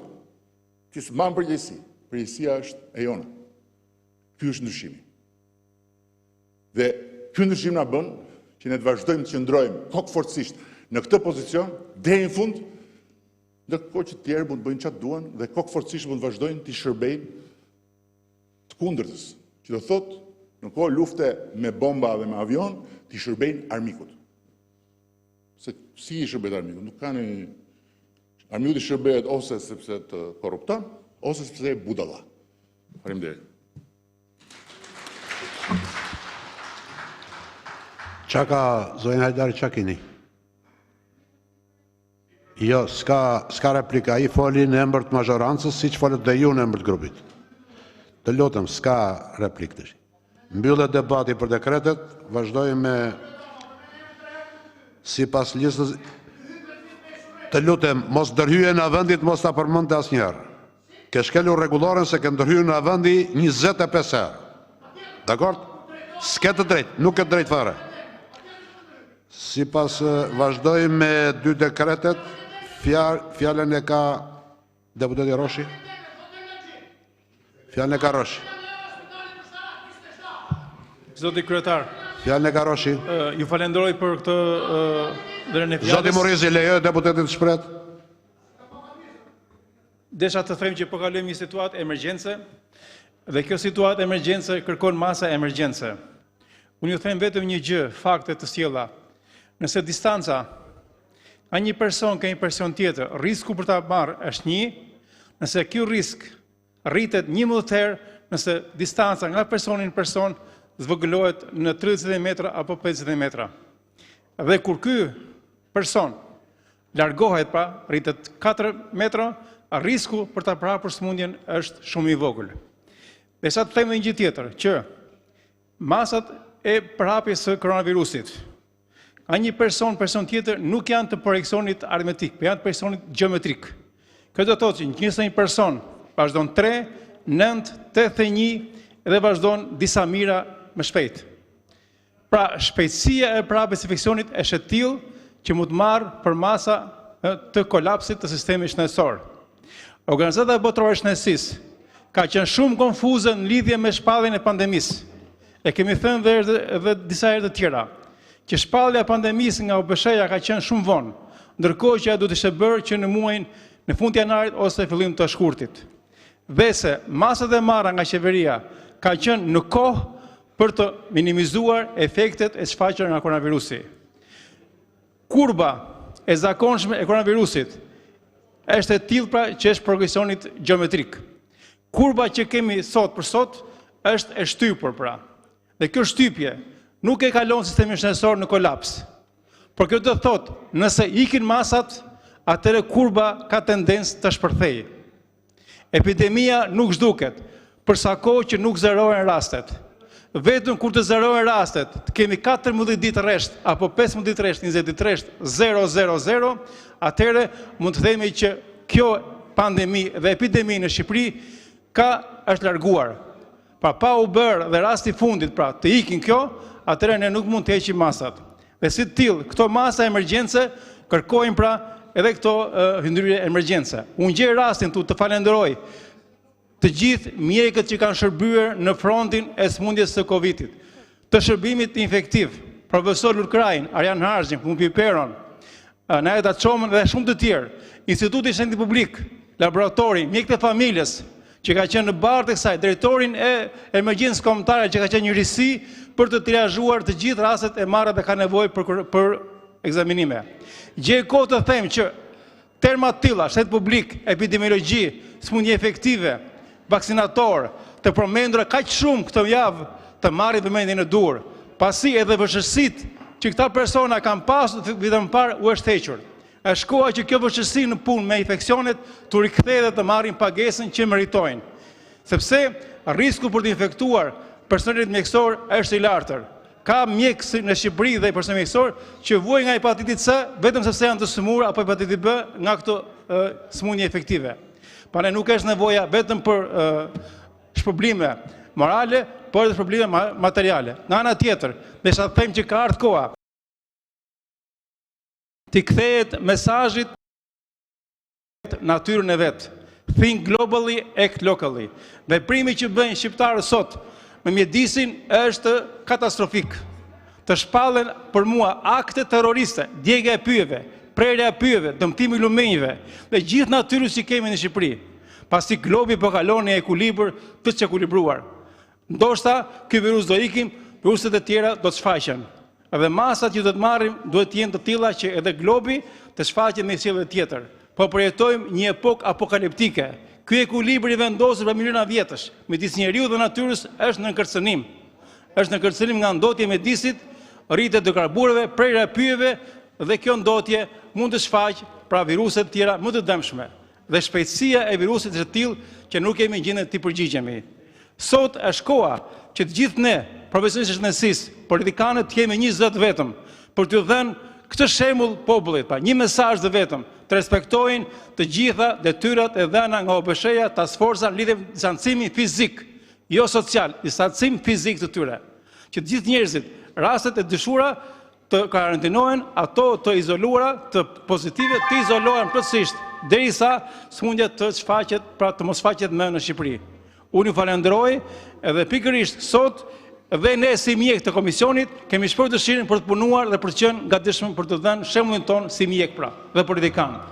Ti s'mban përgjegjësi. Përgjegjësia është e jona. Ky është ndryshimi. Dhe ky ndryshim na bën që ne të vazhdojmë të qëndrojmë kokforcisht në këtë pozicion deri në fund, ndërkohë që të tjerë mund të bëjnë çfarë duan dhe kokforcisht mund të vazhdojnë të shërbejnë të kundërtës, që do thotë në kohë lufte me bomba dhe me avion, të shërbejnë armikut. Se si i shërbehet armikut? Nuk kanë armikut i shërbehet ose sepse të korrupton, ose sepse e budalla. Faleminderit. Çaka Zorin Hajdari Çakini. Jo, s'ka replika, i foli në emër të mazhorancës, si që folet dhe ju në emër të grupit. Të lutëm, s'ka replik të shi. Mbyllet debati për dekretet, vazhdojmë me si pas listës. Të lutëm, mos dërhyje në vendit, mos ta përmend të asnjëherë. Ke shkelur rregulloren se ke ndërhyrë në vendi 25 herë. Dakord? S'ke të drejt, nuk ke drejt fare. Si pas vazhdojmë me dy dekretet, fjallën e ka deputeti Roshi. Fjallën e ka Roshi. Zoti kryetar. Fjallën e ka Roshi. Ju falenderoj për këtë drejtën e fjalës. Zoti Morizi, lejoj deputetit të shpret. Desha të them që po kalojmë një situatë emergjence dhe kjo situatë emergjence kërkon masa emergjence. Unë ju them vetëm një gjë, fakte të sjella. Nëse distanca nga një person ka një person tjetër, risku për ta marrë është 1, nëse ky risk rritet 11 herë, nëse distanca nga personin në person zvogëlohet në 30 metra apo 50 metra. Dhe kur ky person largohet, pra rritet 4 metra, risku për ta prapur sëmundjen është shumë i vogël. Dhe sa të them një gjë tjetër, që masat e prapjes së koronavirusit a një person tjetër nuk janë të projeksionit aritmetik, por janë të projeksionit gjeometrik. Kjo do të thotë që nëse një person vazhdon 3, 9, 8 dhe 1 dhe vazhdon disa mira më shpejt. Pra, shpejtësia e prapjes së infeksionit është e tillë që mund të marrë për masa të kolapsit të sistemit shëndetësor. Organizata Botërore e Shëndetësisë ka qenë shumë konfuze në lidhje me shpalljen e pandemisë. E kemi thënë edhe disa herë të tjera, që shpallja e pandemisë nga OBSH-ja ka qenë shumë vonë, ndërkohë që ajo duhet të ishte bërë që në muajin në fund të janarit ose fillim të shkurtit. Dhe se masat e marra nga qeveria ka qenë në kohë për të minimizuar efektet e shfaqur nga koronavirusi. Kurba e zakonshme e koronavirusit është e tillë pra që është progresionit gjeometrik. Kurba që kemi sot për sot është e shtypur pra. Dhe kjo shtypje nuk e kalon sistemin shëndetësor në kolaps. Por kjo do të thotë, nëse ikin masat, atëre kurba ka tendencë të shpërthejë. Epidemia nuk zhduket, për sa kohë që nuk zerohen rastet. Vetëm kur të zerohen rastet, të kemi 14 ditë rresht apo 15 ditë rresht, 20 ditë rresht 000, atëre mund të themi që kjo pandemi dhe epidemi në Shqipëri është larguar. Pra pa u bërë dhe rasti fundit, pra të ikin kjo, atëre ne nuk mund të heqim masat. Dhe si të tillë, këto masa emergjence kërkojnë pra edhe këto hyrje emergjence. Unë gjej rastin të falenderoj të gjithë mjekët që kanë shërbyer në frontin e sëmundjes së Covidit, të shërbimit infektiv, profesor Lurkrajin, Arjan Harzhin, Pumpi Peron, Najeta Çomën dhe shumë të tjerë, Instituti Shëndeti Publik, laboratori, mjekët e familjes, që ka qenë në barë të kësaj, drejtorin e emergjencës kombëtare që ka qenë një risi për të triazhuar të gjithë rastet e marra dhe ka nevojë për ekzaminime. Gjej kohë të them që terma të tilla, shëndet publik, epidemiologji, sëmundje efektive, vaksinator, të përmendura kaq shumë këtë javë të marrin vëmendjen në dur, Pasi edhe vështirësitë që këta persona kanë pasur vitën e parë u është hequr. Është koha që kjo vështirësi në punë me infeksionet të rikthehet dhe të marrin pagesën që meritojnë. Sepse risku për të infektuar personelit mjekësor është i lartër. Ka mjekë në Shqipëri dhe personel mjekësor që vuajnë nga hepatiti C vetëm sepse janë të sëmurë apo hepatiti B nga këto sëmundje efektive. Prandaj nuk është nevoja vetëm për shpërblime morale, por edhe shpërblime materiale. Nga ana tjetër, desha të them që ka ardhur koha t'i kthehet mesazhit natyrën e vet. Think globally, act locally. Veprimi që bëjnë shqiptarët sot me mjedisin është katastrofik. Të shpallen për mua akte terroriste, djegja e pyjeve, prerja e pyjeve, dëmtimi i lumenjve dhe gjithë natyrën që kemi në Shqipëri. Pasi globi po kalon në ekuilibër të çekulibruar. Ndoshta ky virus do ikim, viruset e tjera do të shfaqen. Edhe masat që do të marrim duhet të jenë të tilla që edhe globi të shfaqet me sjellje tjetër. Po përjetojmë një epokë apokaliptike. Ky ekuilibër i vendosur për miliona vjetësh midis njeriu dhe natyrës është në kërcënim. Është në kërcënim nga ndotja e mjedisit, rritja e hidrokarburëve, prerja e pyjeve dhe kjo ndotje mund të shfaqë pra viruse të tjera më të dëmshme. Dhe shpejtësia e virusit është e tillë që nuk kemi gjendje të përgjigjemi. Sot është koha që të gjithë ne, profesionistët e shëndetësisë, politikanët, të kemi një zot vetëm për t'u dhënë këtë shembull popullit, pa një mesazh të vetëm, të respektojnë të gjitha detyrat e dhëna nga OBSH-ja, task forca lidhje me distancimin fizik, jo social, distancim fizik të tyre. Që të gjithë njerëzit, rastet e dëshura të karantinohen, ato të izoluara, të pozitive të izolohen plotësisht, derisa sëmundja të shfaqet, pra të mos shfaqet më në Shqipëri. Unë ju falenderoj edhe pikërisht sot dhe ne si mjek të komisionit kemi shpër dëshirën për të punuar dhe për të qenë gatishëm për të dhënë shembullin ton si mjek pra dhe politikan.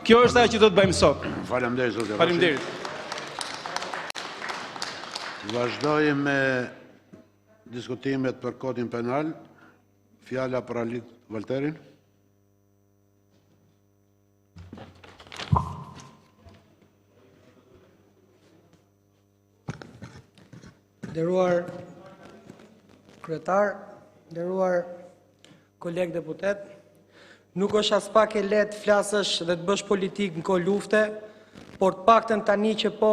Kjo është ajo që do të bëjmë sot. Faleminderit zoti. Faleminderit. Vazhdojmë me diskutimet për kodin penal. Fjala për Alit Valterin. Nderuar kryetar, nderuar kolegë deputet, nuk është as pak e lehtë flasësh dhe të bësh politikë në kohë lufte, por të paktën tani që po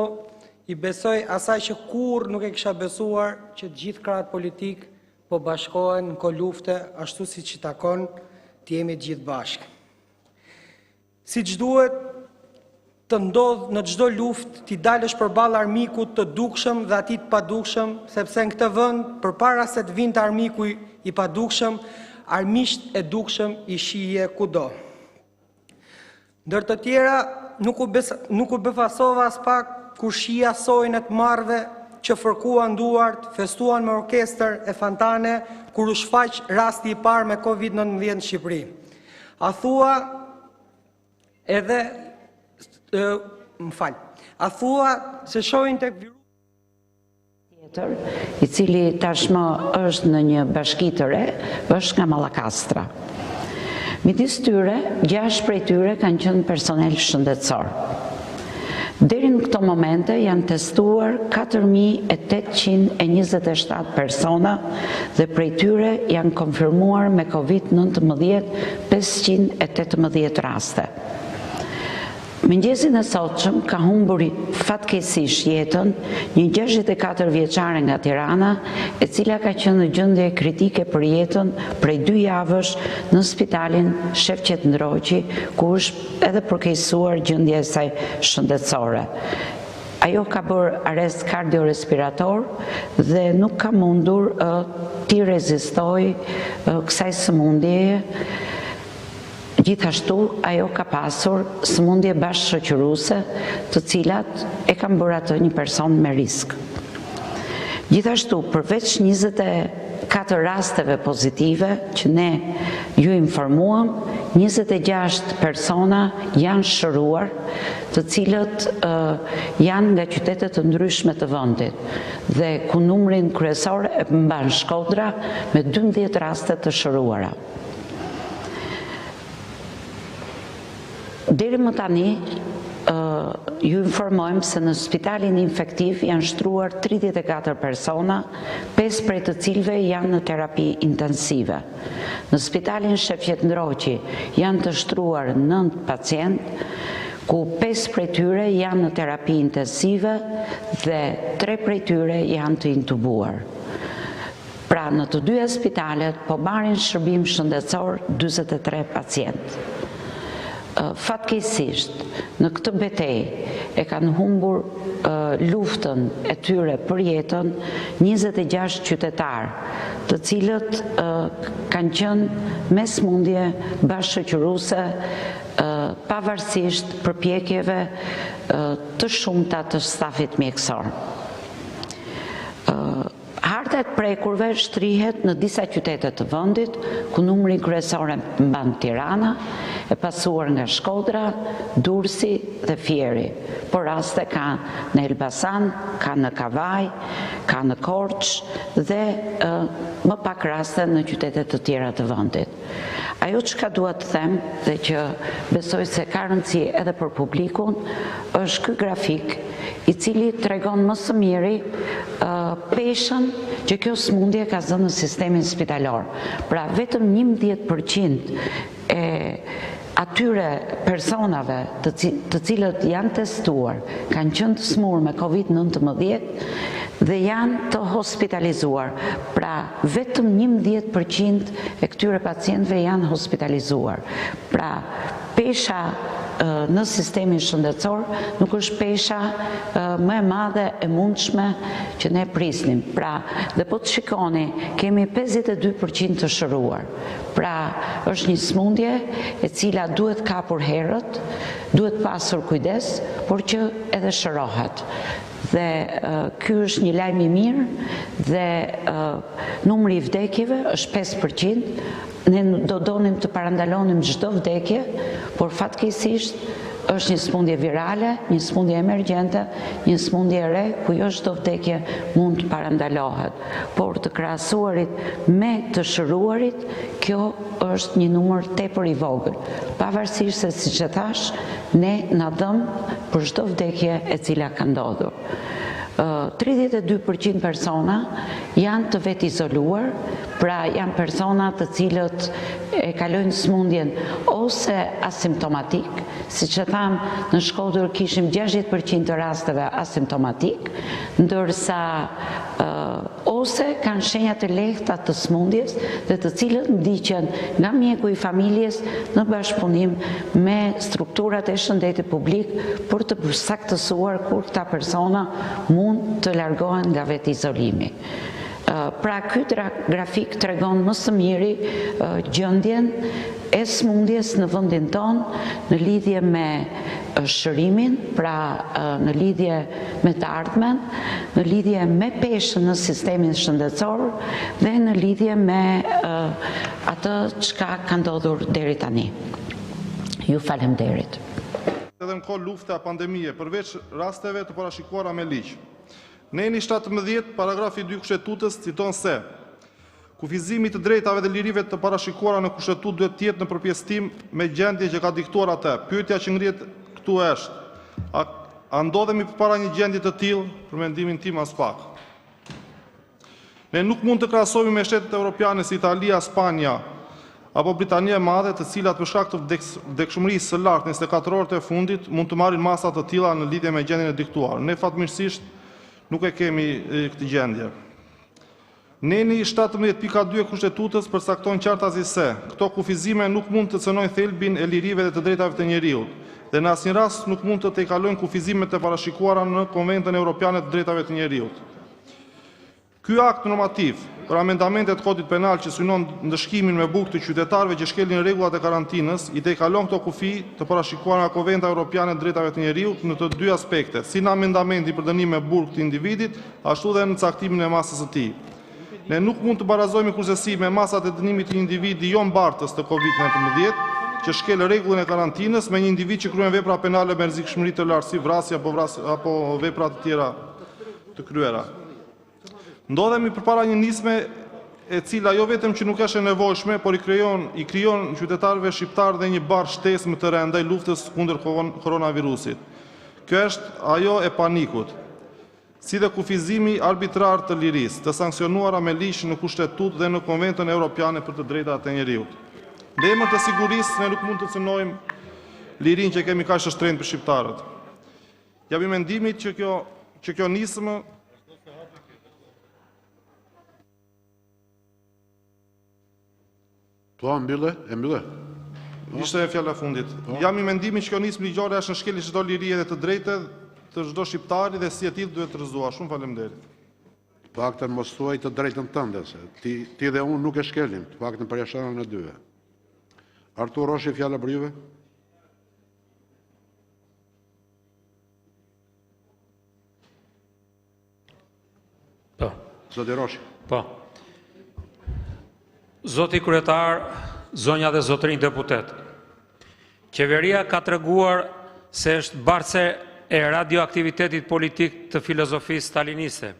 i besoj asaj që kurrë nuk e kisha besuar që të gjithë krahët politik po bashkohen në kohë lufte, ashtu siç i takon të jemi të gjithë bashkë. Siç duhet të ndodhë në çdo luftë t'i dalësh përballë armikut të dukshëm dhe atij të padukshëm, sepse në këtë vend, përpara se të vinte armiku i padukshëm, armiqt e dukshëm i shije kudo. Ndër të tjera, nuk u befasova as pak kur shija sojën e të marrëve që fërkuan duart, festuan me orkestër e fantane kur u shfaq rasti i parë me COVID-19 në Shqipëri. A thua edhe a thua se shohin tek virusi tjetër, i cili tashmë është në një bashki të re, është nga Mallakastra. Midis tyre, 6 prej tyre kanë qenë personel shëndetësor. Deri në këto momente janë testuar 4.827 persona dhe prej tyre janë konfirmuar me COVID-19 518 raste. Mëngjesin e sotshëm ka humbur fatkeqësisht jetën një 64 vjeçare nga Tirana, e cila ka qenë në gjendje kritike për jetën prej 2 javësh në spitalin Shefqet Ndroqi, ku është edhe përkeqësuar gjendja e saj shëndetësore. Ajo ka bërë arrest kardiorespirator dhe nuk ka mundur t'i rezistoj kësaj sëmundjeje. Gjithashtu, ajo ka pasur sëmundje bashkëshoqëruese, të cilat e kanë bërë atë një person me risk. Gjithashtu, përveç 24 rasteve pozitive që ne ju informuam, 26 persona janë shëruar, të cilët janë nga qytete të ndryshme të vendit dhe ku numrin kryesor e mban Shkodra me 12 raste të shëruara. Deri më tani, ju informojmë se në spitalin infektiv janë shtruar 34 persona, 5 prej të cilve janë në terapi intensive. Në spitalin Shefqet Ndroqi janë të shtruar 9 pacient, ku 5 prej tyre janë në terapi intensive dhe 3 prej tyre janë të intubuar. Pra në të dyja spitalet po marrin shërbim shëndetësor 43 pacient. Fatkeqësisht, në këtë betejë e kanë humbur luftën e tyre për jetën 26 qytetarë, të cilët kanë qenë me smundje bashkëshoqëruese pavarësisht përpjekjeve të shumta të stafit mjekësor. Harta e prekurve shtrihet në disa qytete të vendit, ku numri kryesor mban Tirana, e pasuar nga Shkodra, Durrësi dhe Fieri. Por raste ka në Elbasan, ka në Kavaj, ka në Korçë dhe më pak raste në qytete të tjera të vendit. Ajo çka dua të them dhe që besoj se ka rëndësi edhe për publikun, është ky grafik i cili tregon më së miri peshën që kjo smundje ka zënë në sistemin spitalor. Pra vetëm 11% e atyre personave të cilët janë testuar kanë qenë të smur me COVID-19 dhe janë të hospitalizuar. Pra vetëm 11% e këtyre pacientëve janë hospitalizuar. Pra pesha në sistemin shëndetësor nuk është pesha më e madhe e mundshme që ne prisnim. Pra, dhe po të shikoni, kemi 52% të shëruar. Pra, është një smundje e cila duhet kapur herët, duhet pasur kujdes, por që edhe shërohet. Dhe ky është një lajm i mirë dhe numri i vdekjeve është 5%. Ne do donim të parandalonim çdo vdekje, por fatkeqësisht është një smundje virale, një smundje emergjente, një smundje e re, ku jo çdo vdekje mund të parandalohet. Por të krahasuarit me të shëruarit, kjo është një numër tepër i vogël. Pavarësisht se, siç e thash, ne na dëm për çdo vdekje e cila ka ndodhur. 32% persona janë të vetë izoluar, pra janë persona të cilët e kalojnë smundjen ose asimptomatik, siç e tham, në Shkodër kishim 60% të rasteve asimptomatik, ndërsa ose kanë shenja të lehta të smundjes dhe të cilët ndiqen nga mjeku i familjes në bashkëpunim me strukturat e shëndetit publik për të përsaktësuar kur këta persona mund të largohen nga vetë izolimi. Pra ky grafik tregon më së miri gjendjen e smundjes në vendin tonë në lidhje me shërimin, pra në lidhje me të ardhmen, në lidhje me peshën në sistemin shëndetësor dhe në lidhje me atë çka ka ndodhur deri tani. Ju faleminderit. Edhe në kohë lufte a pandemie, përveç rasteve të parashikuara me ligj. Neni 17, paragrafi 2 Kushtetutës citon se kufizimi të drejtave dhe lirive të parashikuara në Kushtetut duhet të jetë në përpjesëtim me gjendje që ka diktuar atë. Pyetja që ngrihet këtu është: a ndodhemi përpara një gjendje të tillë? Për mendimin tim as pak. Ne nuk mund të krahasojmë me shtetet evropiane si Italia, Spanja apo Britania e Madhe, të cilat për shkak të vdekshmërisë së lartë në 24 orët e fundit mund të marrin masa të tilla në lidhje me gjendjen e diktuar. Ne fatmirësisht nuk e kemi këtë gjendje. Neni 17.2 Kushtetutës përcakton qartësi se këto kufizime nuk mund të cënojnë thelbin e lirive dhe të drejtave të njeriut, dhe në asnjë rast nuk mund të tejkalojnë kufizimet e parashikuara në Konventën Evropiane të Drejtave të Njeriut. Ky akt normativ për amendamentet Kodit Penal që synon ndëshkimin me burg të qytetarëve që shkelin rregullat e karantinës, i tejkalon këto kufi të parashikuara nga Konventa Evropiane të Drejtave të Njeriut në të dy aspekte, si në amendamenti për dënim me burg të individit, ashtu dhe në caktimin e masës së tij. Ne nuk mund të barazojmë kurrësi me masat e dënimit të një individi jo mbartës të COVID-19, që shkel rregullin e karantinës me një individ që kryen vepra penale me rrezikshmëri të lartë si vrasje apo vepra të tjera të kryera. Ndodhemi përpara një nisme e cila jo vetëm që nuk është e nevojshme, por i krijon qytetarëve shqiptar dhe një barë shtesë më të re ndaj luftës kundër koronavirusit. Kjo është ajo e panikut, si dhe kufizimi arbitrar të lirisë, të sankcionuara me ligj në Kushtetut dhe në Konventën Evropiane për të drejtat e njeriut. Në emër të sigurisë, ne nuk mund të cënojmë lirinë që kemi kaq të shtrenjtë për shqiptarët. Jam i mendimit që kjo nismë Po, mbyllë, e mbyllë. Ishte e fjalla fundit. Jam i mendimit që kjo nismë ligjore është në shkelje çdo liri edhe të drejtë të çdo shqiptari dhe si e tillë duhet të rrezuar. Shumë faleminderit. Të paktën mos thuaj të drejtën tënde, se ti dhe unë nuk e shkelim, të paktën përjashtonën e dyve. Artur Roshi, fjala për juve. Po. Zoti Roshi. Po. Zoti kryetar, zonja dhe zotërinj deputet. Qeveria ka treguar se është bartse e radioaktivitetit politik të filozofisë staliniste.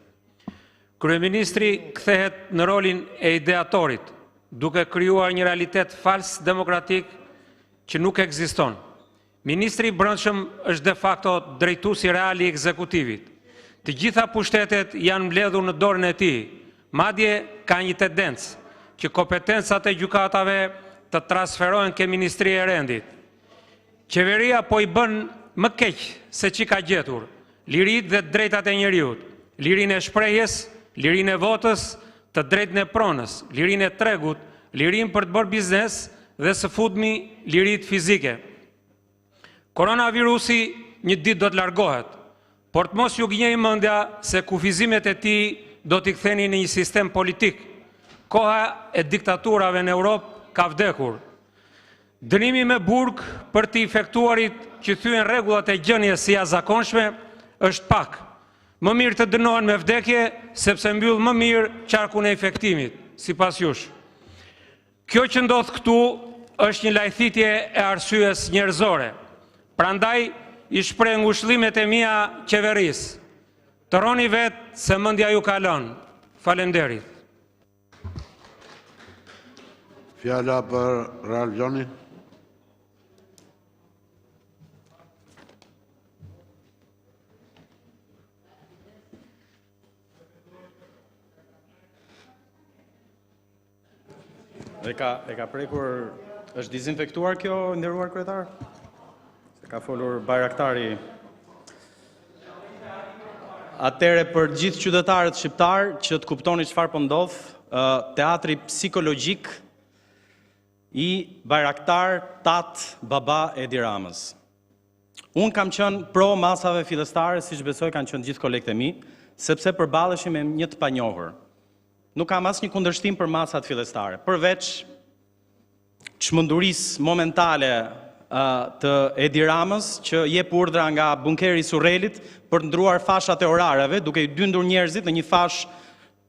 Kryeministri kthehet në rolin e ideatorit, duke krijuar një realitet fals demokratik që nuk ekziston. Ministri i Brendshëm është de facto drejtuesi real i ekzekutivit. Të gjitha pushtetet janë mbledhur në dorën e tij. Madje ka një tendencë që kompetencat e gjykatave të transferohen ke Ministria e Rendit. Qeveria po i bën më keq se që ka gjetur lirit dhe drejtat e njeriut, lirin e shprehjes, lirin e votës, të drejtën e pronës, lirin e tregut, lirin për të bërë biznes dhe së fundmi lirit fizike. Koronavirusi një ditë do të largohet, por të mos ju gënjej mendja se kufizimet e tij do t'i ktheni në një sistem politik. Koha e diktaturave në Europë ka vdekur. Dënimi me burg për të efektuarit që thyen rregullat e gjënies si jashtëzakonshme është pak. Më mirë të dënohen me vdekje sepse mbyll më mirë qarkun e efektimit, sipas jush. Kjo që ndodh këtu është një lajthitje e arsyes njerëzore. Prandaj i shpreh ngushëllimet e mia qeverisë. Të rroni vetë se mendja ju kalon. Faleminderit. Fjala për Ralf Gjoni. E ka prekur, është dezinfektuar kjo, nderuar kryetar? Se ka folur bajraktari. Atëre për gjithë qytetarët shqiptar që të kuptoni çfarë po ndodh, teatri psikologjik i bajraktar Tat Baba Edi Ramës. Unë kam qenë pro masave fillestare, siç besoj kanë qenë gjithë kolegët e mi, sepse përballeshim me një të panjohur. Nuk kam asnjë kundërshtim për masat fillestare, përveç çmendurisë momentale të Edi Ramës, që jep urdhra nga bunkeri i Surrelit për të ndruar fashat e orareve, duke i dyndur njerëzit në një fash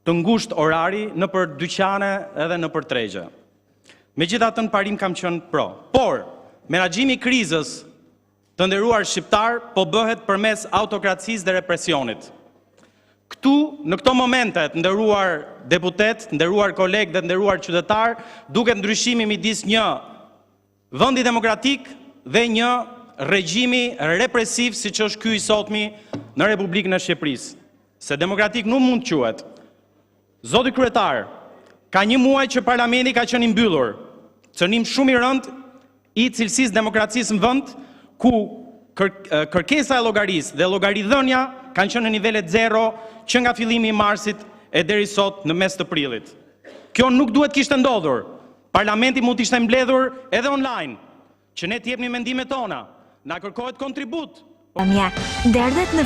të ngushtë orari nëpër dyqane edhe nëpër tregje. Megjithatë në parim kam qenë pro. Por, menaxhimi i krizës, të nderuar shqiptar, po bëhet përmes autokracisë dhe represionit. Këtu, në këto momente, të nderuar deputet, të nderuar kolegë dhe të nderuar qytetar, duket ndryshimi midis një vendi demokratik dhe një regjimi represiv siç është ky i sotmi në Republikën e Shqipërisë. Se demokratik nuk mund të quhet. Zoti kryetar, ka një muaj që parlamenti ka qenë i mbyllur. Cënim shumë i rënd i cilësisë demokracisë në vend, ku kërkesa e llogarisë dhe llogaridhënia kanë qenë në nivelet zero që nga fillimi i marsit e deri sot në mes të prillit. Kjo nuk duhet kishte ndodhur. Parlamenti mund të ishte mbledhur edhe online, që ne të jepnim mendimet tona. Na kërkohet kontribut. Derdhet në